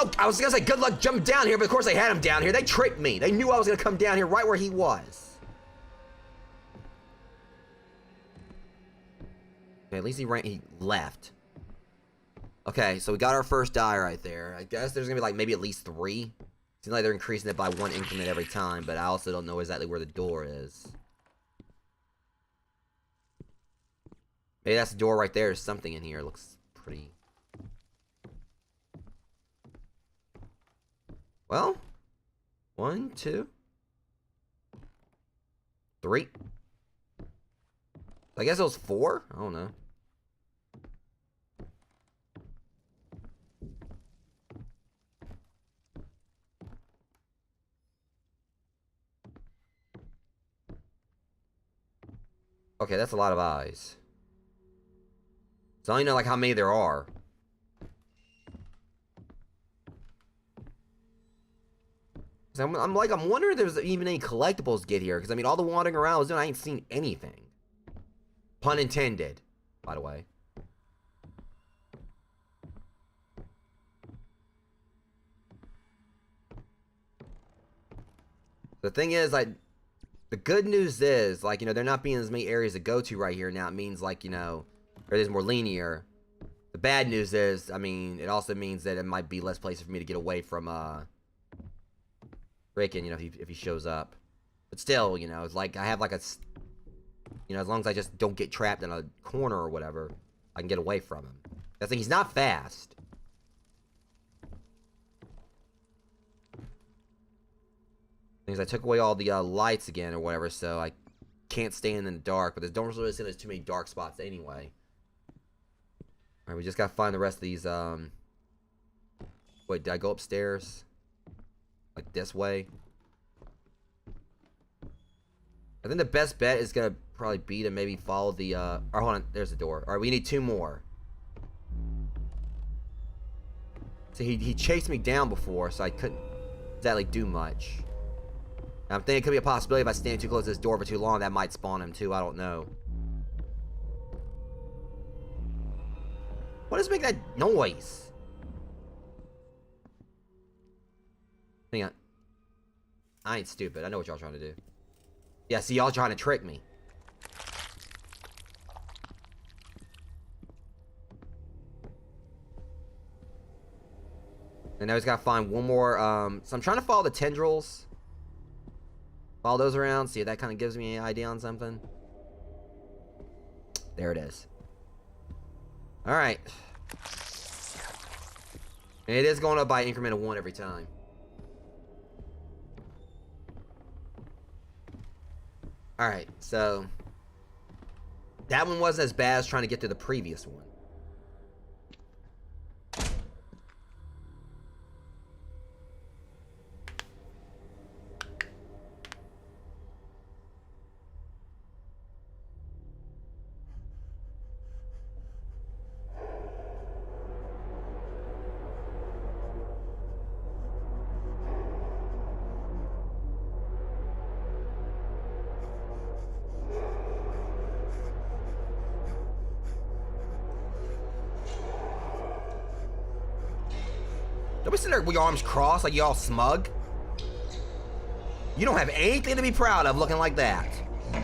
Oh, I was gonna say good luck jumping down here, but of course they had him down here. They tricked me. They knew I was gonna come down here right where he was. Okay, at least he left. Okay, so we got our first die right there. I guess there's gonna be like maybe at least 3. Seems like they're increasing it by 1 increment every time, but I also don't know exactly where the door is. Maybe that's the door right there. There's something in here. It looks pretty... Well, 1, 2, 3. I guess it was 4? I don't know. Okay, that's a lot of eyes. So I don't know like how many there are. I'm wondering if there's even any collectibles to get here. Because, I mean, all the wandering around I was doing, I ain't seen anything. Pun intended, by the way. The thing is, like, the good news is, like, there not being as many areas to go to right here now. It means, like, or it is more linear. The bad news is, I mean, it also means that it might be less places for me to get away from, Rakan, if he shows up. But still, it's like I have like a, as long as I just don't get trapped in a corner or whatever, I can get away from him. I think he's not fast. Things I took away all the lights again or whatever, so I can't stay in the dark. But don't really see there's too many dark spots anyway. All right, we just gotta find the rest of these. Wait, did I go upstairs? Like this way. I think the best bet is gonna probably be to maybe follow the or hold on, there's the door. Alright, we need 2 more. So he chased me down before, so I couldn't exactly do much. And I'm thinking it could be a possibility if I stand too close to this door for too long, that might spawn him too, I don't know. What is making that noise? Hang on. I ain't stupid. I know what y'all trying to do. Yeah, see, y'all trying to trick me. And now he's got to find one more. So I'm trying to follow the tendrils. Follow those around. See if that kind of gives me an idea on something. There it is. Alright. And it is going up by an increment of 1 every time. Alright, so that one wasn't as bad as trying to get to the previous one. Don't be sitting there with your arms crossed like y'all smug. You don't have anything to be proud of looking like that. I'm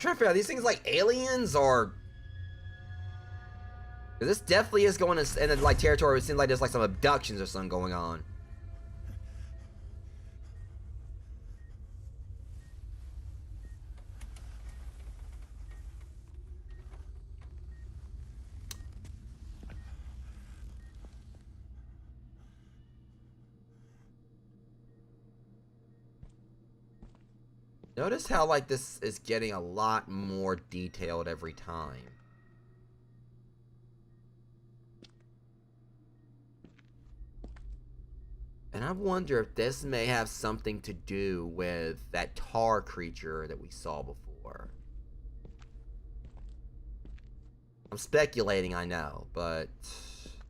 trying to figure out, these things like aliens or... This definitely is going into like territory where it seems like there's like some abductions or something going on. Notice how, like, this is getting a lot more detailed every time. And I wonder if this may have something to do with that tar creature that we saw before. I'm speculating, I know, but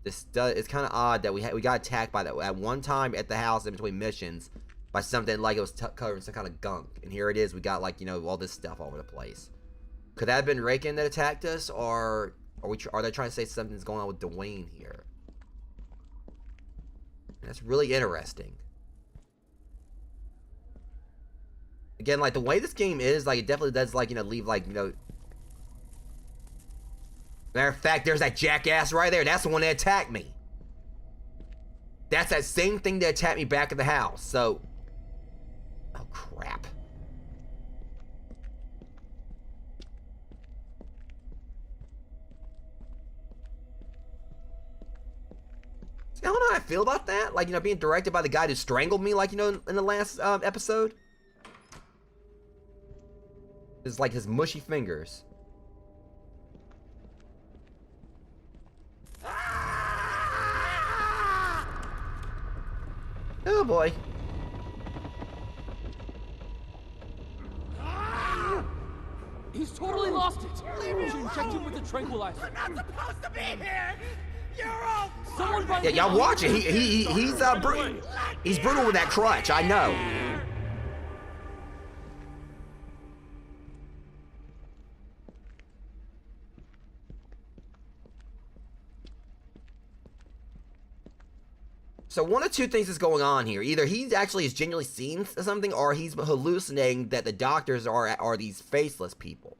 it's kind of odd that we got attacked by that at one time at the house in between missions by something like it was covered in some kind of gunk, and here it is. We got, like, you know, all this stuff all over the place. Could that have been Rakan that attacked us, or are they trying to say something's going on with Dwayne here? That's really interesting. Again, like, the way this game is, like, it definitely does, like, you know, leave, like, you know... Matter of fact, there's that jackass right there. That's the one that attacked me. That's that same thing that attacked me back at the house, so... Oh, crap. I don't know how I feel about that. Like, you know, being directed by the guy who strangled me, like, you know, in the last episode. It's like his mushy fingers. Oh, boy. He's totally lost it. Leave me alone. Inject him with a tranquilizer. I'm not supposed to be here. You're all. Someone by Yeah, y'all watch it. He's brutal with that crutch. I know. So one of two things is going on here. Either he actually is genuinely seeing something, or he's hallucinating that the doctors are these faceless people.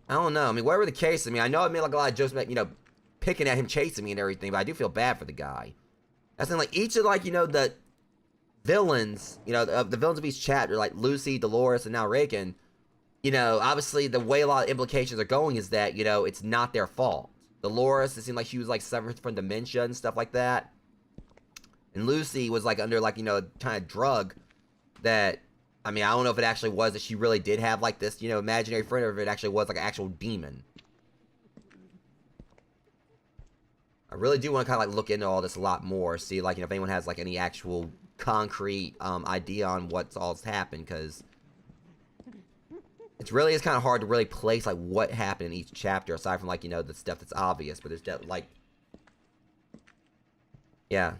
I don't know. I mean, whatever the case, I mean, I know I made like a lot of jokes about, you know, picking at him, chasing me and everything, but I do feel bad for the guy. That's in, like, each of, like, you know, the villains, you know, the villains of each chapter, like Lucy, Dolores, and now Rakan, you know, obviously the way a lot of implications are going is that, you know, it's not their fault. Dolores, it seemed like she was, like, suffering from dementia and stuff like that. And Lucy was, like, under, like, you know, kind of drug that, I mean, I don't know if it actually was that she really did have, like, this, you know, imaginary friend, or if it actually was, like, an actual demon. I really do want to kind of, like, look into all this a lot more, see, like, you know, if anyone has, like, any actual concrete idea on what's all's happened, because it's kind of hard to really place, like, what happened in each chapter, aside from, like, you know, the stuff that's obvious, but there's, like, yeah.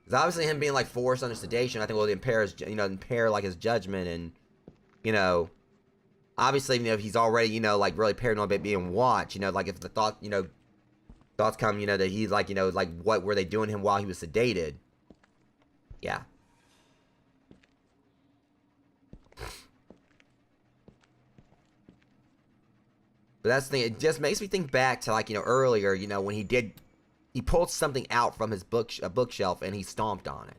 Because obviously him being, like, forced under sedation, I think will impair, like, his judgment, and, you know, obviously, you know, if he's already, you know, like, really paranoid about being watched, you know, like, if the thoughts come, you know, that he's, like, you know, like, what were they doing to him while he was sedated? Yeah. But that's the thing, it just makes me think back to, like, you know, earlier, you know, when he pulled something out from his bookshelf and he stomped on it.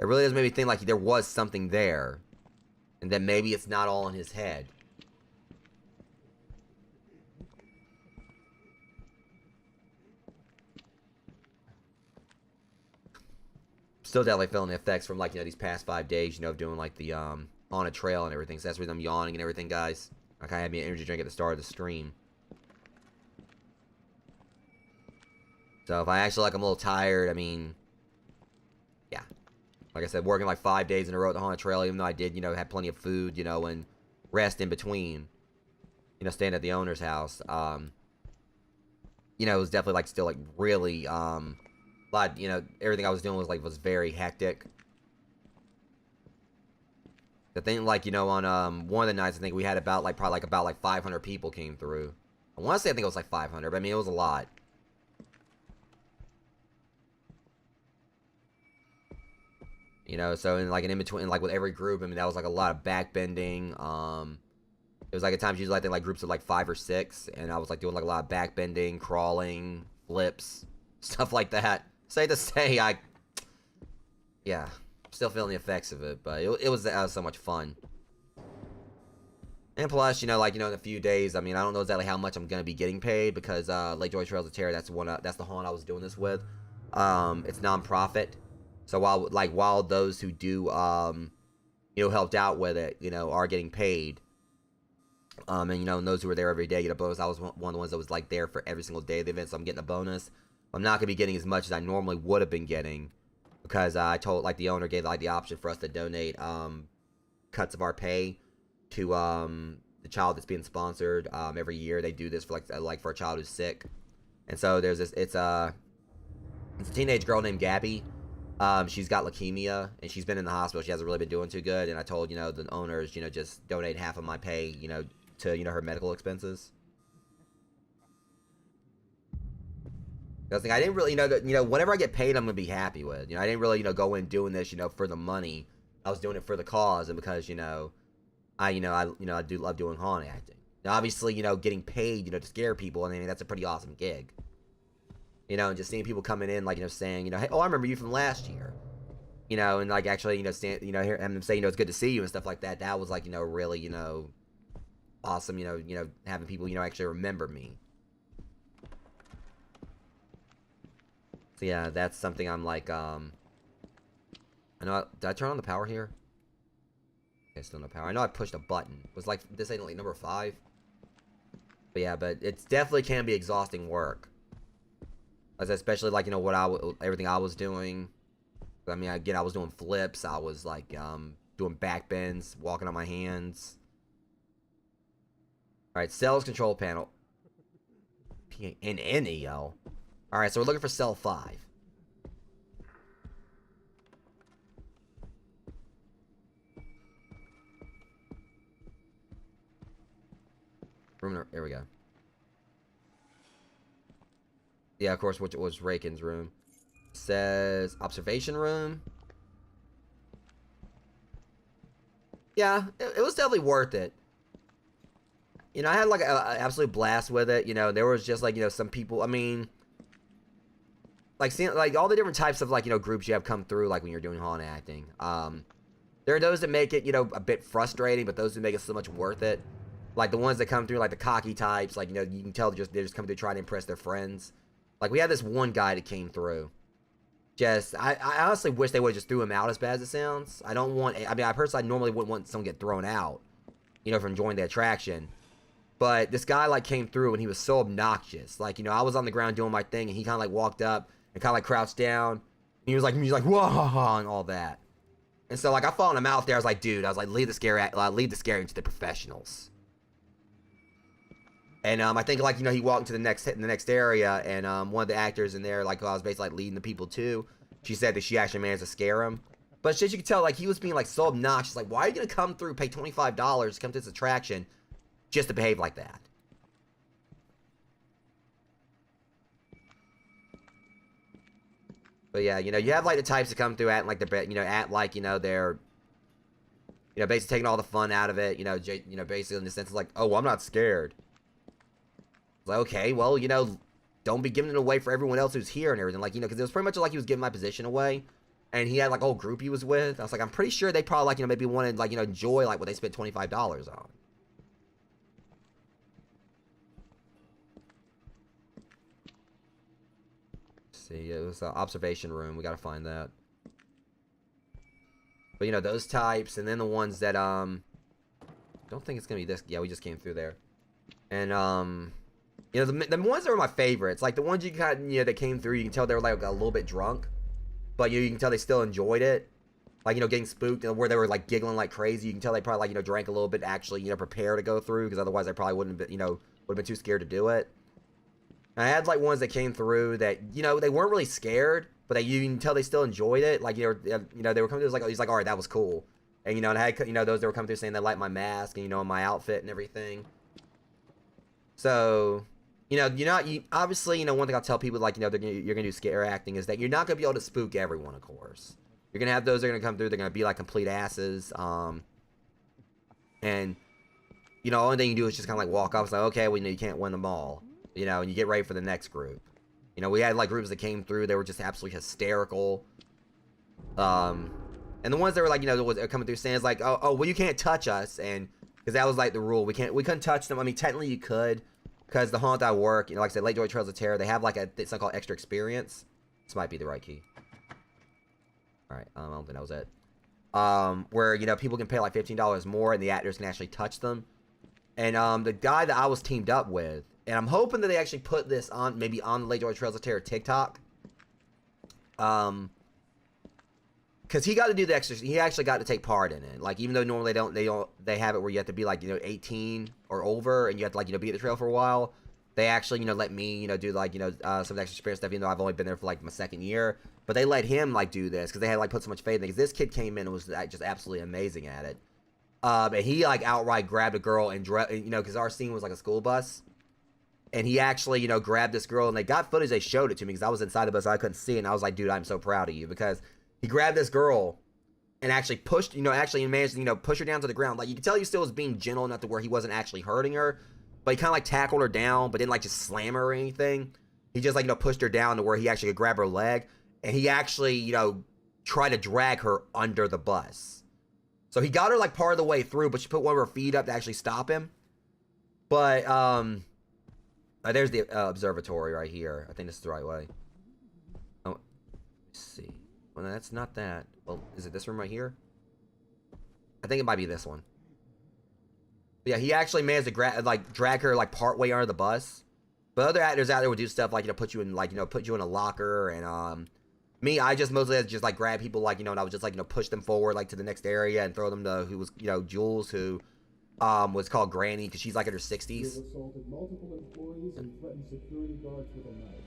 It really does make me think like there was something there, and that maybe it's not all in his head. Still definitely feeling the effects from, like, you know, these past 5 days, you know, of doing, like, the on a trail and everything. So that's where I'm yawning and everything, guys. Like, I had me an energy drink at the start of the stream. So if I actually, like, I'm a little tired, I mean, yeah. Like I said, working like 5 days in a row at the haunted trail, even though I did, you know, have plenty of food, you know, and rest in between, you know, staying at the owner's house. You know, it was definitely, like, still, like, really, but, you know, everything I was doing was very hectic. The thing, like, you know, on, one of the nights, I think we had probably about 500 people came through. I want to say I think it was like 500, but I mean, it was a lot. You know, so in between, like, with every group, I mean, that was, like, a lot of backbending. It was, like, at times, usually, I think, like, groups of, like, 5 or 6, and I was, like, doing, like, a lot of backbending, crawling, flips, stuff like that. Safe to say, yeah, still feeling the effects of it, but it was so much fun. And plus, you know, like, you know, in a few days, I mean, I don't know exactly how much I'm going to be getting paid, because, Lake Joy Trails of Terror, that's the haunt I was doing this with. It's non-profit. So while those who do, helped out with it, are getting paid, and, and those who were there every day get a bonus. I was one of the ones that was, like, there for every single day of the event, so I'm getting a bonus. I'm not going to be getting as much as I normally would have been getting, because I told, like, the owner gave, like, the option for us to donate, cuts of our pay to, the child that's being sponsored. Every year they do this for, like for a child who's sick. And so there's this, it's a teenage girl named Gabby. She's got leukemia, and she's been in the hospital. She hasn't really been doing too good, and I told, the owners, just donate half of my pay, to, her medical expenses. I was thinking, I didn't really, whatever I get paid, I'm gonna be happy with. I didn't really, go in doing this, for the money. I was doing it for the cause, and because, I do love doing haunt acting. Now, obviously, getting paid, to scare people, I mean, that's a pretty awesome gig. And just seeing people coming in, like, saying, hey, oh, I remember you from last year. And, like, actually, hear them say, it's good to see you and stuff like that. That was, like, really, awesome, having people, actually remember me. So, yeah, that's something I'm, like, I know, did I turn on the power here? Okay, still no power. I know I pushed a button. It was, like, this ain't, like, number 5. But, yeah, but it definitely can be exhausting work. Especially, like, everything I was doing. I mean, again, I was doing flips. I was, like, doing back bends, walking on my hands. Alright, cells control panel. N-N-E-L. Alright, so we're looking for cell 5. There we go. Yeah, of course, which was Rakan's room. Says observation room. Yeah, it was definitely worth it. I had like an absolute blast with it. There was just like, some people, I mean, like seeing like all the different types of like, groups you have come through, like when you're doing haunt acting. There are those that make it, a bit frustrating, but those who make it so much worth it. Like the ones that come through, like the cocky types, like, you can tell they're just coming through trying to impress their friends. Like, we had this one guy that came through. I honestly wish they would have just threw him out, as bad as it sounds. I personally normally wouldn't want someone to get thrown out, from enjoying the attraction. But this guy, like, came through, and he was so obnoxious. Like, I was on the ground doing my thing, and he kind of, like, walked up and kind of, like, crouched down. And he was like, whoa, and all that. And so, like, I followed him out there. I was like, dude, leave the scaring to the professionals. And I think, like, he walked into the next area, and one of the actors in there, like, I was basically, like, leading the people too. She said that she actually managed to scare him. But shit, you could tell, like, he was being, like, so obnoxious. Like, why are you gonna come through, pay $25 to come to this attraction just to behave like that? But yeah, you have, like, the types that come through at, like, they're, basically taking all the fun out of it. Basically in the sense of, like, oh, well, I'm not scared. Like, okay, well, don't be giving it away for everyone else who's here and everything. Like, because it was pretty much like he was giving my position away. And he had, like, a whole group he was with. I was like, I'm pretty sure they probably, like, maybe wanted, like, enjoy, like, what they spent $25 on. Let's see, it was an observation room. We gotta find that. But, those types. And then the ones that, don't think it's gonna be this. Yeah, we just came through there. And, the ones that were my favorites, like the ones you kind of, that came through, you can tell they were like a little bit drunk, but you can tell they still enjoyed it. Like, getting spooked, where they were like giggling like crazy. You can tell they probably like, drank a little bit to actually, prepare to go through, because otherwise they probably wouldn't have been, would have been too scared to do it. And I had like ones that came through that, they weren't really scared, but you can tell they still enjoyed it. Like, they were coming through, he's like, all right, that was cool. And, and I had, those that were coming through saying they liked my mask and, my outfit and everything. So, obviously, one thing I'll tell people, like, you're going to do scare acting is that you're not going to be able to spook everyone, of course. You're going to have those that are going to come through, they're going to be, like, complete asses, and, only thing you do is just kind of, like, walk off. It's like, okay, well, you can't win them all, and you get ready for the next group. We had, like, groups that came through, they were just absolutely hysterical, and the ones that were, like, that were coming through saying, like, oh, well, you can't touch us, and, because that was, like, the rule, we couldn't touch them. I mean, technically you could, because the haunt I work, like I said, Late Joy Trails of Terror, they have, like, something called extra experience. This might be the right key. Alright, I don't think that was it. Where, you know, people can pay like $15 more and the actors can actually touch them. And the guy that I was teamed up with, and I'm hoping that they actually put this on, maybe on the Late George Trails of Terror TikTok. Because he got to do the extra, he actually got to take part in it. Like, even though normally they have it where you have to be like, you know, 18 or over, and you have to like, you know, be at the trail for a while. They actually, you know, let me, you know, do like, you know, some of the extra experience stuff, even though I've only been there for like my second year. But they let him like do this because they had like put so much faith in it. Because this kid came in and was just absolutely amazing at it. And he like outright grabbed a girl and, you know, because our scene was like a school bus. And he actually, you know, grabbed this girl, and they got footage. They showed it to me because I was inside the bus. So I couldn't see it. And I was like, dude, I'm so proud of you, because he grabbed this girl and actually pushed, you know, actually managed to, you know, push her down to the ground. Like, you could tell he still was being gentle enough to where he wasn't actually hurting her. But he kind of like tackled her down, but didn't like just slam her or anything. He just like, you know, pushed her down to where he actually could grab her leg. And he actually, you know, tried to drag her under the bus. So he got her like part of the way through, but she put one of her feet up to actually stop him. But, there's the observatory right here. I think this is the right way. Oh, let's see. Well, that's not that. Well, is it this room right here? I think it might be this one. But yeah, he actually managed to drag her like part way under the bus. But other actors out there would do stuff like, you know, put you in like, you know, put you in a locker. And me, I just mostly had to just like grab people like, you know, and I would just like, you know, push them forward like to the next area and throw them to who was, you know, Jules, who was called Granny because she's like in her 60s. You have assaulted multiple employees and threatened security guards with a knife.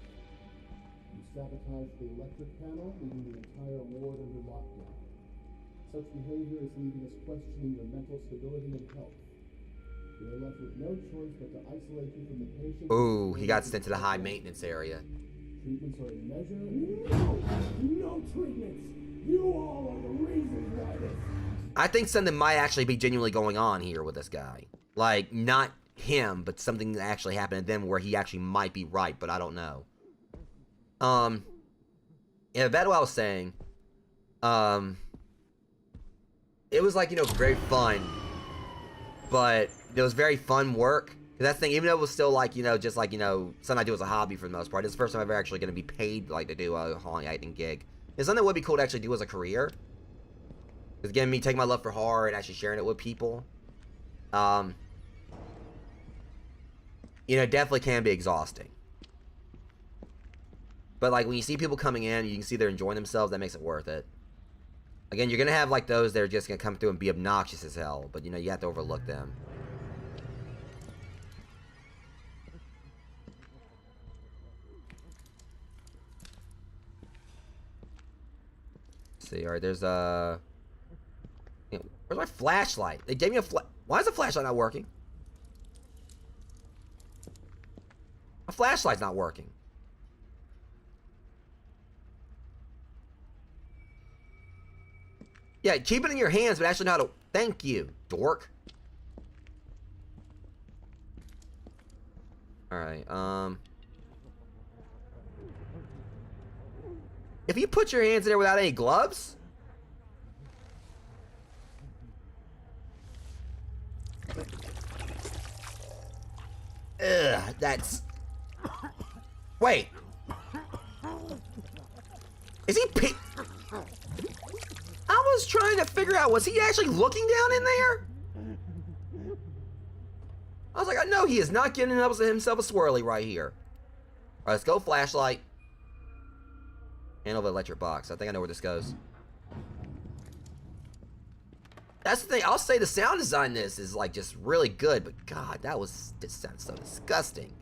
You sabotaged the electric panel, leaving the entire ward under lockdown. Such behavior is leaving us questioning your mental stability and health. We are left with no choice but to isolate you from the patient. Ooh, he got sent to the high maintenance area. Treatments are in measure. No treatments. You all are the reason why this. I think something might actually be genuinely going on here with this guy. Like, not him, but something that actually happened to them where he actually might be right, but I don't know. Yeah, back to what I was saying. It was like, you know, very fun. But it was very fun work. That's the thing, even though it was still like, you know, just like, you know, something I do as a hobby for the most part. It's the first time I'm ever actually going to be paid, like, to do a hauling acting gig. It's something that would be cool to actually do as a career. Because again, me taking my love for horror and actually sharing it with people. You know, definitely can be exhausting. But like when you see people coming in, you can see they're enjoying themselves, that makes it worth it. Again, you're going to have like those that are just going to come through and be obnoxious as hell. But you know, you have to overlook them. Let's see, alright, there's a... Where's my flashlight? They gave me a Why is the flashlight not working? My flashlight's not working. Yeah, keep it in your hands, but actually know how to... Thank you, dork. Alright, if you put your hands in there without any gloves... Ugh, that's... Wait. Is he I was trying to figure out, was he actually looking down in there? I was like, no, he is not getting himself a swirly right here. Alright, let's go flashlight. Handle the electric box. I think I know where this goes. That's the thing. I'll say the sound design in this is like just really good, but God, this sounds so disgusting.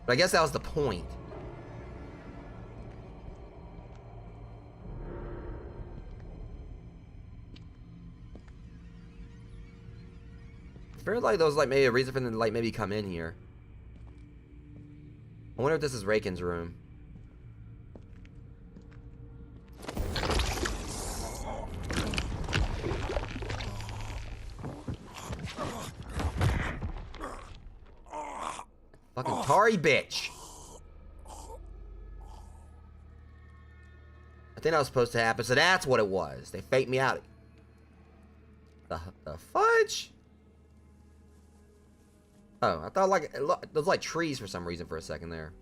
But I guess that was the point. I feel like there was like maybe a reason for them to like maybe come in here. I wonder if this is Rakan's room. Fucking Tari bitch. I think that was supposed to happen, so that's what it was. They faked me out. The fudge? Oh, I thought like those like trees for some reason for a second there.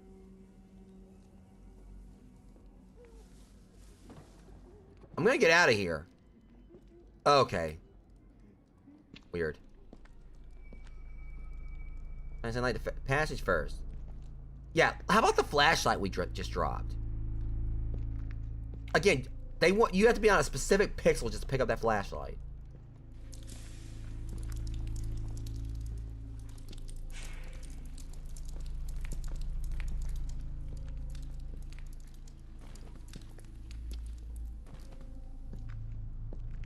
I'm gonna get out of here. Okay. Weird. I said like the passage first. Yeah, how about the flashlight we just dropped? Again, they want you have to be on a specific pixel just to pick up that flashlight.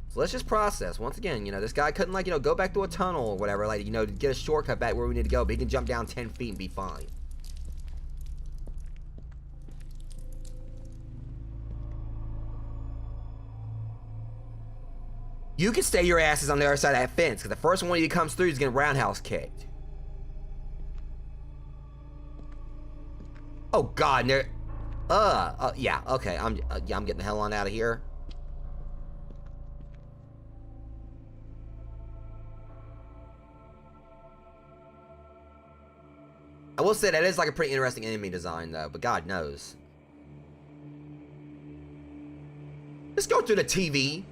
So let's just process. Once again, you know, this guy couldn't, like, you know, go back to a tunnel or whatever, like, you know, to get a shortcut back where we need to go, but he can jump down 10 feet and be fine. You can stay your asses on the other side of that fence, because the first one he comes through is getting roundhouse kicked. Oh God, there. Yeah, okay. I'm getting the hell on out of here. I will say that is like a pretty interesting enemy design, though. But God knows. Let's go through the TV.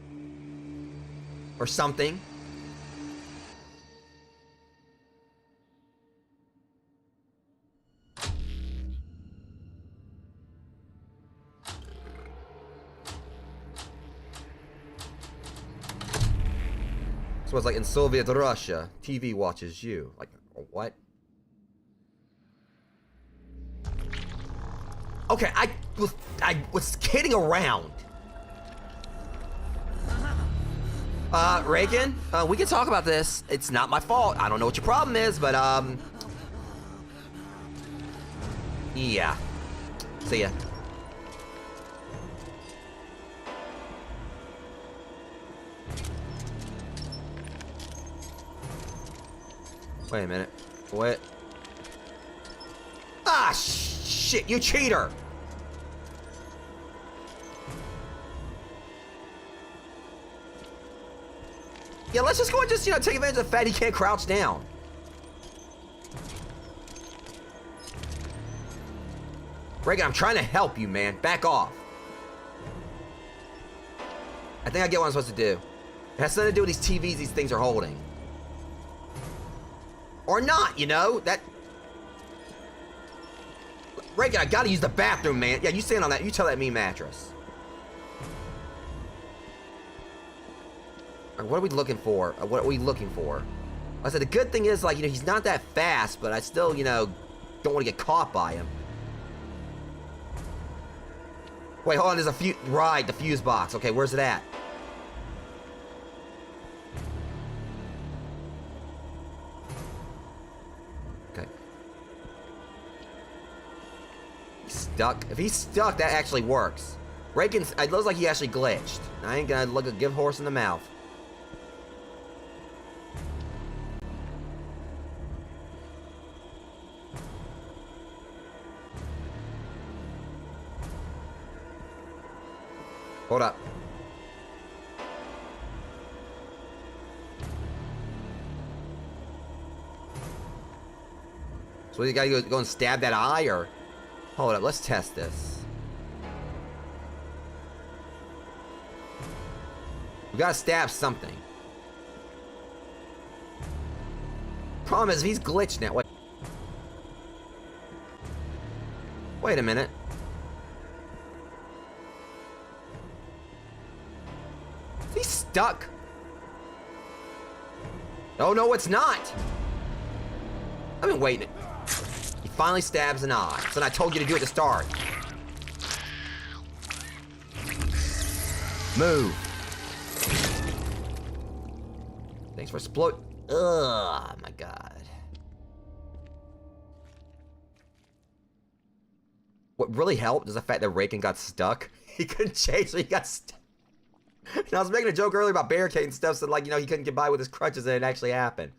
Or something. So it's like in Soviet Russia, TV watches you. Like, what? Okay, I was kidding around. Rakan, we can talk about this. It's not my fault. I don't know what your problem is, but, yeah. See ya. Wait a minute. What? Ah, shit, you cheater! Yeah, let's just go and just, you know, take advantage of the fact he can't crouch down. Rakan, I'm trying to help you, man. Back off. I think I get what I'm supposed to do. It has something to do with these TVs these things are holding. Or not, you know? That... Rakan, I gotta use the bathroom, man. Yeah, you stand on that. You tell that mean mattress. What are we looking for? What are we looking for? I said the good thing is, like, you know, he's not that fast, but I still, you know, don't want to get caught by him. Wait, hold on, there's a fuse... Right, the fuse box. Okay, where's it at? Okay. He's stuck. If he's stuck, that actually works. Rakan, it looks like he actually glitched. I ain't gonna look a give horse in the mouth. Hold up. So you gotta go and stab that eye, or... Hold up, let's test this. We gotta stab something. Problem is, if he's glitched now... Wait a minute. He's stuck. Oh, no, it's not. I've been waiting. He finally stabs an eye. So I told you to do it to start. Move. Thanks for explode. Ugh, my God. What really helped is the fact that Rakan got stuck. He couldn't change, so he got stuck. And I was making a joke earlier about barricading stuff, so, like, you know, he couldn't get by with his crutches, and it actually happened.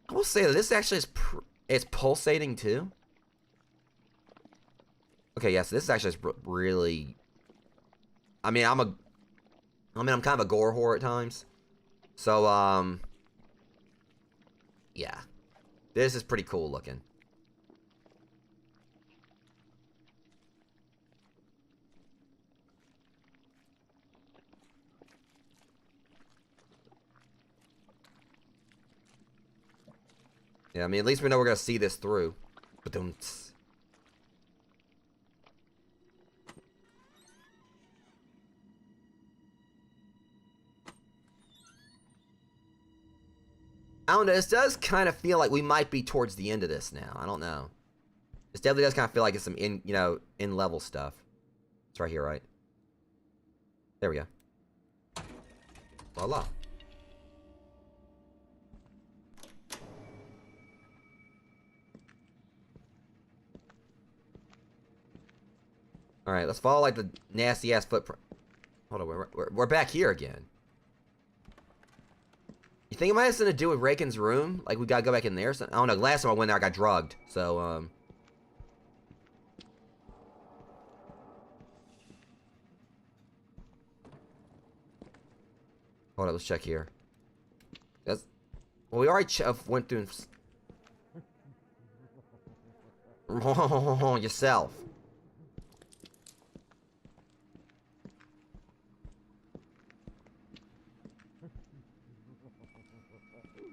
I will say that this actually is it's pulsating too. Okay, yes, this is actually really. I mean, I'm kind of a gore whore at times, so yeah, this is pretty cool looking. Yeah, I mean, at least we know we're gonna see this through. Ba-dum-ts. I don't know, this does kind of feel like we might be towards the end of this now. I don't know. This definitely does kind of feel like it's some in-level stuff. It's right here, right? There we go. Voila. Alright, let's follow, like, the nasty-ass footprint. Hold on, we're back here again. You think it might have something to do with Rakan's room? Like, we gotta go back in there or something? I don't know. Last time I went there, I got drugged. So, hold on, let's check here. That's... Well, we already went through... yourself.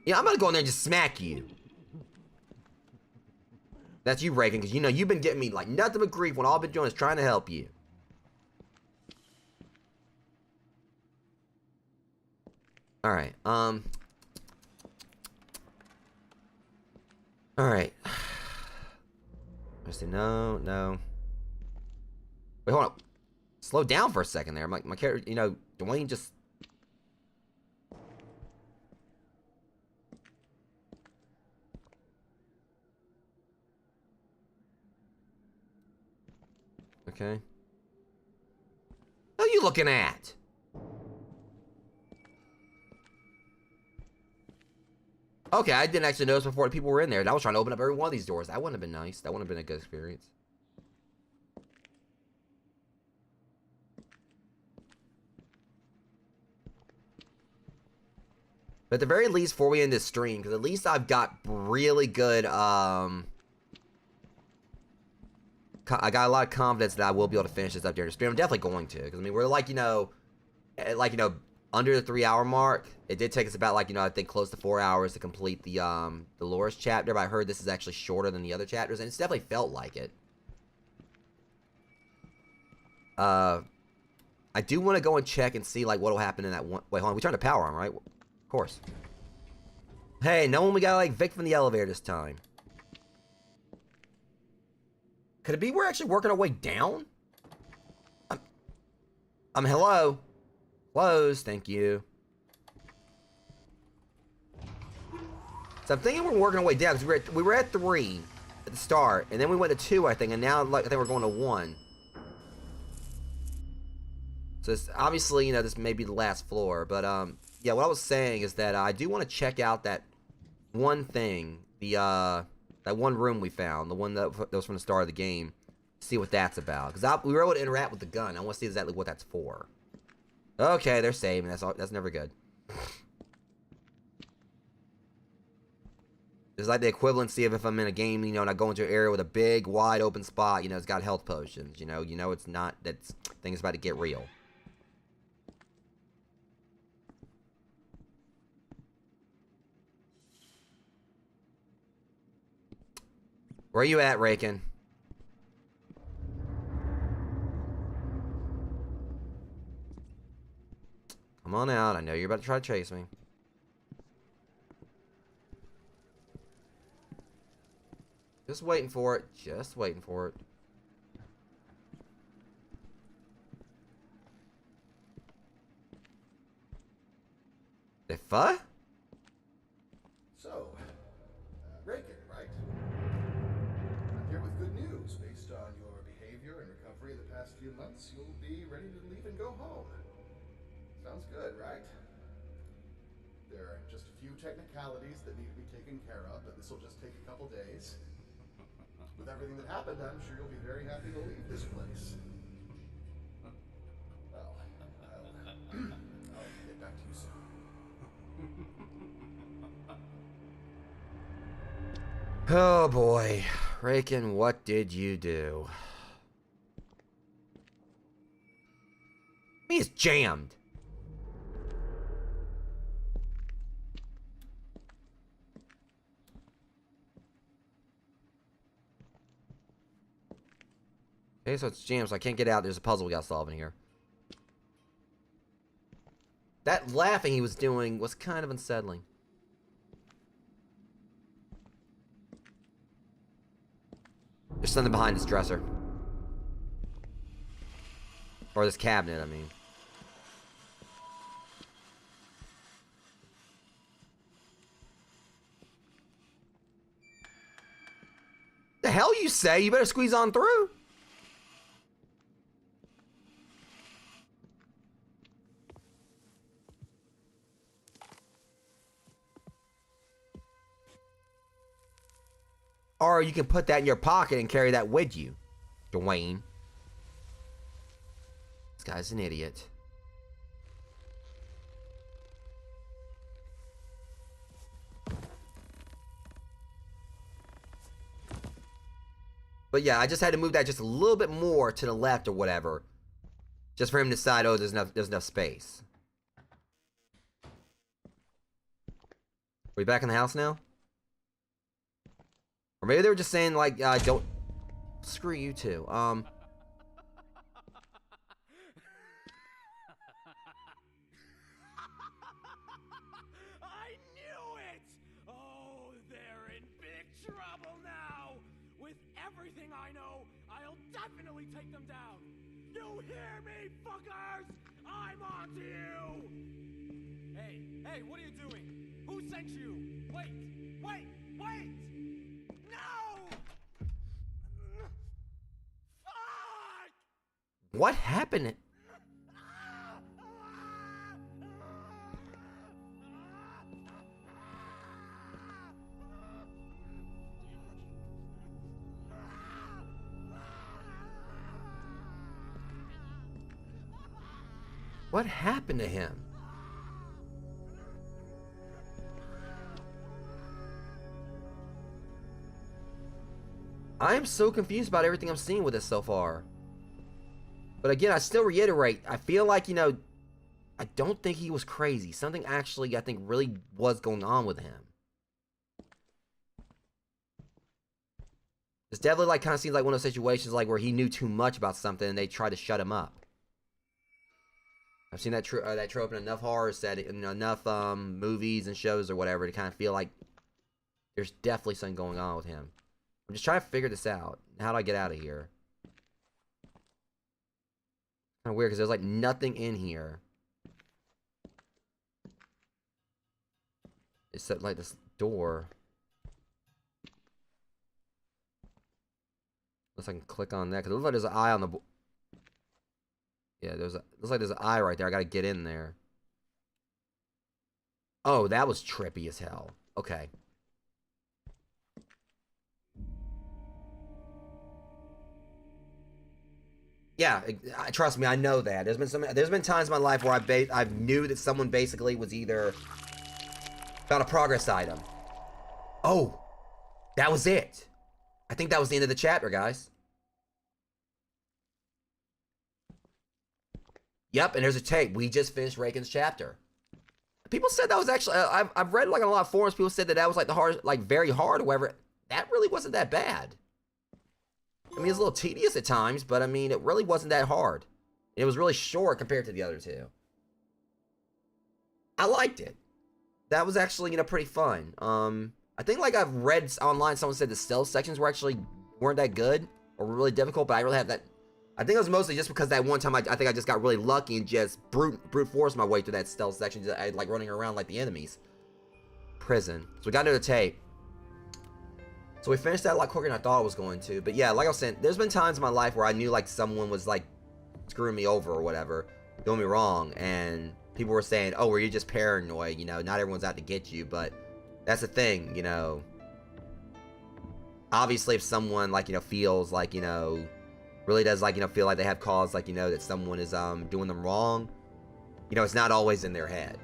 Yeah, I'm gonna go in there and just smack you. That's you, Rakan, because you know you've been getting me like nothing but grief when all I've been doing is trying to help you. Alright, Alright. Let's see, no. Wait, hold on. Slow down for a second there. My character, you know, Dwayne just... Okay. What are you looking at? Okay, I didn't actually notice before the people were in there. And I was trying to open up every one of these doors. That wouldn't have been nice. That wouldn't have been a good experience. But at the very least, before we end this stream, because at least I've got really good, I got a lot of confidence that I will be able to finish this up during the stream. I'm definitely going to, because I mean, we're like, under the 3-hour mark. It did take us about, I think close to 4 hours to complete the Dolores chapter, but I heard this is actually shorter than the other chapters, and it's definitely felt like it. I do want to go and check and see, what will happen in that one... Wait, hold on. We turned the power on, right? Of course. Hey, no one we got, Vic from the elevator this time. Could it be we're actually working our way down? Hello? Close, thank you. So I'm thinking we're working our way down, because we were at 3 at the start, and then we went to 2, I think, and now, I think we're going to 1. So it's obviously, this may be the last floor, but, yeah, what I was saying is that I do want to check out that one thing, that one room we found, the one that was from the start of the game, see what that's about. Because we were able to interact with the gun. I want to see exactly what that's for. Okay, they're saving. That's never good. It's like the equivalency of if I'm in a game, and I go into an area with a big, wide open spot, it's got health potions. It's not, thing's about to get real. Where are you at, Rakan? Come on out. I know you're about to try to chase me. Just waiting for it. Just waiting for it. What? So, Rakan, right? I'm here with good news. Based on your behavior and recovery in the past few months, you'll be ready to leave and go home. Sounds good, right? There are just a few technicalities that need to be taken care of, but this will just take a couple days. With everything that happened, I'm sure you'll be very happy to leave this place. Well, I'll get back to you soon. Oh boy. Rakan, what did you do? He's jammed. Okay, so it's jammed, so I can't get out. There's a puzzle we gotta solve in here. That laughing he was doing was kind of unsettling. There's something behind this dresser. Or this cabinet, I mean. The hell you say? You better squeeze on through. Or you can put that in your pocket and carry that with you, Dwayne. This guy's an idiot. But yeah, I just had to move that just a little bit more to the left or whatever. Just for him to decide, oh, there's enough space. Are we back in the house now? Or maybe they were just saying, like, don't... Screw you too. I knew it! Oh, they're in big trouble now! With everything I know, I'll definitely take them down! You hear me, fuckers? I'm on to you! Hey, what are you doing? Who sent you? Wait! No! Fuck! What happened? What happened to him? I am so confused about everything I'm seeing with this so far. But again, I still reiterate, I feel like, you know, I don't think he was crazy. Something actually, I think, really was going on with him. This definitely, like, kind of seems like one of those situations, like, where he knew too much about something and they tried to shut him up. I've seen that trope in enough horror in enough movies and shows or whatever to kind of feel like there's definitely something going on with him. I'm just trying to figure this out. How do I get out of here? Kind of weird because there's like nothing in here. Except like this door. Unless I can click on that because it looks like there's an eye on the. Yeah, looks like there's an eye right there. I gotta get in there. Oh, that was trippy as hell. Okay. Yeah, trust me, I know that. There's been times in my life where I knew that someone basically was either found a progress item. Oh, that was it. I think that was the end of the chapter, guys. Yep, and there's a tape. We just finished Rakan's chapter. People said that was actually. I've read like on a lot of forums. People said that was like the hard, like very hard. However, that really wasn't that bad. I mean, it's a little tedious at times, but I mean, it really wasn't that hard. It was really short compared to the other two. I liked it. That was actually, you know, pretty fun. I think like I've read online, someone said the stealth sections weren't that good or were really difficult, but I really have that. I think it was mostly just because that one time I think I just got really lucky and just brute forced my way through that stealth section, just like running around like the enemies. Prison. So we got into the tape. So we finished that a lot quicker than I thought it was going to. But yeah, like I was saying, there's been times in my life where I knew like someone was like screwing me over or whatever, doing me wrong, and people were saying, oh, well, you're just paranoid, you know, not everyone's out to get you. But that's the thing, you know. Obviously, if someone like, you know, feels like, you know, really does like, you know, feel like they have cause, like, you know, that someone is doing them wrong, you know, it's not always in their head.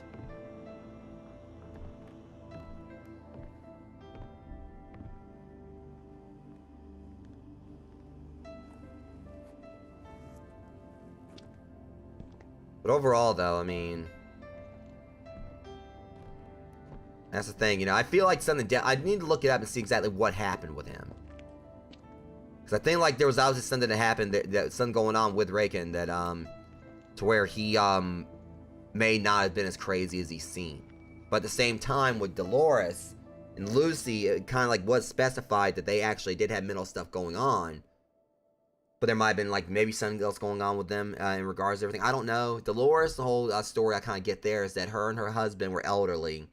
But overall, though, I mean, that's the thing, you know, I feel like something, I need to look it up and see exactly what happened with him. Because I think like there was obviously something that happened, that something going on with Rakan that to where he may not have been as crazy as he seemed. But at the same time with Dolores and Lucy, it kind of like was specified that they actually did have mental stuff going on. But there might have been like maybe something else going on with them in regards to everything. I don't know. Dolores, the whole story I kind of get there is that her and her husband were elderly,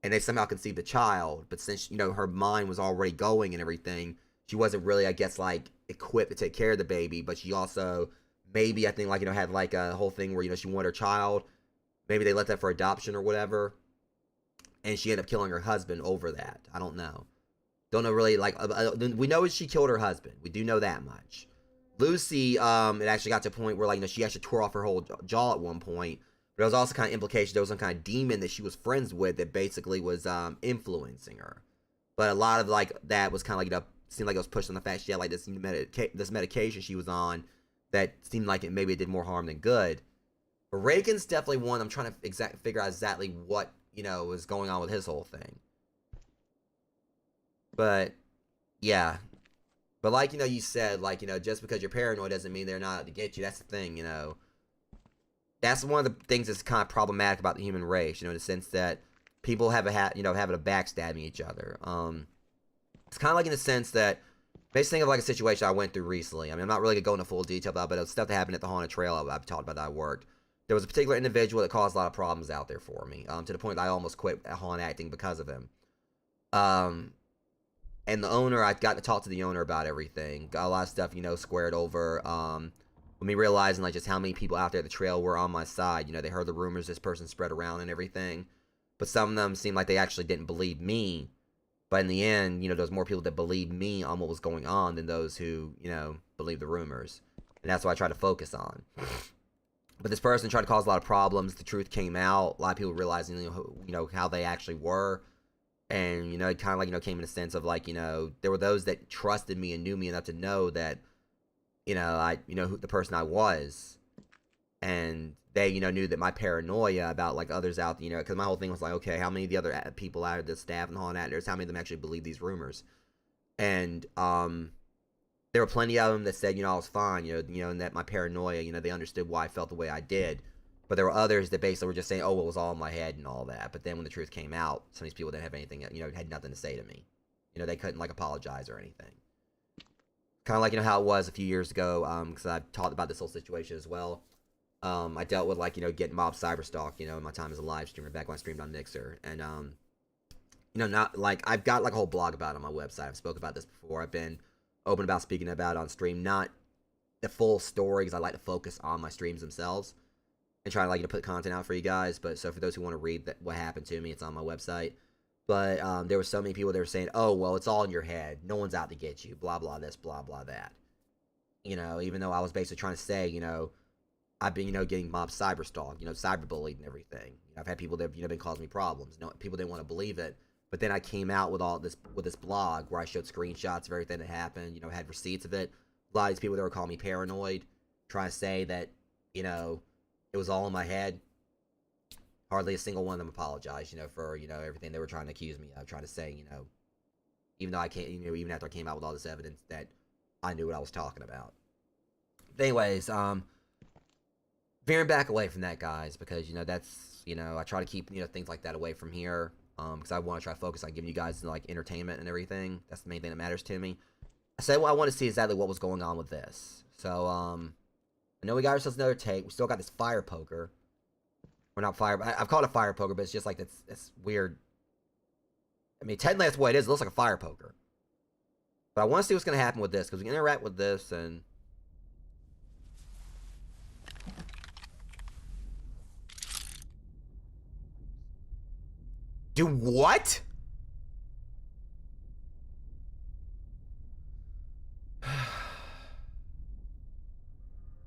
and they somehow conceived a child. But since, you know, her mind was already going and everything, she wasn't really, I guess, like equipped to take care of the baby. But she also maybe, I think, like, you know, had like a whole thing where, you know, she wanted her child. Maybe they let that for adoption or whatever, and she ended up killing her husband over that. I don't know. Don't know really. Like we know she killed her husband. We do know that much. Lucy, it actually got to a point where, like, you know, she actually tore off her whole jaw at one point. But there was also kind of implication there was some kind of demon that she was friends with that basically was influencing her. But a lot of, like, that was kind of like, you know, seemed like it was pushed on the fact she had, like, this medication she was on that seemed like maybe it did more harm than good. But Rakan's definitely one I'm trying to figure out exactly what, you know, was going on with his whole thing. But, yeah. But like, you know, you said, like, you know, just because you're paranoid doesn't mean they're not out to get you. That's the thing, you know. That's one of the things that's kind of problematic about the human race, you know, in the sense that people have a you know, having a backstabbing each other. It's kind of like in the sense that, basically think of like a situation I went through recently. I mean, I'm not really going to go into full detail about it, but it was stuff that happened at the Haunted Trail I've talked about that I worked. There was a particular individual that caused a lot of problems out there for me, to the point that I almost quit haunt acting because of him. And the owner, I got to talk to the owner about everything. Got a lot of stuff, you know, squared over. With me realizing, like, just how many people out there at the trail were on my side. You know, they heard the rumors this person spread around and everything. But some of them seemed like they actually didn't believe me. But in the end, you know, there's more people that believed me on what was going on than those who, you know, believed the rumors. And that's what I try to focus on. But this person tried to cause a lot of problems. The truth came out. A lot of people realizing, you know, how they actually were. And, you know, it kind of like, you know, came in a sense of like, you know, there were those that trusted me and knew me enough to know that, you know, who the person I was. And they, you know, knew that my paranoia about like others out, you know, because my whole thing was like, okay, how many of the other people out of the staff and Haunted Actors, how many of them actually believe these rumors? And there were plenty of them that said, you know, I was fine, you know, and that my paranoia, you know, they understood why I felt the way I did. But there were others that basically were just saying, oh, well, it was all in my head and all that. But then when the truth came out, some of these people didn't have anything, you know, had nothing to say to me. You know, they couldn't, like, apologize or anything. Kind of like, you know, how it was a few years ago, because I've talked about this whole situation as well. I dealt with, like, you know, getting mob cyberstalk, you know, in my time as a live streamer back when I streamed on Mixer. And, you know, not, like, I've got, like, a whole blog about it on my website. I've spoken about this before. I've been open about speaking about it on stream. Not the full story, because I like to focus on my streams themselves. And try to, like, you know, put content out for you guys. But so for those who want to read what happened to me, it's on my website. But there were so many people that were saying, oh, well, it's all in your head. No one's out to get you. Blah, blah, this, blah, blah, that. You know, even though I was basically trying to say, you know, I've been, you know, getting mob cyberstalked, you know, cyberbullied and everything. You know, I've had people that have, you know, been causing me problems. You know, people didn't want to believe it. But then I came out with all this, with this blog where I showed screenshots of everything that happened, you know, had receipts of it. A lot of these people that were calling me paranoid, trying to say that, you know, it was all in my head. Hardly a single one of them apologized, you know, for, you know, everything they were trying to accuse me of, trying to say, you know, even though I can't, you know, even after I came out with all this evidence that I knew what I was talking about. But anyways, veering back away from that, guys, because, you know, that's, you know, I try to keep, you know, things like that away from here, because I want to try to focus on giving you guys, like, entertainment and everything. That's the main thing that matters to me. So I want to see exactly what was going on with this. So, I know we got ourselves another take. We still got this fire poker. Or not fire. I've called it fire poker, but it's just like that's weird. I mean, technically that's what it is. It looks like a fire poker. But I want to see what's going to happen with this, because we can interact with this and... Do what?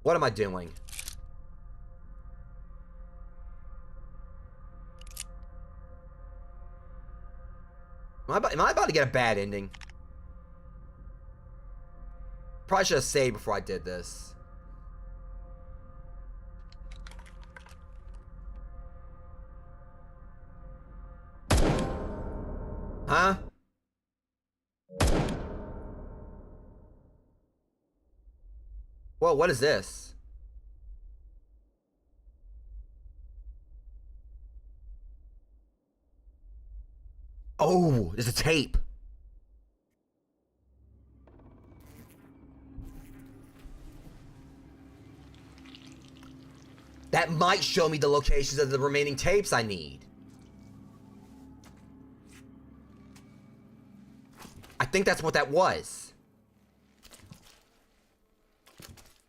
What am I doing? Am I about to get a bad ending? Probably should have saved before I did this. Huh? Whoa, what is this? Oh, there's a tape. That might show me the locations of the remaining tapes I need. I think that's what that was.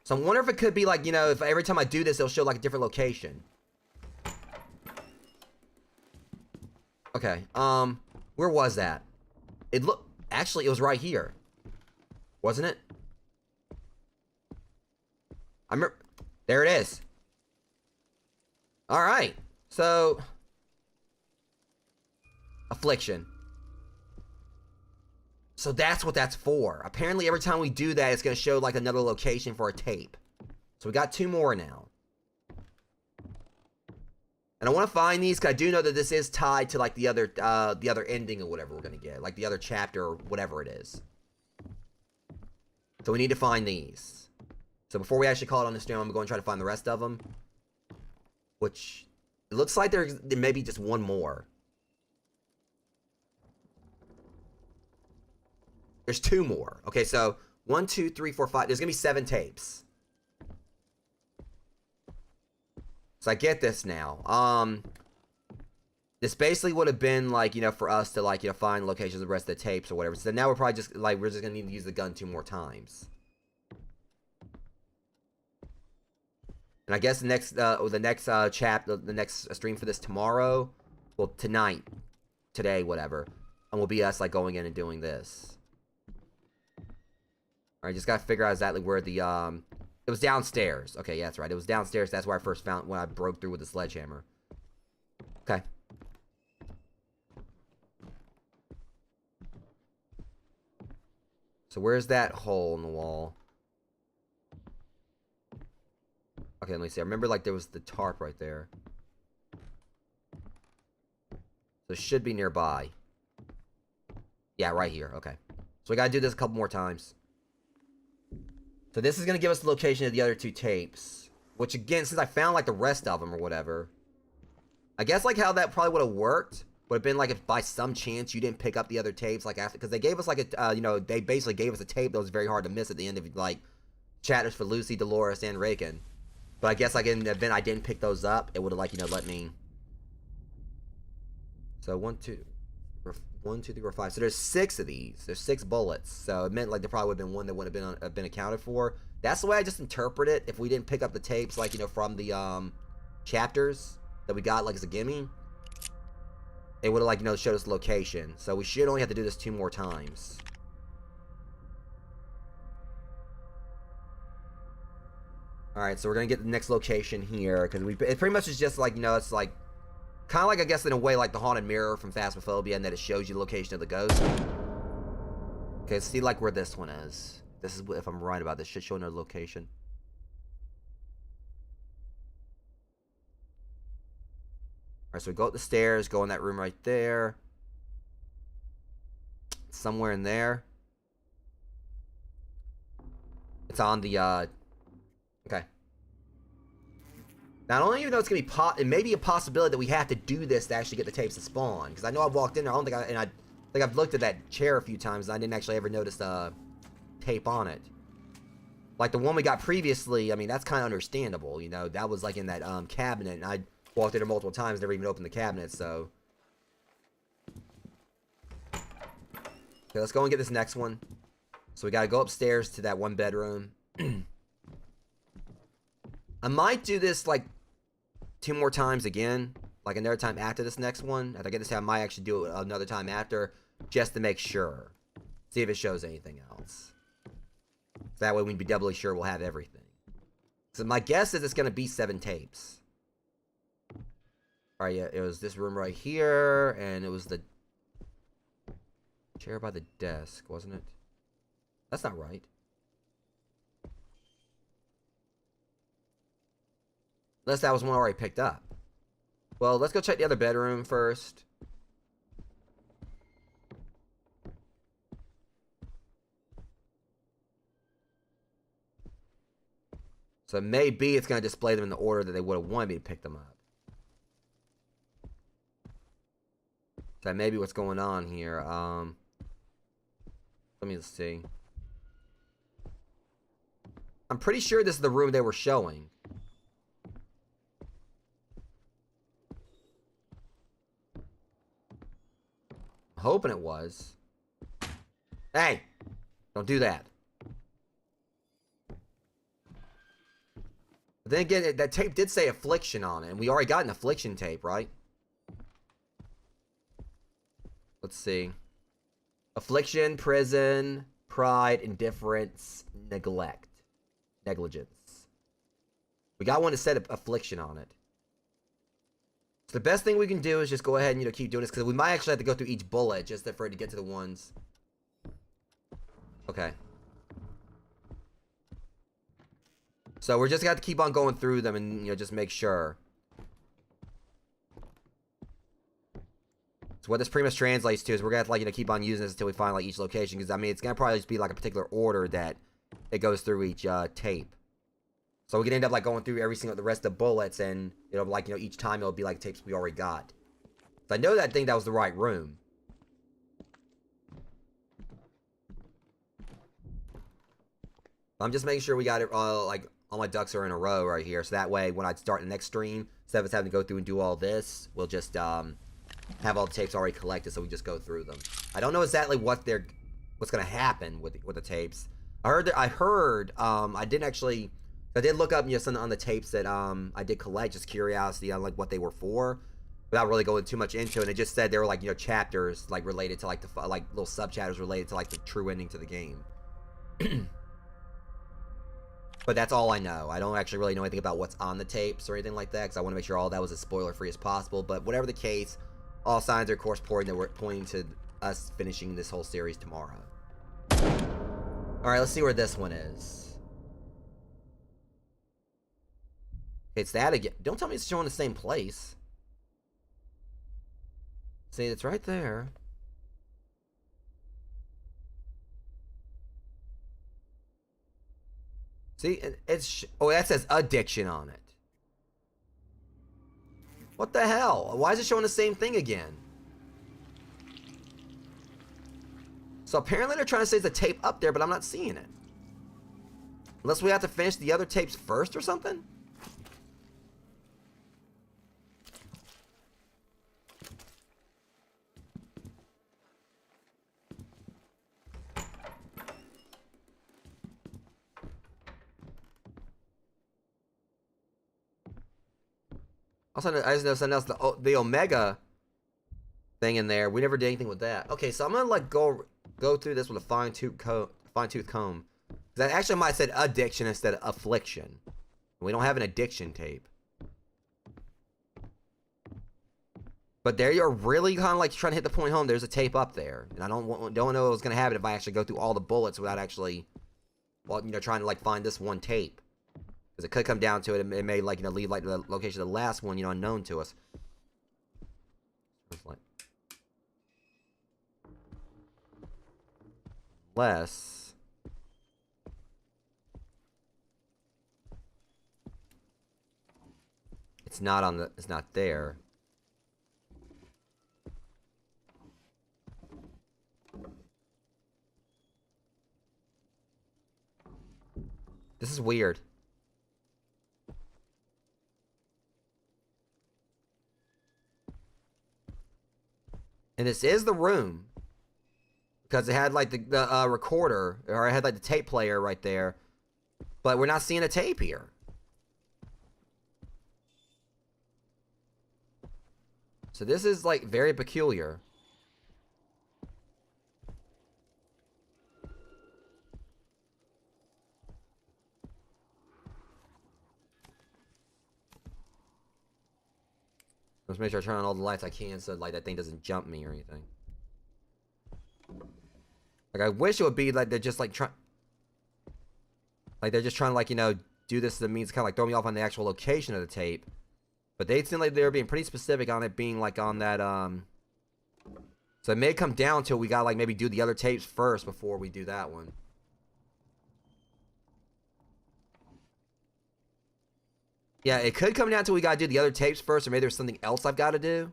So I wonder if it could be like, you know, if every time I do this, it'll show like a different location. Okay, where was that? Actually, it was right here. Wasn't it? I remember, there it is. Alright, so... Affliction. So that's what that's for. Apparently every time we do that, it's going to show like another location for a tape. So we got 2 more now. And I want to find these because I do know that this is tied to like the other ending or whatever we're going to get. Like the other chapter or whatever it is. So we need to find these. So before we actually call it on the stream, I'm going to try to find the rest of them. Which, it looks like there may be just one more. There's 2 more. Okay, so 1, 2, 3, 4, 5. There's going to be 7 tapes. So I get this now. This basically would have been like, you know, for us to like, you know, find locations of the rest of the tapes or whatever. So now we're probably just like, we're just going to need to use the gun 2 more times. And I guess the next stream for this tomorrow, well, tonight, today, whatever, and will be us like going in and doing this. All right, just gotta figure out exactly where the it was downstairs. Okay, yeah, that's right. It was downstairs. That's where I first found when I broke through with the sledgehammer. Okay. So where's that hole in the wall? Okay, let me see. I remember like there was the tarp right there. So it should be nearby. Yeah, right here. Okay. So we gotta do this a couple more times. So this is gonna give us the location of the other 2 tapes. Which again, since I found like the rest of them or whatever. I guess like how that probably would have worked. Would have been like if by some chance you didn't pick up the other tapes. Like after, because they gave us like a, you know, they basically gave us a tape that was very hard to miss at the end of like chapters for Lucy, Dolores, and Rakan. But I guess like in the event I didn't pick those up, it would have like, you know, let me. So 1, 2, 3, 4, 5. So there's 6 of these. There's 6 bullets. So it meant like there probably would have been one that would have been accounted for. That's the way I just interpret it. If we didn't pick up the tapes, like, you know, from the chapters that we got like as a gimme, it would have like, you know, showed us the location. So we should only have to do this 2 more times. Alright, so we're gonna get the next location here, because it pretty much is just like, you know, it's like, kind of like, I guess, in a way, like the Haunted Mirror from Phasmophobia, and that it shows you the location of the ghost. Okay, let's see, like, where this one is. This is, if I'm right about this, should show another location. Alright, so we go up the stairs, go in that room right there. Somewhere in there. It's on the, okay. Now, I don't even know it's gonna be it may be a possibility that we have to do this to actually get the tapes to spawn. Because I know I've walked in there, I don't think I think I've looked at that chair a few times and I didn't actually ever notice the tape on it. Like the one we got previously, I mean, that's kind of understandable, you know. That was like in that cabinet, and I walked in there multiple times, never even opened the cabinet, so. Okay, let's go and get this next one. So we gotta go upstairs to that one bedroom. I might do this like 2 more times again, like another time after this next one. If I get this, I might actually do it another time after, just to make sure. See if it shows anything else. So that way we can be doubly sure we'll have everything. So my guess is it's going to be 7 tapes. Alright, yeah, it was this room right here, and it was the chair by the desk, wasn't it? That's not right. Unless that was one I already picked up. Well, let's go check the other bedroom first. So maybe it's going to display them in the order that they would have wanted me to pick them up. So that may be what's going on here. Let me see. I'm pretty sure this is the room they were showing. I'm hoping it was. Hey! Don't do that. But then again, that tape did say affliction on it, and we already got an affliction tape, right? Let's see. Affliction, prison, pride, indifference, neglect. Negligence. We got one that said affliction on it. So the best thing we can do is just go ahead and, you know, keep doing this, because we might actually have to go through each bullet just for it to get to the ones. Okay. So we're just gonna have to keep on going through them and, you know, just make sure. So what this pretty much translates to is we're gonna have to, like, you know, keep on using this until we find, like, each location, because I mean it's gonna probably just be like a particular order that it goes through each tape. So we can end up, like, going through every single the rest of the bullets, and, you know, like, you know, each time it'll be like tapes we already got. So I know that thing that was the right room. I'm just making sure we got it like all my ducks are in a row right here, so that way when I start the next stream, instead of us having to go through and do all this, we'll just have all the tapes already collected, so we just go through them. I don't know exactly what's gonna happen with the tapes. I did look up, you know, something on the tapes that I did collect, just curiosity on, like, what they were for, without really going too much into it. And it just said they were, like, you know, chapters, like, related to, like, the like little sub chapters related to, like, the true ending to the game. But that's all I know. I don't actually really know anything about what's on the tapes or anything like that, because I want to make sure all that was as spoiler-free as possible. But whatever the case, all signs are, of course, pointing to us finishing this whole series tomorrow. Alright, let's see where this one is. It's that again. Don't tell me it's showing the same place. See, it's right there. See, it's... Oh, that says addiction on it. What the hell? Why is it showing the same thing again? So apparently they're trying to say there's a tape up there, but I'm not seeing it. Unless we have to finish the other tapes first or something? Also, I just know something else. The Omega thing in there. We never did anything with that. Okay, so I'm gonna, like, go through this with a fine-tooth comb. That actually might have said addiction instead of affliction. We don't have an addiction tape. But there you're really kind of, like, trying to hit the point home. There's a tape up there, and I don't know what's gonna happen if I actually go through all the bullets without actually, well, you know, trying to, like, find this one tape. Because it could come down to it. It may, like, you know, leave, like, the location of the last one, you know, unknown to us. Unless... it's not there. This is weird. And this is the room, because it had, like, the recorder, or it had, like, the tape player right there, but we're not seeing a tape here. So this is, like, very peculiar. Let's make sure I turn on all the lights I can so, like, that thing doesn't jump me or anything. Like, I wish it would be like they're just, like, trying... like, they're just trying to, like, you know, do this that means kind of, like, throw me off on the actual location of the tape. But they seem like they were being pretty specific on it being, like, on that, So it may come down to we gotta, like, maybe do the other tapes first before we do that one. Yeah, it could come down to we gotta do the other tapes first, or maybe there's something else I've got to do.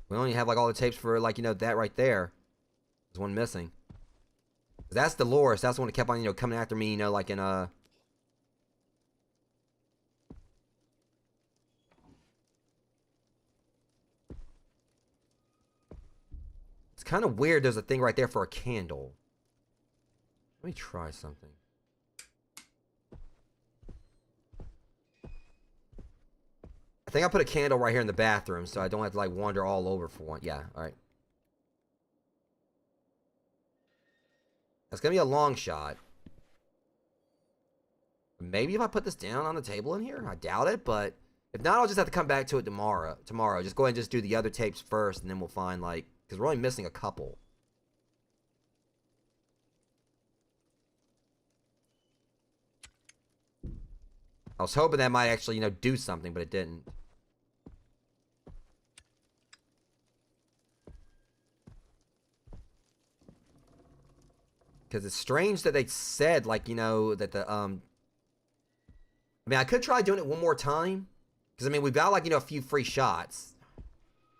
We only have like all the tapes for like, you know, that right there. There's one missing. That's Dolores. That's the one that kept on, you know, coming after me, you know, like in It's kind of weird there's a thing right there for a candle. Let me try something. I think I put a candle right here in the bathroom so I don't have to like wander all over for one. Yeah, alright. That's gonna be a long shot. Maybe if I put this down on the table in here? I doubt it, but if not, I'll just have to come back to it tomorrow. Just go ahead and just do the other tapes first, and then we'll find like, because we're only missing a couple. I was hoping that might actually, you know, do something, but it didn't. Because it's strange that they said, like, you know, that the, I mean, I could try doing it one more time. Because, I mean, we've got, like, you know, a few free shots.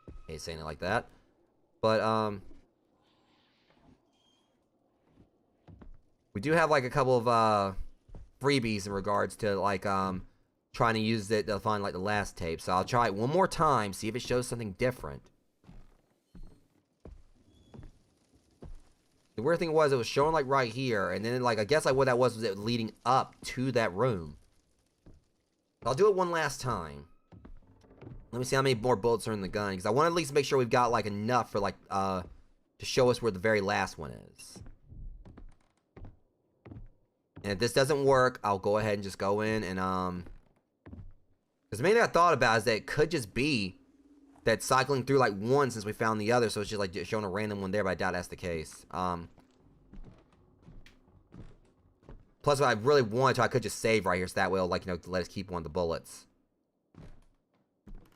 I hate saying it like that. But, we do have, like, a couple of, freebies in regards to, like, trying to use it to find, like, the last tape. So I'll try it one more time, see if it shows something different. The weird thing was, it was showing, like, right here. And then, like, I guess, like, what that was it leading up to that room. I'll do it one last time. Let me see how many more bullets are in the gun. Because I want to at least make sure we've got, like, enough for, like, to show us where the very last one is. And if this doesn't work, I'll go ahead and just go in and, because the main thing I thought about is that it could just be that cycling through, like, one since we found the other, so it's just, like, showing a random one there, but I doubt that's the case. Plus, if I really wanted to, I could just save right here, so that way it'll, like, you know, let us keep one of the bullets.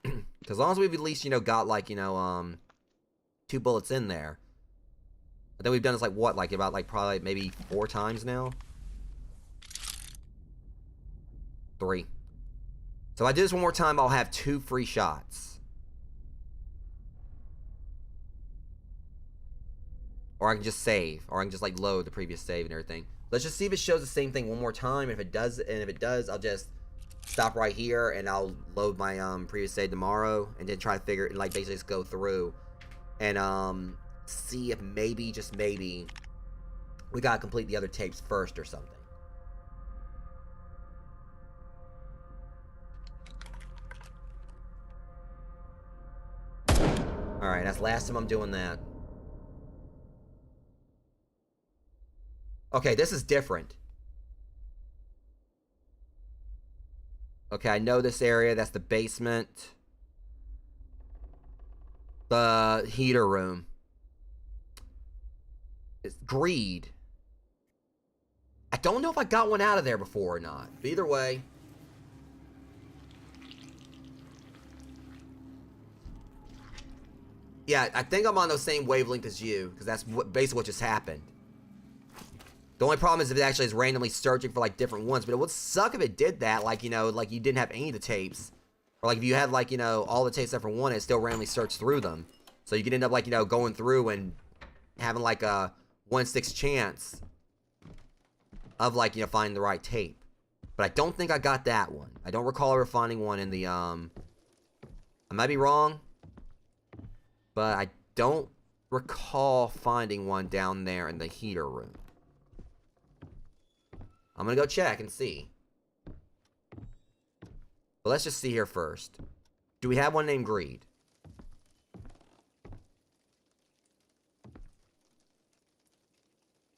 Because as long as we've at least, you know, got, like, you know, 2 bullets in there. But then we've done this, like, what, like, about, like, probably maybe 4 times now? 3. So if I do this one more time, I'll have 2 free shots. Or I can just save. Or I can just, like, load the previous save and everything. Let's just see if it shows the same thing one more time. If it does, and if it does, I'll just stop right here and I'll load my previous save tomorrow, and then try to figure, like, basically just go through and see if maybe, just maybe, we gotta complete the other tapes first or something. Alright, that's the last time I'm doing that. Okay, this is different. Okay, I know this area. That's the basement. The heater room. It's greed. I don't know if I got one out of there before or not. But either way. Yeah, I think I'm on the same wavelength as you, because that's basically what just happened. The only problem is if it actually is randomly searching for, like, different ones. But it would suck if it did that, like, you know, like you didn't have any of the tapes. Or, like, if you had, like, you know, all the tapes except for one, it still randomly searched through them. So you could end up, like, you know, going through and having, like, a 1/6 chance of, like, you know, finding the right tape. But I don't think I got that one. I don't recall ever finding one in the, I might be wrong. But I don't recall finding one down there in the heater room. I'm gonna go check and see. But let's just see here first. Do we have one named Greed?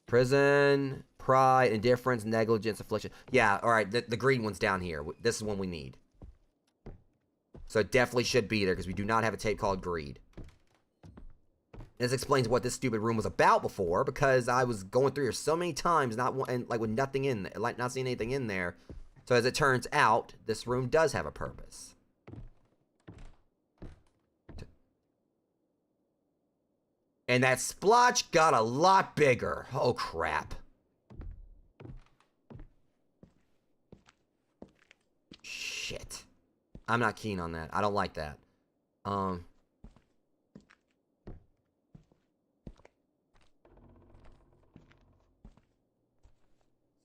Prison, pride, indifference, negligence, affliction. Yeah, alright, the green one's down here. This is one we need. So it definitely should be there, because we do not have a tape called Greed. This explains what this stupid room was about before, because I was going through here so many times, and like with nothing in there, like not seeing anything in there. So as it turns out, this room does have a purpose. And that splotch got a lot bigger. Oh, crap. Shit. I'm not keen on that. I don't like that. And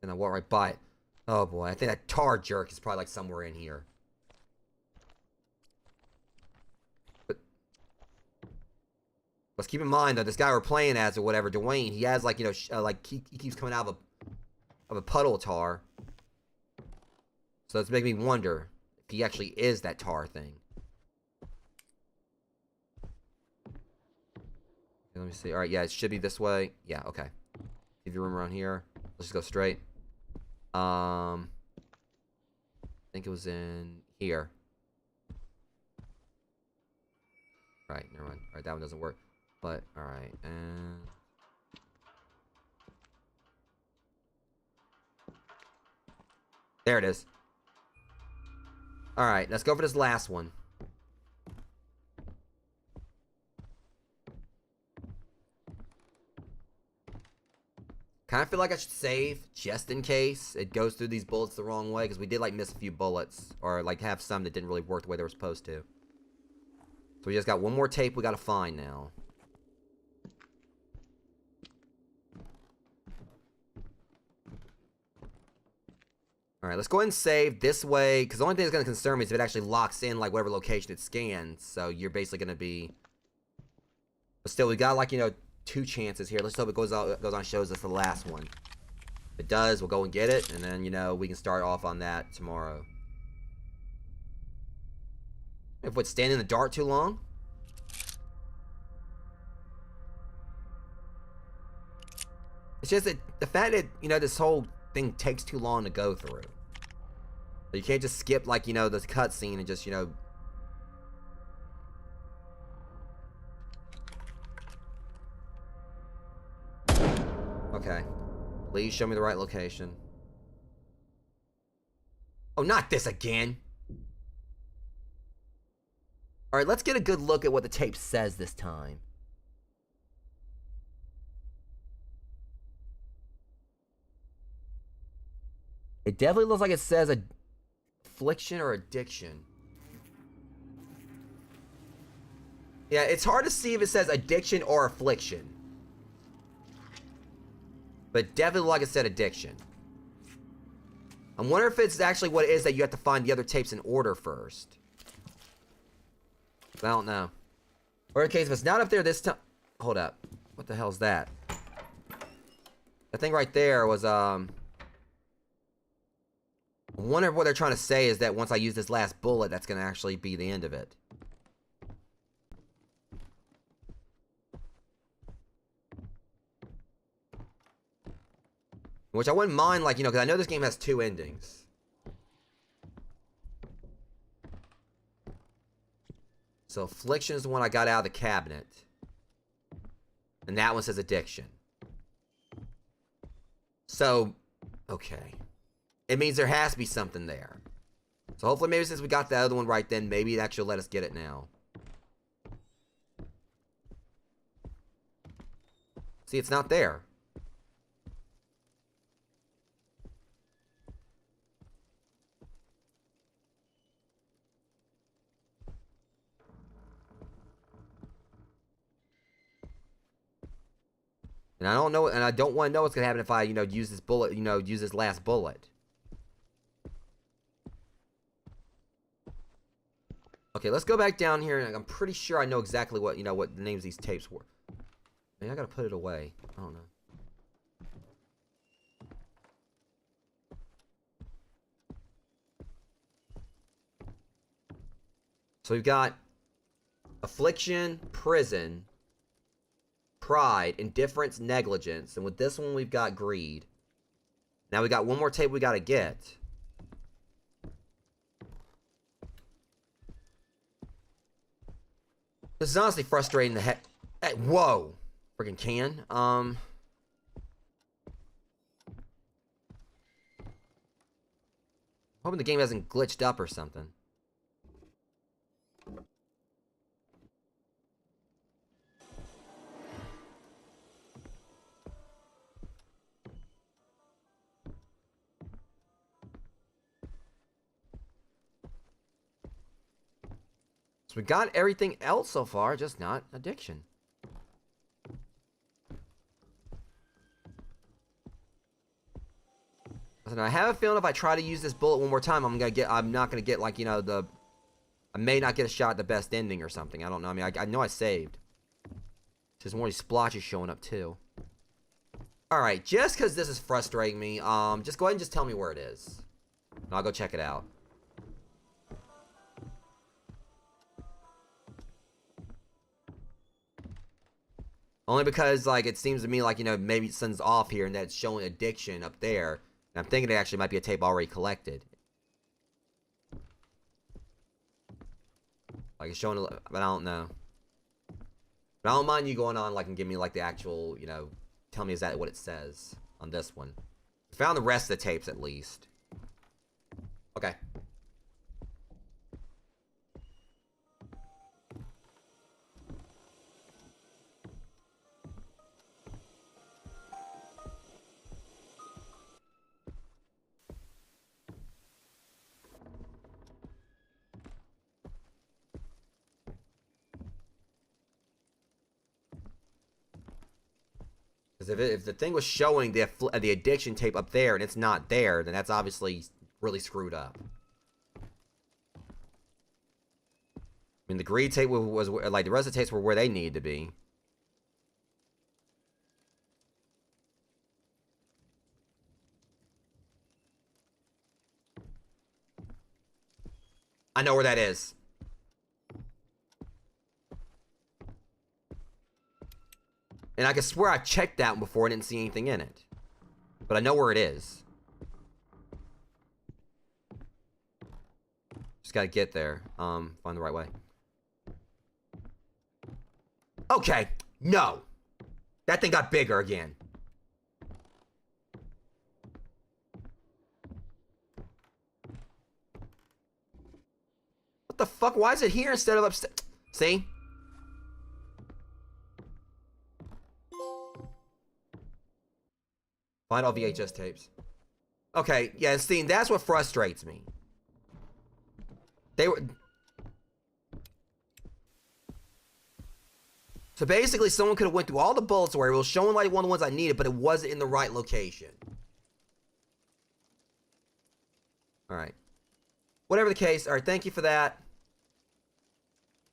I walk right by it. Oh boy, I think that tar jerk is probably like somewhere in here. But let's keep in mind though, this guy we're playing as or whatever, Dwayne, he has like, you know, like he keeps coming out of a puddle of tar. So it's making me wonder if he actually is that tar thing. Okay, let me see. All right, yeah, it should be this way. Yeah, okay. Give you room around here. Let's just go straight. I think it was in here. Right, never mind. Alright, that one doesn't work. But, alright, and... there it is. Alright, let's go for this last one. Kind of feel like I should save just in case it goes through these bullets the wrong way, because we did like miss a few bullets, or like have some that didn't really work the way they were supposed to. So we just got one more tape we gotta find now. Alright, let's go ahead and save this way, because the only thing that's gonna concern me is if it actually locks in like whatever location it scans, so you're basically gonna be... But still, we got like, you know, 2 chances here. Let's hope it goes on and shows us the last one. If it does, we'll go and get it, and then, you know, we can start off on that tomorrow. If it's standing in the dark too long? It's just that the fact that, you know, this whole thing takes too long to go through. So you can't just skip, like, you know, this cutscene and just, you know... Okay. Please show me the right location. Oh, not this again! Alright, let's get a good look at what the tape says this time. It definitely looks like it says affliction or addiction. Yeah, it's hard to see if it says addiction or affliction. But definitely, like I said, addiction. I wonder if it's actually what it is that you have to find the other tapes in order first. I don't know. Or in case if it's not up there this time... Hold up. What the hell's that? That thing right there was, I wonder if what they're trying to say is that once I use this last bullet, that's going to actually be the end of it. Which I wouldn't mind, like, you know, because I know this game has 2 endings. So, affliction is the one I got out of the cabinet. And that one says addiction. So, okay. It means there has to be something there. So, hopefully, maybe since we got the other one right then, maybe it actually let us get it now. See, it's not there. And I don't know, and I don't want to know what's going to happen if I, you know, use this bullet, you know, use this last bullet. Okay, let's go back down here, and I'm pretty sure I know exactly what, you know, what the names of these tapes were. Maybe I got to put it away. I don't know. So we've got affliction, prison, pride, indifference, negligence, and with this one we've got greed. Now we got one more tape we gotta get. This is honestly frustrating the heck. Hey, whoa! Freaking can. Hoping the game hasn't glitched up or something. So we got everything else so far, just not addiction. And I have a feeling if I try to use this bullet one more time, I'm not gonna get like, you know, I may not get a shot at the best ending or something. I don't know. I mean, I know I saved. There's more of these splotches showing up too. Alright, just because this is frustrating me, just go ahead and just tell me where it is. And I'll go check it out. Only because, like, it seems to me like, you know, maybe something's off here and that it's showing addiction up there. And I'm thinking it actually might be a tape already collected. Like, it's showing, but I don't know. But I don't mind you going on, like, and give me, like, the actual, you know, tell me is that what it says on this one. Found the rest of the tapes, at least. Okay. Because if the thing was showing the addiction tape up there and it's not there, then that's obviously really screwed up. I mean, the greed tape was like the rest of the tapes were where they needed to be. I know where that is. And I can swear I checked that one before and didn't see anything in it. But I know where it is. Just gotta get there. Find the right way. Okay. No. That thing got bigger again. What the fuck? Why is it here instead of upstairs? See? Find all VHS tapes. Okay, yeah, see, that's what frustrates me. They were... So basically, someone could have went through all the bullets where it was showing like one of the ones I needed, but it wasn't in the right location. Alright. Whatever the case, alright, thank you for that.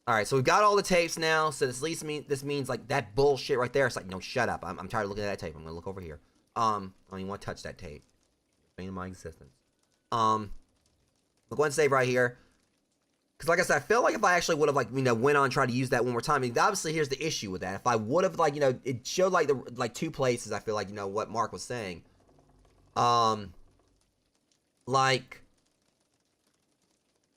Alright, so we've got all the tapes now, so this at least this means like that bullshit right there. It's like, no, shut up. I'm tired of looking at that tape. I'm gonna look over here. I don't even want to touch that tape. Pain in my existence. We'll go ahead and save right here. Because like I said, I feel like if I actually would have, like, you know, went on and tried to use that one more time, I mean, obviously here's the issue with that. If I would have, like, you know, it showed like two places, I feel like, you know, what Mark was saying. Like,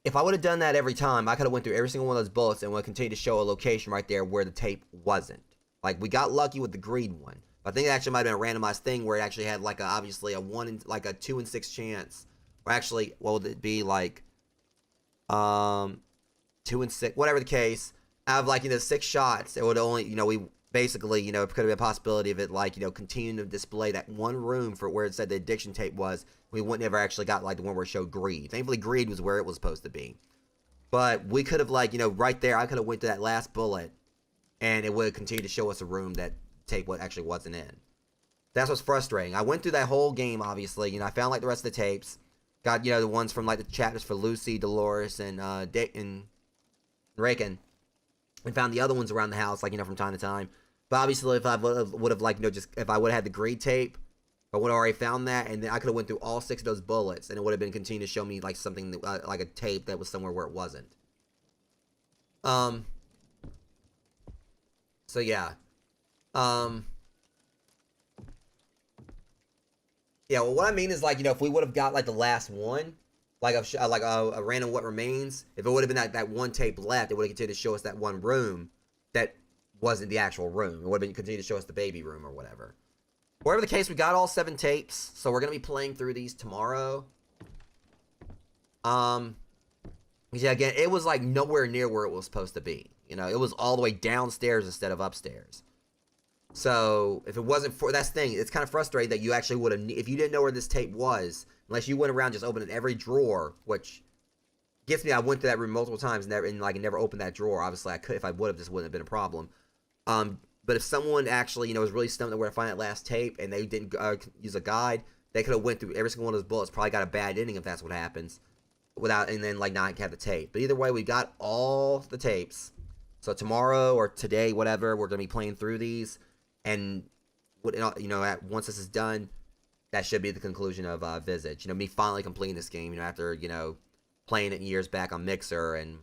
if I would have done that every time, I could have went through every single one of those bullets and would continue to show a location right there where the tape wasn't. Like, we got lucky with the greed one. I think it actually might have been a randomized thing where it actually had like obviously a 2 in 6 chance, or actually, what would it be, like 2 in 6, whatever the case. Out of, like, you know, 6 shots, it would only, you know, we basically, you know, it could have been a possibility of it, like, you know, continuing to display that one room for where it said the addiction tape was. We wouldn't ever actually got like the one where it showed greed. Thankfully, greed was where it was supposed to be. But we could have, like, you know, right there, I could have went to that last bullet, and it would continue to show us a room that tape what actually wasn't in. That's what's frustrating. I went through that whole game, obviously, you know, I found like the rest of the tapes, got, you know, the ones from like the chapters for Lucy, Dolores, and Rakan, and found the other ones around the house, like, you know, from time to time. But obviously, if I would have like, you know, just if I would have had the greed tape, I would have already found that, and then I could have went through all 6 of those bullets, and it would have been continuing to show me like something that, like a tape that was somewhere where it wasn't. So yeah. Yeah, well, what I mean is, like, you know, if we would have got, like, the last one, like a random What Remains, if it would have been that one tape left, it would have continued to show us that one room that wasn't the actual room. It would have been continued to show us the baby room or whatever. Whatever the case, we got all 7 tapes, so we're going to be playing through these tomorrow. Yeah, again, it was, like, nowhere near where it was supposed to be. You know, it was all the way downstairs instead of upstairs. So, if it wasn't for, that's the thing, it's kind of frustrating that you actually would have, if you didn't know where this tape was, unless you went around just opening every drawer, which gets me. I went to that room multiple times, and never opened that drawer. Obviously, I could if I would have. This wouldn't have been a problem. But if someone actually, was really stumped on where to find that last tape, and they didn't use a guide, they could have went through every single one of those bullets. Probably got a bad ending if that's what happens, and then not have the tape. But either way, we got all the tapes. So tomorrow or today, whatever, we're gonna be playing through these, and once this is done, that should be the conclusion of Visage. Me finally completing this game. After playing it years back on Mixer, and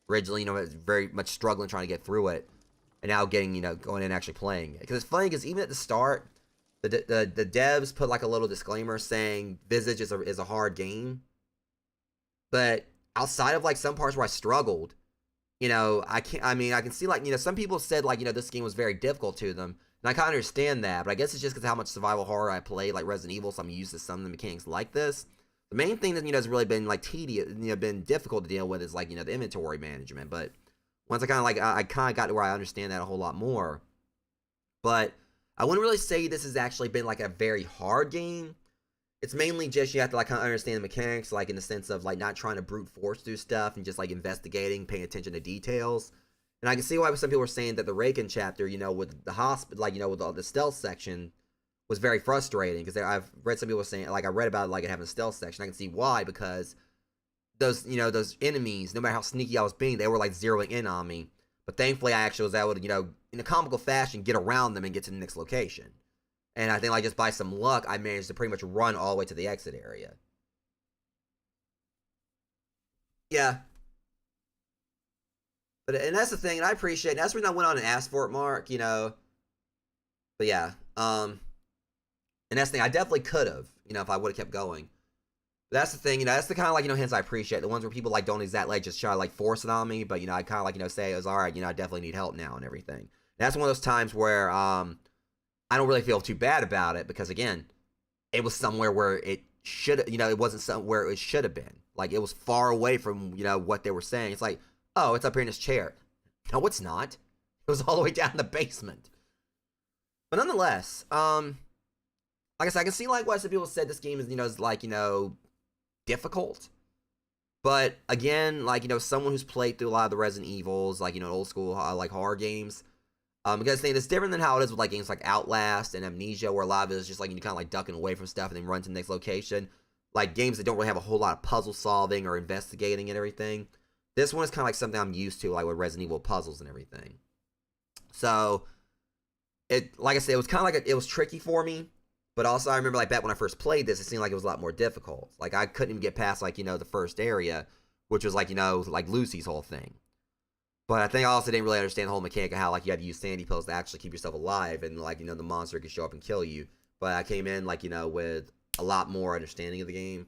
originally very much struggling trying to get through it, and now getting going in and actually playing it. Because it's funny, because even at the start, the devs put like a little disclaimer saying Visage is a hard game, but outside of like some parts where I struggled, I can see some people said this game was very difficult to them, and I kind of understand that, but I guess it's just because how much survival horror I play, like Resident Evil, so I'm used to some of the mechanics like this. The main thing that has really been tedious, been difficult to deal with is the inventory management. But once I kind of got to where I understand that a whole lot more. But I wouldn't really say this has actually been a very hard game. It's mainly just you have to kind of understand the mechanics, in the sense of not trying to brute force through stuff and just investigating, paying attention to details. And I can see why some people were saying that the Rakan chapter, with the hospital, with all the stealth section, was very frustrating, because I've read some people saying, I read about it having a stealth section. I can see why, because those enemies, no matter how sneaky I was being, they were zeroing in on me. But thankfully, I actually was able to, in a comical fashion, get around them and get to the next location. And I think just by some luck, I managed to pretty much run all the way to the exit area. Yeah. And that's the thing, and I appreciate it. That's when I went on and asked for it, Mark, But yeah, and that's the thing, I definitely could have, if I would have kept going. But that's the thing, that's the kind of hints I appreciate. The ones where people don't exactly just try to force it on me, but I kind of say it was alright, I definitely need help now and everything. And that's one of those times where I don't really feel too bad about it, because again, it was somewhere where it should, it wasn't somewhere it should have been. It was far away from what they were saying. It's oh, it's up here in this chair. No, it's not. It was all the way down in the basement. But nonetheless, like I said, I can see what some people said this game is, is difficult. But again, someone who's played through a lot of the Resident Evils, old school horror games, because the thing it's different than how it is with games like Outlast and Amnesia, where a lot of it is just you kind of ducking away from stuff and then run to the next location. Games that don't really have a whole lot of puzzle solving or investigating and everything. This one is kind of something I'm used to, with Resident Evil puzzles and everything. So, like I said, it was kind of it was tricky for me. But also, I remember back when I first played this, it seemed like it was a lot more difficult. I couldn't even get past the first area, which was Lucy's whole thing. But I think I also didn't really understand the whole mechanic of how you had to use sandy pills to actually keep yourself alive, and the monster could show up and kill you. But I came in with a lot more understanding of the game.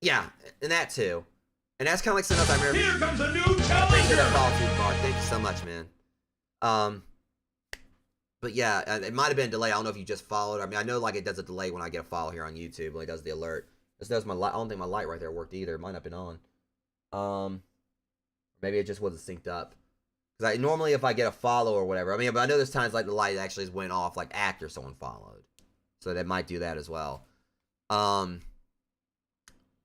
Yeah, and that too. And that's kind of something else I remember. Here comes a new challenger! Thank you so much, man. But yeah, it might have been a delay. I don't know if you just followed. I know it does a delay when I get a follow here on YouTube. It does the alert. This does my light. I don't think my light right there worked either. It might not have been on. Maybe it just wasn't synced up. Because normally if I get a follow or whatever, but I know there's times the light actually went off after someone followed. So that might do that as well. But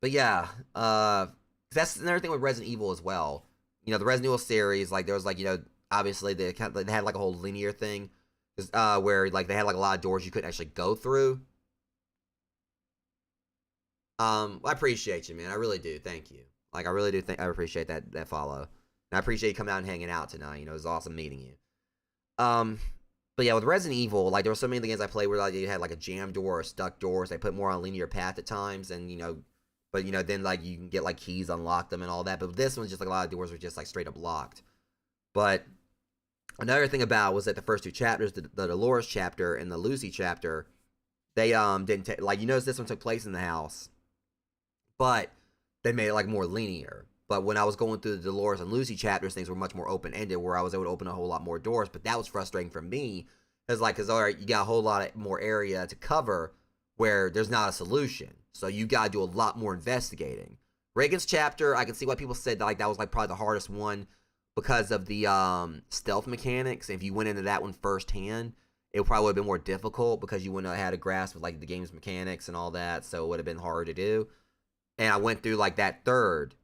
yeah, that's another thing with Resident Evil as well. The Resident Evil series, there was obviously they had a whole linear thing, where they had a lot of doors you couldn't actually go through. I appreciate you, man. I really do. Thank you. I really do I appreciate that follow. And I appreciate you coming out and hanging out tonight. It was awesome meeting you. But yeah, with Resident Evil, there were so many of the games I played where you had a jam door or stuck doors. They put more on a linear path at times, and but then you can get keys, unlock them and all that. But this one's just a lot of doors were just straight up locked. But another thing about was that the first two chapters, the Dolores chapter and the Lucy chapter, they didn't take you notice this one took place in the house, but they made it more linear. But when I was going through the Dolores and Lucy chapters, things were much more open-ended, where I was able to open a whole lot more doors. But that was frustrating for me, because all right, you got a whole lot more area to cover where there's not a solution. So you gotta do a lot more investigating. Reagan's chapter, I can see why people said that that was probably the hardest one, because of the stealth mechanics. If you went into that one firsthand, it probably would have been more difficult, because you wouldn't have had a grasp of the game's mechanics and all that, so it would have been hard to do. and I went through like that third,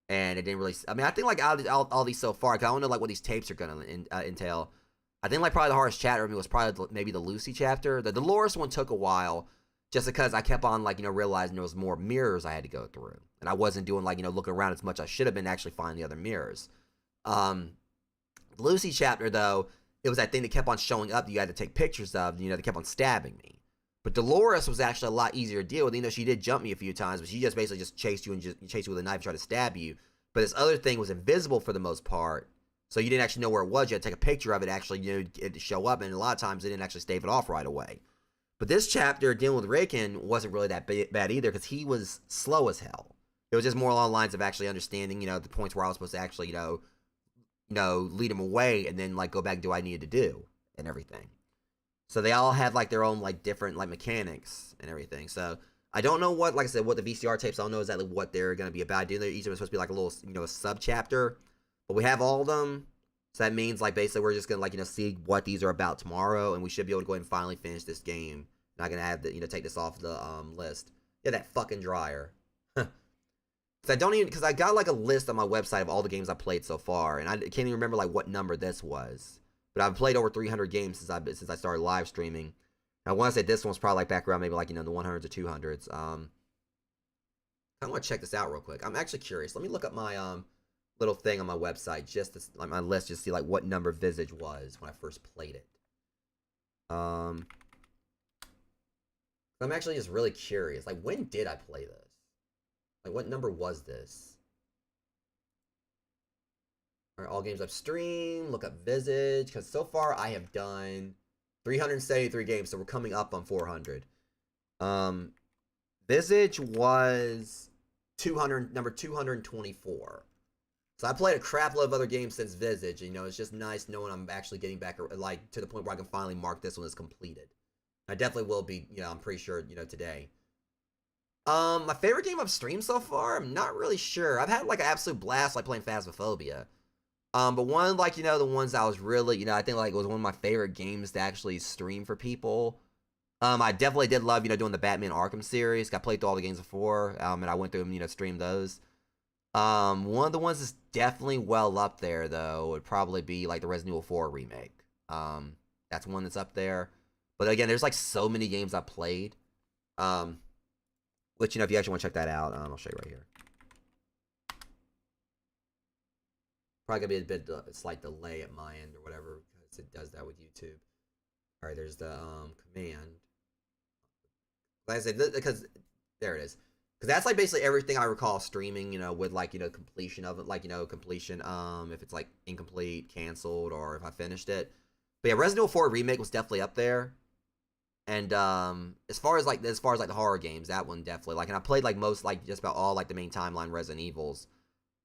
and it didn't really. I mean, I think like all these so far, because I don't know like what these tapes are gonna entail. I think like probably the hardest chapter for me was probably maybe the Lucy chapter. The Dolores one took a while, just because I kept on like realizing there was more mirrors I had to go through, and I wasn't doing like looking around as much. I should have been actually finding the other mirrors. The Lucy chapter though, it was that thing that kept on showing up that you had to take pictures of. They kept on stabbing me. But Dolores was actually a lot easier to deal with, even though she did jump me a few times, but she just basically just chased you and just chased you with a knife and tried to stab you. But this other thing was invisible for the most part, so you didn't actually know where it was. You had to take a picture of it, actually, it show up, and a lot of times they didn't actually stave it off right away. But this chapter, dealing with Rakan, wasn't really that bad either, because he was slow as hell. It was just more along the lines of actually understanding, the points where I was supposed to actually, lead him away, and then, like, go back and do what I needed to do, and everything. So they all have like their own like different like mechanics and everything. So I don't know what, like I said, what the VCR tapes. I don't know exactly what they're gonna be about. They're each of them supposed to be like a little, a sub chapter. But we have all of them. So that means like basically we're just gonna like see what these are about tomorrow, and we should be able to go ahead and finally finish this game. Not gonna have to take this off the list. Yeah, that fucking dryer. So I don't even, because I got like a list on my website of all the games I played so far, and I can't even remember like what number this was. But I've played over 300 games since I started live streaming. I want to say this one's probably like back around maybe like the 100s or 200s. I want to check this out real quick. I'm actually curious. Let me look up my little thing on my website, just to, like my list, just to see like what number Visage was when I first played it. I'm actually just really curious. Like, when did I play this? Like, what number was this? Alright, all games upstream, look up Visage, because so far I have done 373 games, so we're coming up on 400. Visage was number 224. So I played a crap load of other games since Visage, it's just nice knowing I'm actually getting back, like, to the point where I can finally mark this one as completed. I definitely will be, I'm pretty sure, today. My favorite game upstream so far, I'm not really sure. I've had, like, an absolute blast, like, playing Phasmophobia. But one, like, the ones that I was really, I think, like, it was one of my favorite games to actually stream for people. I definitely did love, doing the Batman Arkham series. I played through all the games before, and I went through them, streamed those. One of the ones that's definitely well up there, though, would probably be, like, the Resident Evil 4 remake. That's one that's up there. But, again, there's, like, so many games I played. Which, if you actually want to check that out, I'll show you right here. Probably gonna be a bit slight delay at my end or whatever, because it does that with YouTube. All right, there's the command. Like I said, because there it is. Because that's like basically everything I recall streaming. With like completion of it, like completion. If it's like incomplete, canceled, or if I finished it. But yeah, Resident Evil 4 remake was definitely up there. And as far as like the horror games, that one definitely like. And I played like most like just about all like the main timeline Resident Evils.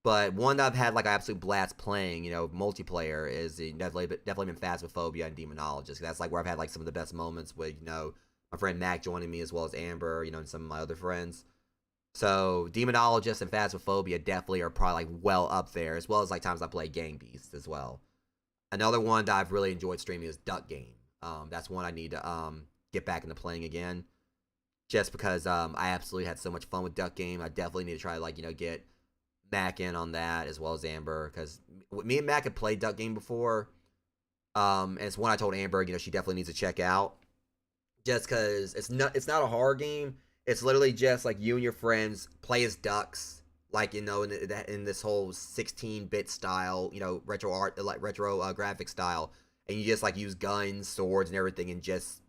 But one that I've had like an absolute blast playing, multiplayer is definitely been Phasmophobia and Demonologist. That's like where I've had like some of the best moments with, my friend Mac joining me as well as Amber, and some of my other friends. So Demonologist and Phasmophobia definitely are probably like well up there, as well as like times I play Gang Beasts as well. Another one that I've really enjoyed streaming is Duck Game. That's one I need to get back into playing again, just because I absolutely had so much fun with Duck Game. I definitely need to try to like get Mac in on that as well as Amber, because me and Mac had played Duck Game before, and it's one I told Amber she definitely needs to check out, just because it's not a horror game. It's literally just like you and your friends play as ducks, like in this whole 16-bit style, retro art, like retro graphic style, and you just like use guns, swords, and everything, and just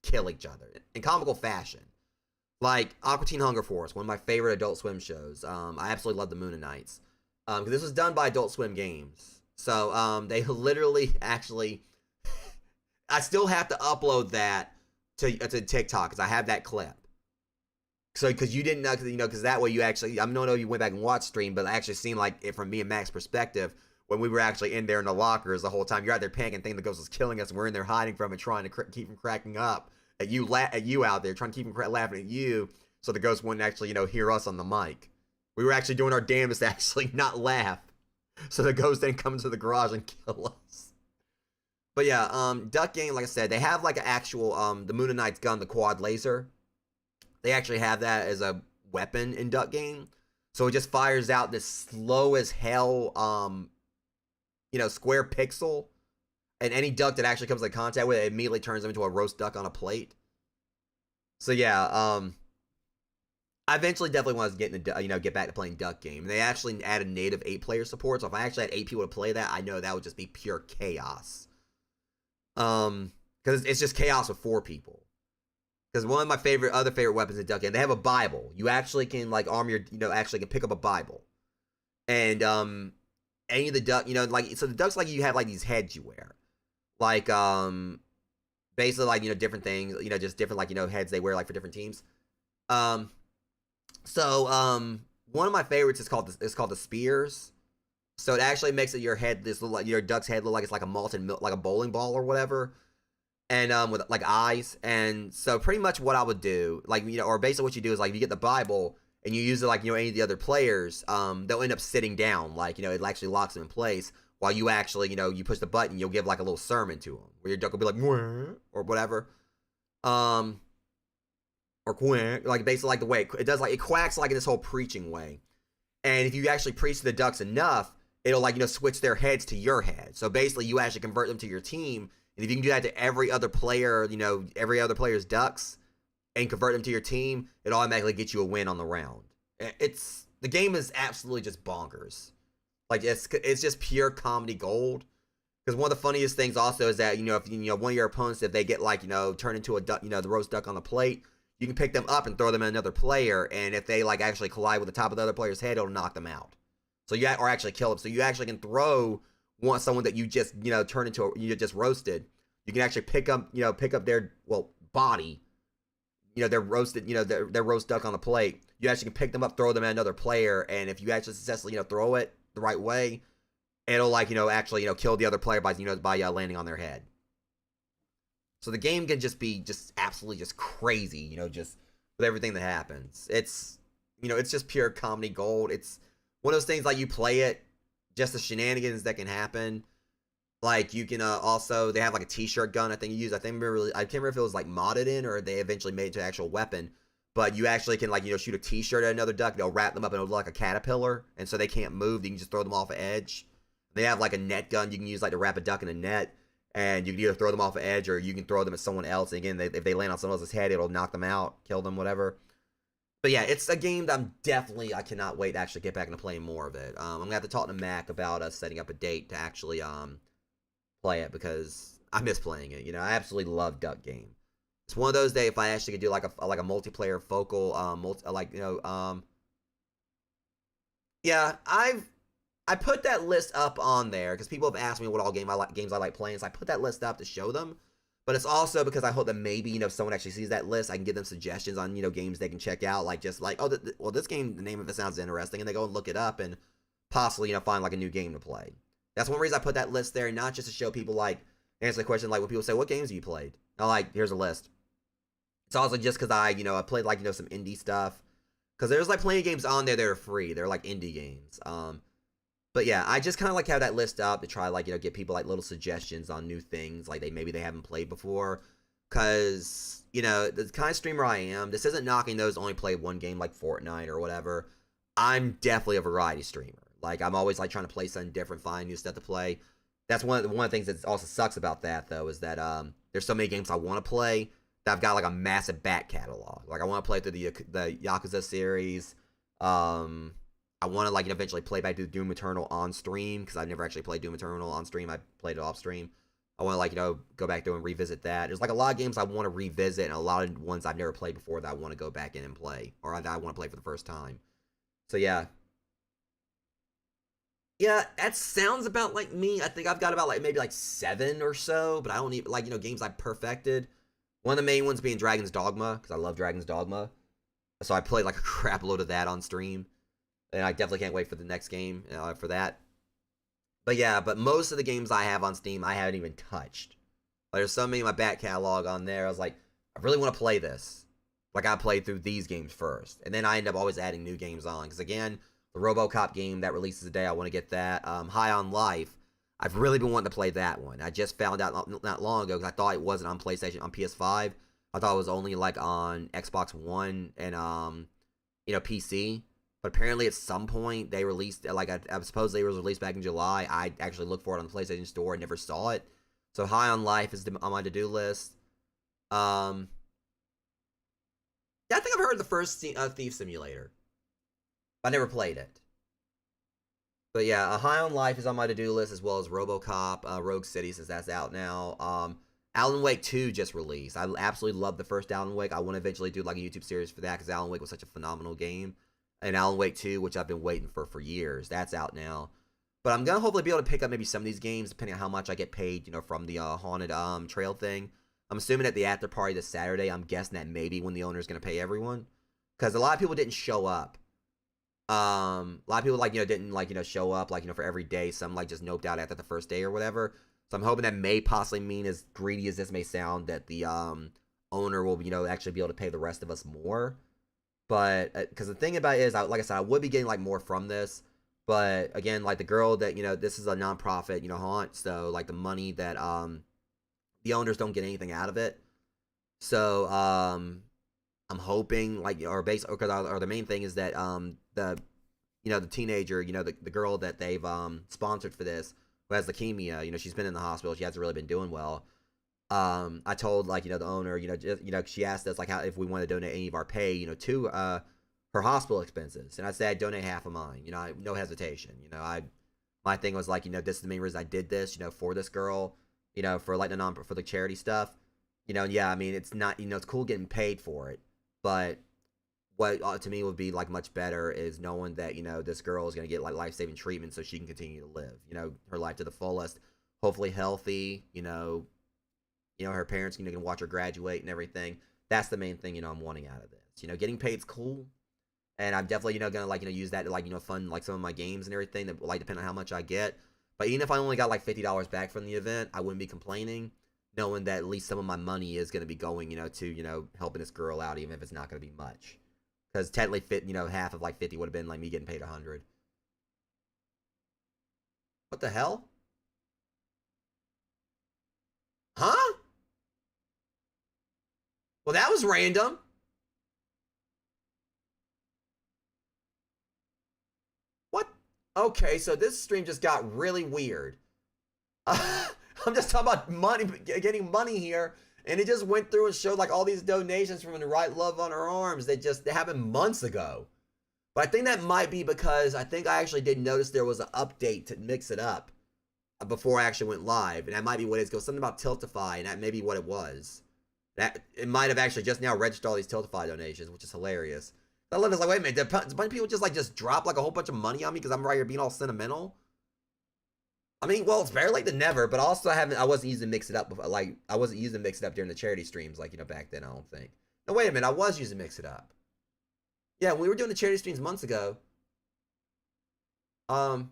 kill each other in comical fashion. Like Aqua Teen Hunger Force, one of my favorite Adult Swim shows. I absolutely love the Moon Knights. Because this was done by Adult Swim Games. So they literally actually... I still have to upload that to TikTok, because I have that clip. So, because you didn't know, because that way you actually... I don't know if you went back and watched stream, but I actually seen like it from me and Mac's perspective, when we were actually in there in the lockers the whole time. You're out there panicking, thinking the ghost is killing us, and we're in there hiding from it, trying to keep from cracking up. At you out there, trying to keep him laughing at you, so the ghost wouldn't actually, hear us on the mic. We were actually doing our damnedest to actually not laugh, so the ghost didn't come into the garage and kill us. But yeah, Duck Game, like I said, they have like an actual, the Moon Knight's gun, the quad laser. They actually have that as a weapon in Duck Game. So it just fires out this slow as hell, square pixel. And any duck that actually comes in contact with it immediately turns them into a roast duck on a plate. So yeah, I eventually definitely want to get back to playing Duck Game. They actually added native 8-player support, so if I actually had 8 people to play that, I know that would just be pure chaos. Because it's just chaos with 4 people. Because one of my other favorite weapons in Duck Game, they have a Bible. You actually can like arm your, actually can pick up a Bible, and any of the duck, so the ducks, like, you have like these heads you wear, like basically like different things, just different like heads they wear like for different teams. So one of my favorites is called the spears. So it actually makes it your head, your duck's head look like it's like a molten milk, like a bowling ball or whatever. And with like eyes. And so pretty much what I would do, like, or basically what you do is, like, you get the Bible and you use it like, any of the other players, they'll end up sitting down, like, it actually locks them in place while you actually, you push the button, you'll give like a little sermon to them where your duck will be like, "Mwah," or whatever. Or quack, like basically like the way it does, like it quacks like in this whole preaching way. And if you actually preach to the ducks enough, it'll like, switch their heads to your head. So basically you actually convert them to your team. And if you can do that to every other player, every other player's ducks, and convert them to your team, it automatically gets you a win on the round. The game is absolutely just bonkers. Like, it's just pure comedy gold. Because one of the funniest things also is that, if one of your opponents, if they get like, turned into a duck, the roast duck on the plate, you can pick them up and throw them at another player. And if they like actually collide with the top of the other player's head, it'll knock them out. So or actually kill them. So you actually can throw someone that you just turn into you just roasted. You can actually pick up their body, they're roasted, their roast duck on the plate. You actually can pick them up, throw them at another player, and if you actually successfully throw it the right way, it'll like actually kill the other player by landing on their head. So the game can just be absolutely just crazy, just with everything that happens. It's it's just pure comedy gold. It's one of those things, like, you play it, just the shenanigans that can happen. Like, you can also, they have like a t-shirt gun I think you use. I can't remember if it was like modded in or they eventually made it to an actual weapon. But you actually can like shoot a t-shirt at another duck. They'll wrap them up and it'll look like a caterpillar, and so they can't move. You can just throw them off an edge. They have like a net gun you can use like to wrap a duck in a net, and you can either throw them off an edge or you can throw them at someone else. And again, if they land on someone else's head, it'll knock them out, kill them, whatever. But yeah, it's a game that I cannot wait to actually get back into playing more of it. I'm gonna have to talk to Mac about us setting up a date to actually play it, because I miss playing it. I absolutely love Duck Game. It's one of those days if I actually could do like a multiplayer focal yeah, I put that list up on there because people have asked me what all games I like playing, so I put that list up to show them. But it's also because I hope that maybe, if someone actually sees that list, I can give them suggestions on, games they can check out. Like, just like, this game, the name of it sounds interesting, and they go and look it up and possibly, find like a new game to play. That's one reason I put that list there, not just to show people, like, answer the question, like, when people say, what games have you played? I'm like, here's a list. It's also just because I played, like, some indie stuff. Because there's, like, plenty of games on there that are free. They're, like, indie games. But yeah, I just kind of like have that list up to try, like, get people like little suggestions on new things like maybe they haven't played before. Because, the kind of streamer I am, this isn't knocking those only play one game like Fortnite or whatever. I'm definitely a variety streamer. Like, I'm always like trying to play something different, find new stuff to play. That's one of the things that also sucks about that, though, is that there's so many games I want to play that I've got like a massive back catalog. Like, I want to play through the Yakuza series. I want to, like, eventually play back to Doom Eternal on stream, because I've never actually played Doom Eternal on stream. I played it off stream. I want to, like, go back through and revisit that. There's, like, a lot of games I want to revisit, and a lot of ones I've never played before that I want to go back in and play, or that I want to play for the first time. So, yeah. Yeah, that sounds about like me. I think I've got about, like, maybe, like, 7 or so, but I don't even, like, games I've perfected. One of the main ones being Dragon's Dogma, because I love Dragon's Dogma. So I played, like, a crap load of that on stream. And I definitely can't wait for the next game for that. But yeah, most of the games I have on Steam, I haven't even touched. Like, there's so many in my back catalog on there. I was like, I really want to play this. Like, I played through these games first. And then I end up always adding new games on. Because again, the RoboCop game that releases today, I want to get that. High on Life, I've really been wanting to play that one. I just found out not long ago, because I thought it wasn't on PlayStation, on PS5. I thought it was only, like, on Xbox One and PC. But apparently at some point they released, like, I suppose it was released back in July. I actually looked for it on the PlayStation Store and never saw it. So High on Life is on my to-do list. Yeah, I think I've heard the first Thief Simulator. I never played it. But yeah, High on Life is on my to-do list, as well as RoboCop, Rogue City, since that's out now. Alan Wake 2 just released. I absolutely love the first Alan Wake. I want to eventually do like a YouTube series for that, because Alan Wake was such a phenomenal game. And Alan Wake 2, which I've been waiting for years, that's out now. But I'm going to hopefully be able to pick up maybe some of these games, depending on how much I get paid, from the Haunted Trail thing. I'm assuming at the after party this Saturday, I'm guessing that maybe when the owner's going to pay everyone. Because a lot of people didn't show up. A lot of people, didn't, show up, for every day. Some, just noped out after the first day or whatever. So I'm hoping that may possibly mean, as greedy as this may sound, that the owner will, actually be able to pay the rest of us more. But, because the thing about it is, like I said, I would be getting, more from this. But, again, the girl that, this is a nonprofit, haunt. So, the money that, the owners don't get anything out of it. So, I'm hoping, or the main thing is that, the teenager, the girl that they've, sponsored for this, who has leukemia, she's been in the hospital. She hasn't really been doing well. I told, the owner, she asked us, how, if we want to donate any of our pay, to, her hospital expenses. And I said, I'd donate half of mine, no hesitation. My thing was, this is the main reason I did this, for this girl, for, for the charity stuff. Yeah, I mean, it's not, it's cool getting paid for it. But what, to me, would be, much better is knowing that, this girl is going to get, life-saving treatment so she can continue to live, her life to the fullest. Hopefully healthy, her parents, can watch her graduate and everything. That's the main thing, I'm wanting out of this. Getting paid's cool. And I'm definitely, gonna, use that to, fund, some of my games and everything that, depend on how much I get. But even if I only got, $50 back from the event, I wouldn't be complaining, knowing that at least some of my money is gonna be going, to, helping this girl out, even if it's not gonna be much. Because technically, half of, 50 would have been, me getting paid 100. What the hell? Huh? Well, that was random. What? Okay, so this stream just got really weird. I'm just talking about money, getting money here, and it just went through and showed all these donations from the Right Love on Her Arms. They happened months ago. But I think that might be because I think I actually did notice there was an update to mix it up before I actually went live, and that might be what it is. Go something about Tiltify, and that may be what it was. That it might have actually just now registered all these Tiltify donations, which is hilarious. I love this. Wait a minute, did a bunch of people just drop a whole bunch of money on me because I'm right here being all sentimental? I mean, well, it's better late than never, but also I wasn't using Mix It Up before, I wasn't using Mix It Up during the charity streams, back then, I don't think. No, wait a minute, I was using Mix It Up. Yeah, when we were doing the charity streams months ago. I'm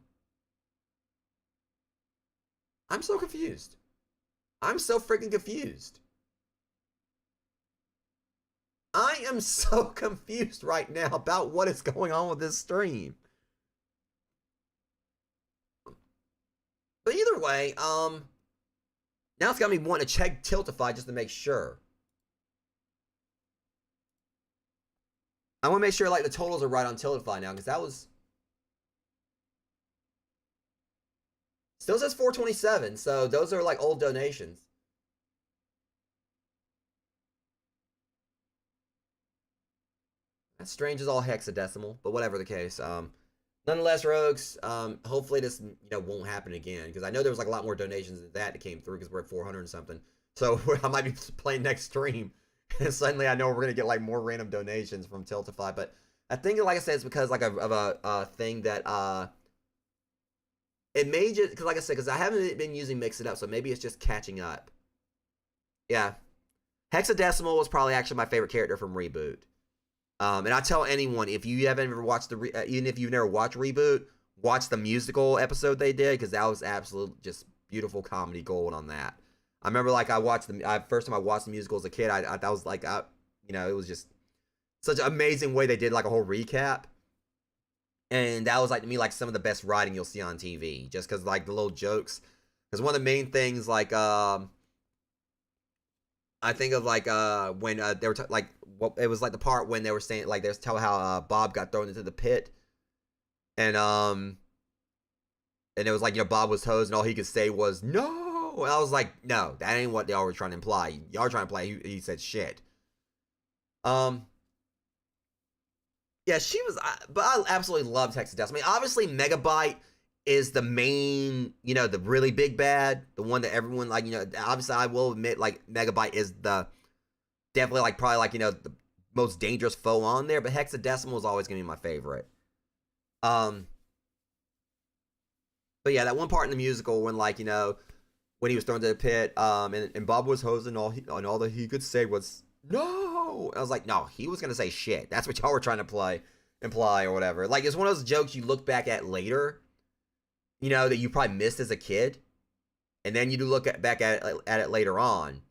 so confused. I'm so freaking confused. I am so confused right now about what is going on with this stream. But either way, now it's got me wanting to check Tiltify just to make sure. I want to make sure the totals are right on Tiltify now, because that was... Still says 427, so those are old donations. That's strange as all hexadecimal, but whatever the case. Nonetheless, Rogues, hopefully this won't happen again, because I know there was a lot more donations than that came through, because we're at 400 and something. So I might be playing next stream, and suddenly I know we're gonna get more random donations from Tiltify. But I think, like I said, it's because of a thing that it may just, because like I said, because I haven't been using Mix It Up, so maybe it's just catching up. Yeah, Hexadecimal was probably actually my favorite character from Reboot. And I tell anyone, if you haven't ever watched even if you've never watched Reboot, watch the musical episode they did, because that was absolute just beautiful comedy gold on that. I remember I watched first time I watched the musical as a kid, I that was it was just such an amazing way they did a whole recap. And that was to me some of the best writing you'll see on TV, just because the little jokes. Because one of the main things I think of like when they were like what it was like the part when they were saying like they was telling how Bob got thrown into the pit, and it was like Bob was hosed and all he could say was no. And I was like, no, that ain't what y'all were trying to imply. Y'all were trying to imply he said shit. Yeah, she was, but I absolutely love Texas Death. I mean, obviously Megabyte is the main, the really big bad, the one that everyone like, obviously I will admit like Megabyte is the definitely like probably like the most dangerous foe on there, but Hexadecimal is always gonna be my favorite. But yeah, that one part in the musical when like when he was thrown to the pit, and Bob was hosing all that he could say was no. I was like, no, he was gonna say shit. That's what y'all were trying to imply or whatever. Like it's one of those jokes you look back at later, that you probably missed as a kid, and then you do look back at it later on.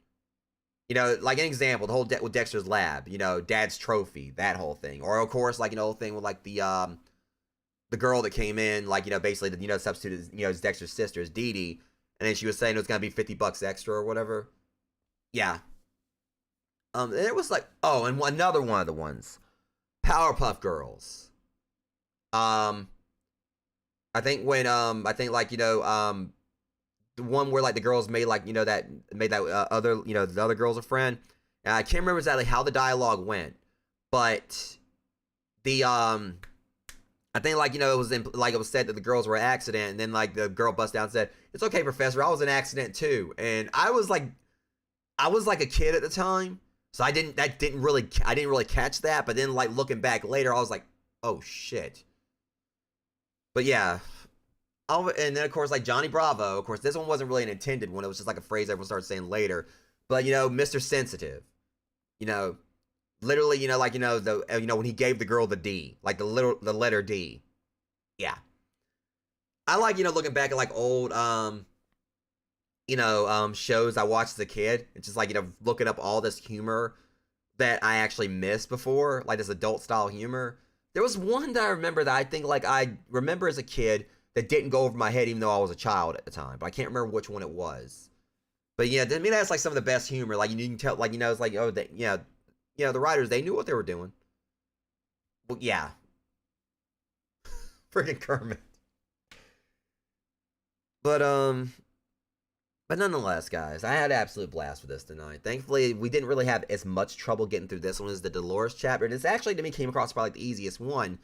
Like an example, the whole with Dexter's Lab, Dad's trophy, that whole thing, or of course like the whole thing with like the girl that came in, like basically the substitute is Dexter's sister is Dee Dee, and then she was saying it was gonna be $50 extra or whatever. Yeah. It was like, oh, and another one of the ones, Powerpuff Girls. I think when the one where like the girls made like that made that other the other girls a friend. And I can't remember exactly how the dialogue went, but the I think like it was it was said that the girls were an accident, and then like the girl bust down and said, "It's okay, Professor, I was an accident too." And I was like a kid at the time. So I didn't really catch that, but then like looking back later, I was like, oh shit. But yeah, and then of course like Johnny Bravo, of course this one wasn't really an intended one. It was just like a phrase everyone started saying later. But Mr. Sensitive, literally when he gave the girl the D, like the letter D. Yeah, I like looking back at like old shows I watched as a kid. It's just like, looking up all this humor that I actually missed before, like this adult style humor. There was one that I remember that I think like I remember as a kid that didn't go over my head even though I was a child at the time, but I can't remember which one it was. But yeah, to me that's like some of the best humor. Like you can tell, like it's like the writers, they knew what they were doing. Well, yeah, freaking Kermit. But nonetheless, guys, I had an absolute blast with this tonight. Thankfully, we didn't really have as much trouble getting through this one as the Dolores chapter. And it's actually, to me, came across probably like the easiest one.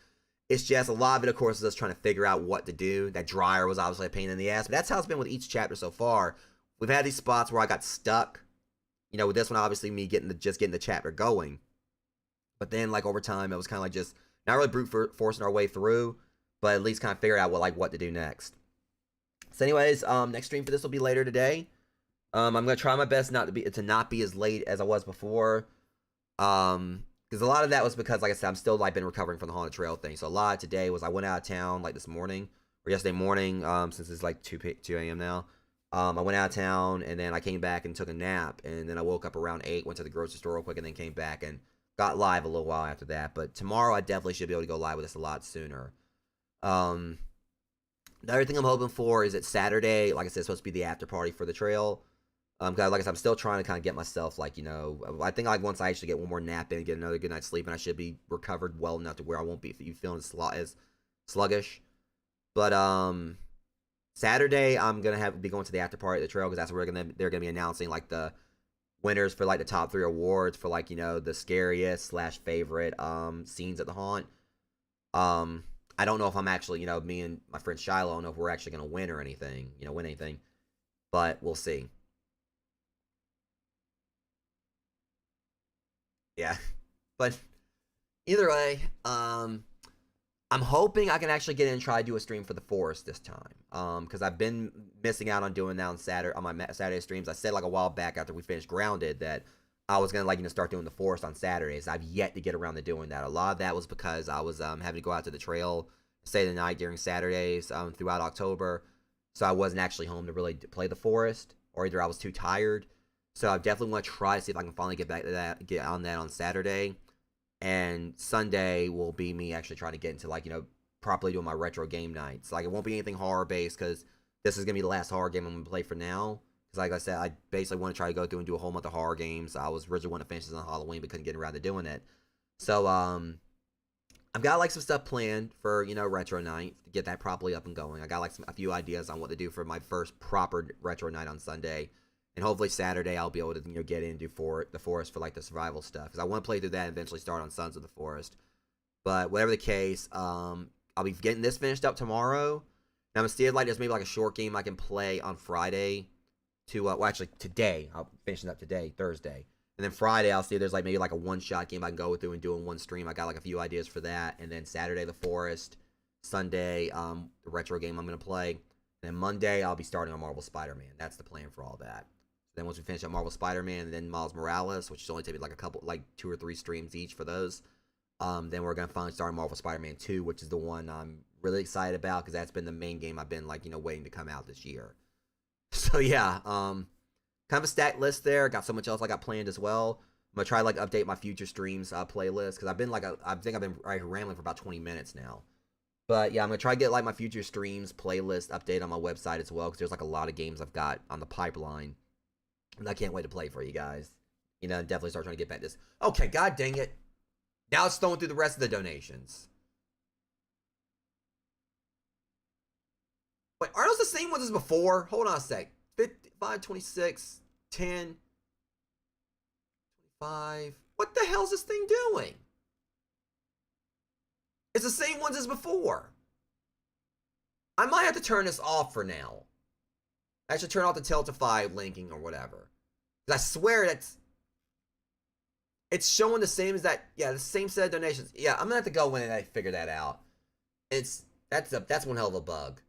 It's just a lot of it, of course, is us trying to figure out what to do. That dryer was obviously a pain in the ass. But that's how it's been with each chapter so far. We've had these spots where I got stuck. With this one, obviously, me getting the chapter going. But then, like, over time, it was kind of like just not really brute forcing our way through, but at least kind of figure out what to do next. So anyways, next stream for this will be later today. I'm gonna try my best not be as late as I was before. Because a lot of that was because, like I said, I'm still been recovering from the haunted trail thing. So a lot of today was I went out of town this morning or yesterday morning. Since it's like 2 a.m. now. I went out of town and then I came back and took a nap, and then I woke up around 8, went to the grocery store real quick, and then came back and got live a little while after that. But tomorrow I definitely should be able to go live with this a lot sooner. The other thing I'm hoping for is that Saturday, like I said, it's supposed to be the after party for the trail. Cause like I said, I'm still trying to kind of get myself I think once I actually get one more nap in and get another good night's sleep, and I should be recovered well enough to where I won't be feeling as sluggish. But Saturday I'm gonna be going to the after party at the trail, because that's where they're gonna be announcing like the winners for like the top 3 awards for the scariest / favorite scenes at the haunt. I don't know if I'm actually, me and my friend Shiloh, I don't know if we're actually going to win or anything, win anything, but we'll see. Yeah, but either way, I'm hoping I can actually get in and try to do a stream for the Forest this time, because I've been missing out on doing that on my Saturday streams. I said a while back after we finished Grounded that I was going to start doing the Forest on Saturdays. I've yet to get around to doing that. A lot of that was because I was having to go out to the trail, stay the night during Saturdays throughout October. So I wasn't actually home to really play the Forest, or either I was too tired. So I definitely want to try to see if I can finally get back to that, get on that on Saturday. And Sunday will be me actually trying to get into properly doing my retro game nights. It won't be anything horror based, because this is going to be the last horror game I'm going to play for now. Because like I said, I basically want to try to go through and do a whole month of horror games. I was originally wanting to finish this on Halloween, but couldn't get around to doing it. So, I've got like some stuff planned for, you know, Retro Night to get that properly up and going. I got like a few ideas on what to do for my first proper Retro Night on Sunday. And hopefully Saturday I'll be able to, you know, get into the forest for like the survival stuff. Because I want to play through that and eventually start on Sons of the Forest. But whatever the case, I'll be getting this finished up tomorrow. Now I'm still like there's maybe like a short game I can play on Friday to, well actually today. I'll finish it up today, Thursday. And then Friday, I'll see if there's like maybe like a one-shot game I can go through and do in one stream. I got like a few ideas for that. And then Saturday, the Forest. Sunday, the retro game I'm going to play. And then Monday, I'll be starting on Marvel Spider-Man. That's the plan for all that. Then once we finish up Marvel Spider-Man and then Miles Morales, which is only taking like a couple, like 2 or 3 streams each for those. Then we're going to finally start Marvel Spider-Man 2, which is the one I'm really excited about because that's been the main game I've been like, you know, waiting to come out this year. So yeah, kind of a stacked list there. Got so much else I got planned as well. I'm gonna try to like update my future streams playlist because I've been like I think I've been rambling for about 20 minutes now. But yeah, I'm gonna try to get like my future streams playlist update on my website as well because there's like a lot of games I've got on the pipeline, and I can't wait to play for you guys. You know, definitely start trying to get back this. Okay, god dang it! Now it's throwing through the rest of the donations. Wait, are those the same ones as before? Hold on a sec. 55, 26, 10, 25. What the hell is this thing doing? It's the same ones as before. I might have to turn this off for now. I should turn off the Delta 5 linking or whatever. I swear it's showing the same as that. Yeah, the same set of donations. Yeah, I'm gonna have to go in and figure that out. That's one hell of a bug.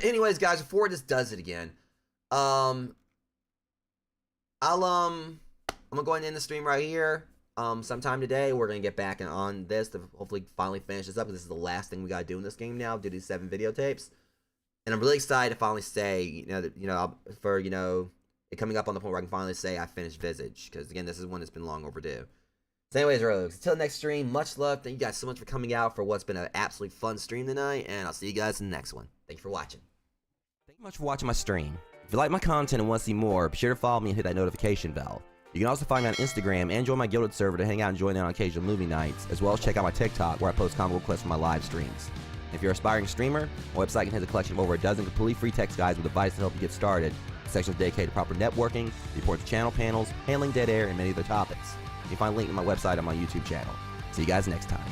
Anyways, guys, before it just does it again, I'm gonna go ahead and end the stream right here. Sometime today, we're gonna get back on this to hopefully finally finish this up. This is the last thing we gotta do in this game now. Do these 7 videotapes, and I'm really excited to finally say, for it coming up on the point where I can finally say I finished Visage, because again, this is one that's been long overdue. So anyways, Rogues, until next stream, much love. Thank you guys so much for coming out for what's been an absolutely fun stream tonight, and I'll see you guys in the next one. Thank you for watching. Thank you much for watching my stream. If you like my content and want to see more, be sure to follow me and hit that notification bell. You can also find me on Instagram and join my Gilded server to hang out and join in on occasional movie nights, as well as check out my TikTok where I post comic book clips for my live streams. If you're an aspiring streamer, my website contains a collection of over a dozen completely free text guides with advice to help you get started. Sections dedicated to proper networking, reports to channel panels, handling dead air, and many other topics. You can find a link to my website on my YouTube channel. See you guys next time.